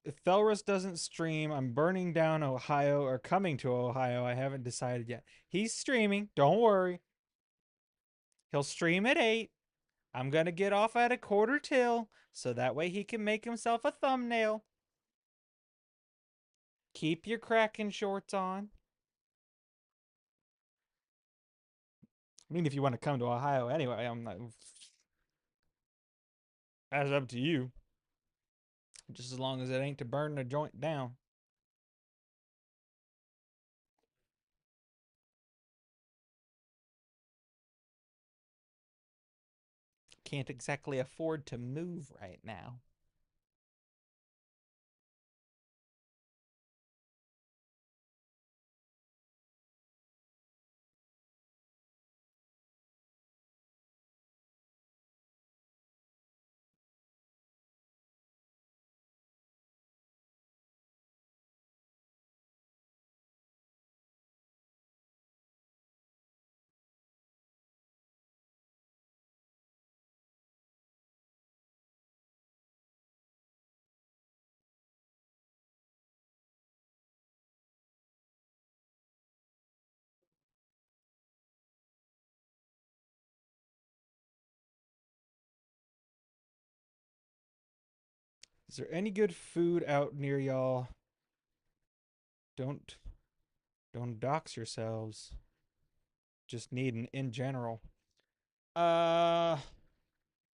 If Felrus doesn't stream, I'm burning down Ohio or coming to Ohio. I haven't decided yet. He's streaming. Don't worry. He'll stream at 8. I'm going to get off at a quarter till so that way he can make himself a thumbnail. Keep your Kraken shorts on. I mean, if you want to come to Ohio anyway, I'm not. That's up to you. Just as long as it ain't to burn the joint down. Can't exactly afford to move right now. Is there any good food out near y'all? Don't don't dox yourselves. Just need an in general. Uh,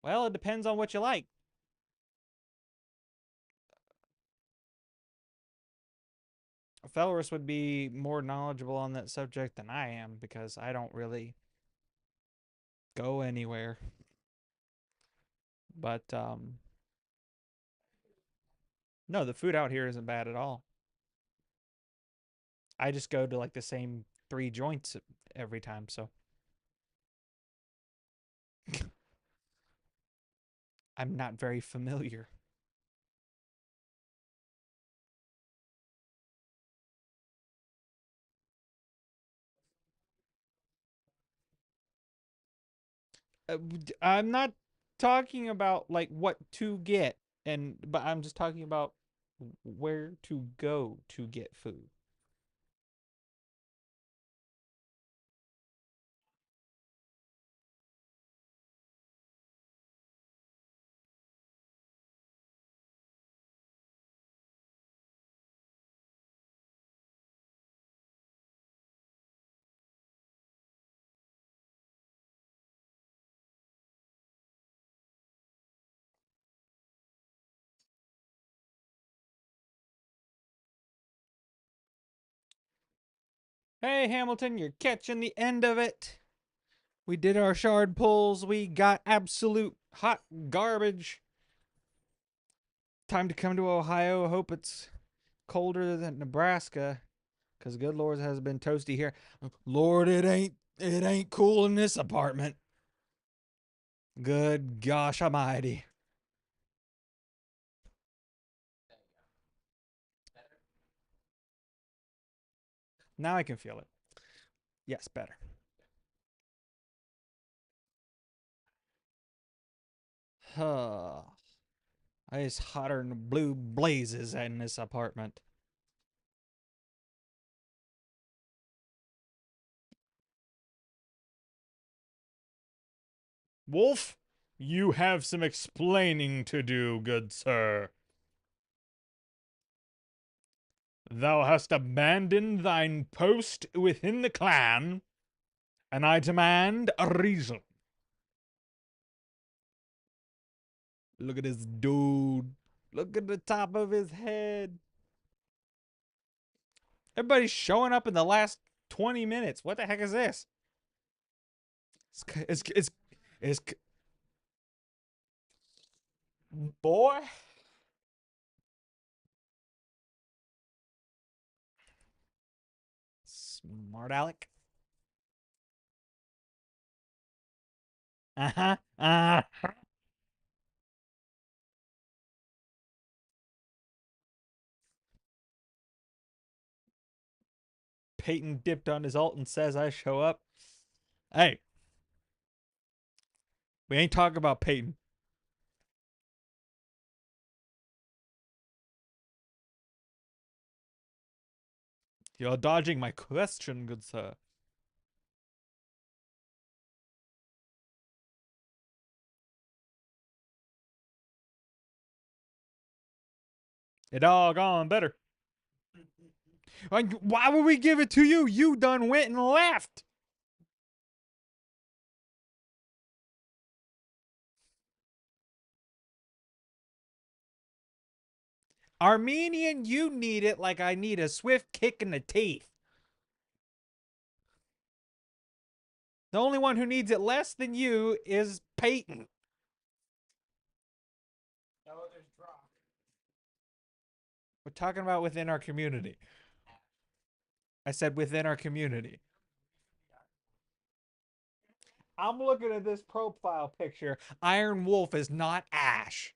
well, it depends on what you like. Felrus would be more knowledgeable on that subject than I am because I don't really go anywhere. But no, the food out here isn't bad at all. I just go to like the same three joints every time, so I'm not very familiar. I'm not talking about like what to get, but I'm just talking about where to go to get food. Hey Hamilton, you're catching the end of it. We did our shard pulls. We got absolute hot garbage. Time to come to Ohio. Hope it's colder than Nebraska, cause good lord, it has been toasty here. Lord, it ain't cool in this apartment. Good gosh almighty. Now I can feel it. Yes, better. Huh. It's hotter than blue blazes in this apartment. Wolf, you have some explaining to do, good sir. Thou hast abandoned thine post within the clan, and I demand a reason. Look at this dude. Look at the top of his head. Everybody's showing up in the last 20 minutes. What the heck is this? It's boy. Smart Alec. Uh huh. Peyton dipped on his alt and says, I show up. Hey, we ain't talking about Peyton. You're dodging my question, good sir. It all gone better. Like, why would we give it to you? You done went and left. Armenian, you need it like I need a swift kick in the teeth. The only one who needs it less than you is Peyton. No, there's drop. We're talking about within our community. I said within our community. I'm looking at this profile picture. Iron Wolf is not Ash.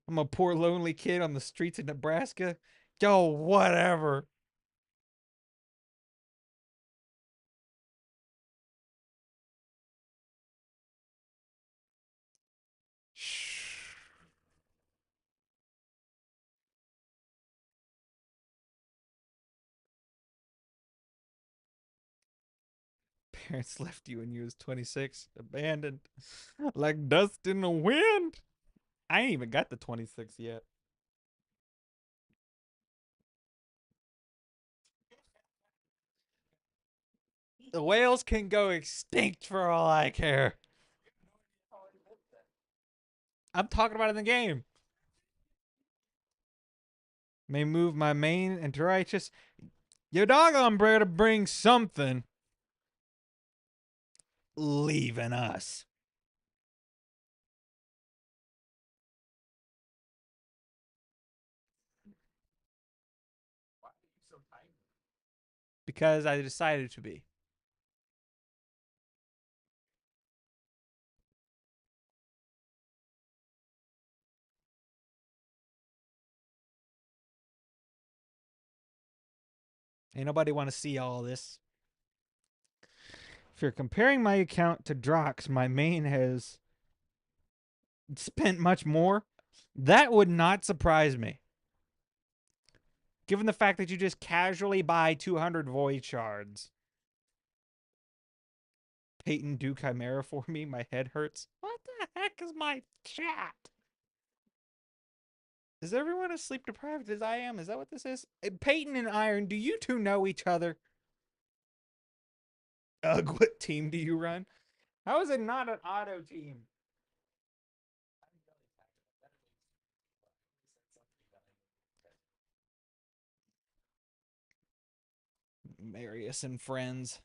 I'm a poor lonely kid on the streets of Nebraska. Yo, whatever. Shh. Parents left you when you was 26, abandoned, like dust in the wind. I ain't even got the 26 yet. The whales can go extinct for all I care. I'm talking about it in the game. May move my main into righteous. Your doggone better bring something. Leaving us. Why are you so tight? Because I decided to be. Ain't nobody want to see all this. If you're comparing my account to Drox, my main has spent much more. That would not surprise me. Given the fact that you just casually buy 200 void shards. Peyton do Chimera for me. My head hurts. What the heck is my chat? Is everyone as sleep deprived as I am? Is that what this is? Peyton and Iron, do you two know each other? Ugh, what team do you run? How is it not an auto team? Marius and friends.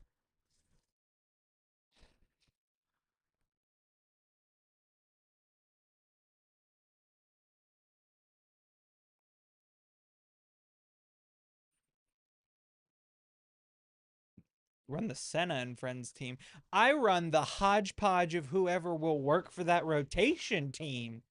Run the Senna and friends team. I run the hodgepodge of whoever will work for that rotation team.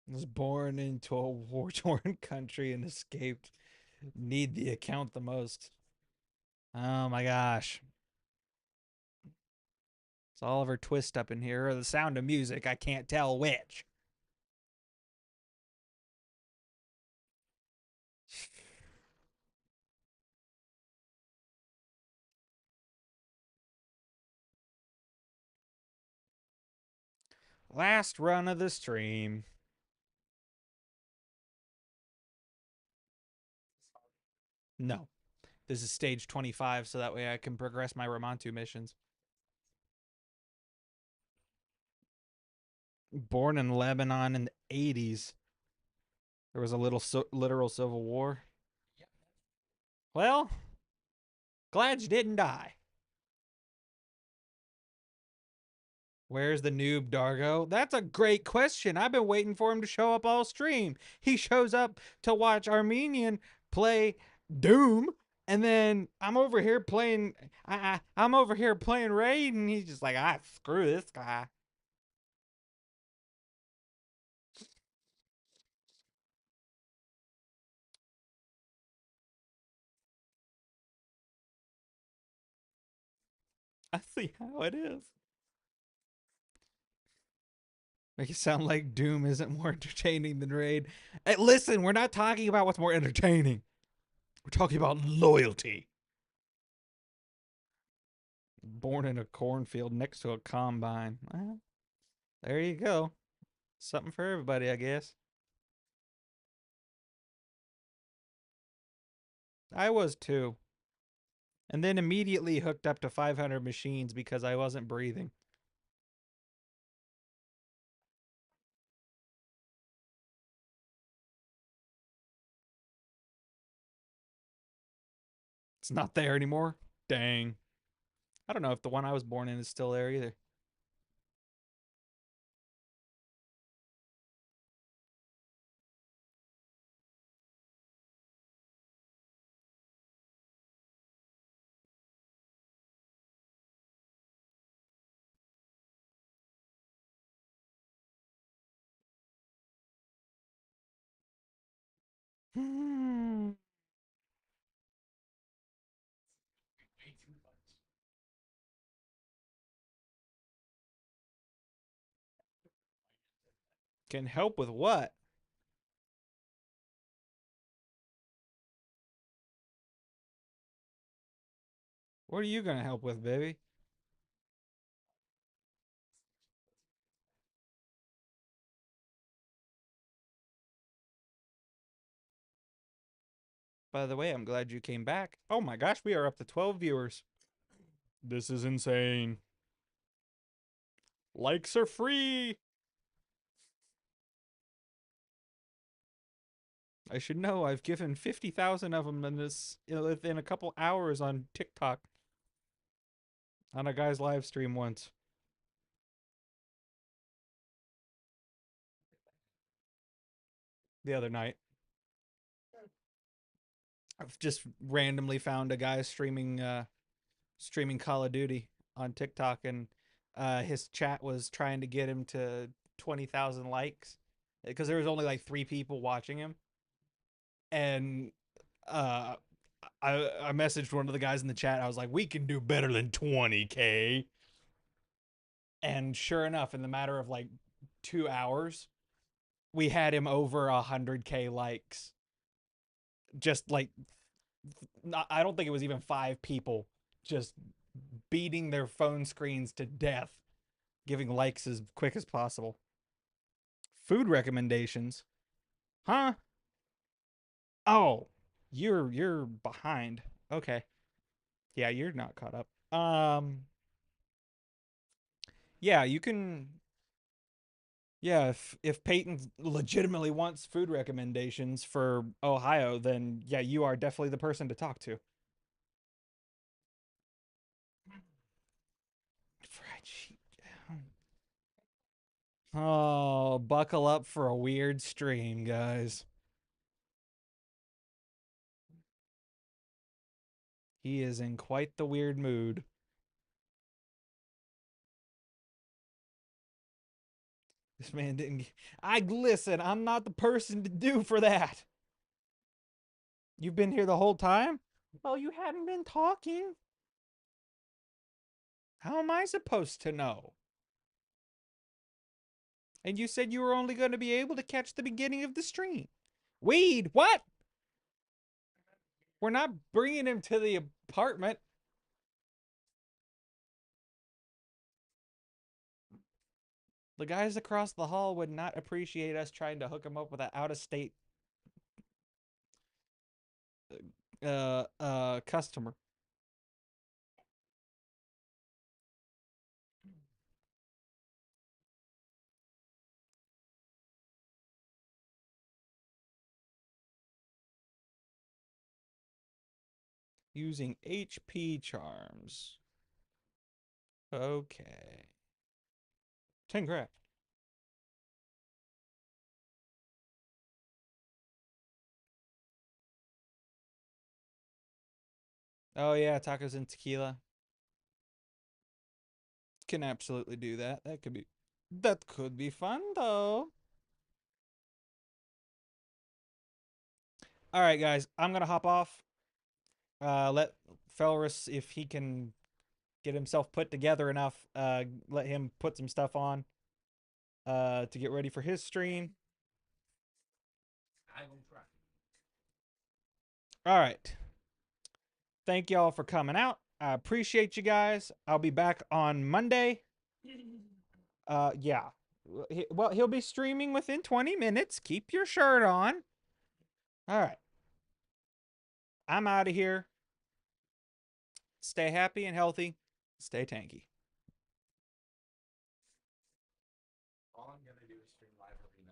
Was born into a war torn country and escaped. Need the account the most. Oh my gosh. It's Oliver Twist up in here, or the sound of music. I can't tell which. Last run of the stream. No. This is stage 25, so that way I can progress my Ramantu missions. Born in Lebanon in the 80s. There was a literal civil war. Well, glad you didn't die. Where's the noob, Dargo? That's a great question. I've been waiting for him to show up all stream. He shows up to watch Armenian play Doom, and then I'm over here playing. I'm over here playing Raid, and he's just like, screw this guy. I see how it is. Make it sound like Doom isn't more entertaining than Raid. Hey, listen, we're not talking about what's more entertaining. We're talking about loyalty. Born in a cornfield next to a combine. Well, there you go. Something for everybody, I guess. I was too. And then immediately hooked up to 500 machines because I wasn't breathing. It's not there anymore. Dang. I don't know if the one I was born in is still there either. Hmm. Way too much. Can help with what? What are you going to help with, baby? By the way, I'm glad you came back. Oh my gosh, we are up to 12 viewers. This is insane. Likes are free. I should know. I've given 50,000 of them in this within a couple hours on TikTok on a guy's live stream once the other night. I've just randomly found a guy streaming Call of Duty on TikTok, and his chat was trying to get him to 20,000 likes because there was only like 3 people watching him, and uh, I messaged one of the guys in the chat. I was like, "We can do better than 20K," and sure enough, in the matter of like 2 hours, we had him over 100K likes. Just like, I don't think it was even 5 people just beating their phone screens to death, giving likes as quick as possible. Food recommendations, huh? Oh, you're behind. Okay, yeah, you're not caught up. Yeah, you can. Yeah, if Peyton legitimately wants food recommendations for Ohio, then yeah, you are definitely the person to talk to. Fried sheep. Oh, buckle up for a weird stream, guys. He is in quite the weird mood. This man didn't. I listen. I'm not the person to do for that. You've been here the whole time. Well, you hadn't been talking. How am I supposed to know? And you said you were only going to be able to catch the beginning of the stream. Weed? What? We're not bringing him to the apartment. The guys across the hall would not appreciate us trying to hook him up with an out of state customer. Using HP charms. Okay. 10 craft. Oh yeah, tacos and tequila. Can absolutely do that. That could be fun though. All right, guys, I'm gonna hop off. Let Felrus, if he can get himself put together enough, let him put some stuff on to get ready for his stream. I will try. All right. Thank y'all for coming out. I appreciate you guys. I'll be back on Monday. Yeah. Well, he'll be streaming within 20 minutes. Keep your shirt on. All right. I'm out of here. Stay happy and healthy. Stay tanky. All I'm gonna do is stream live arena.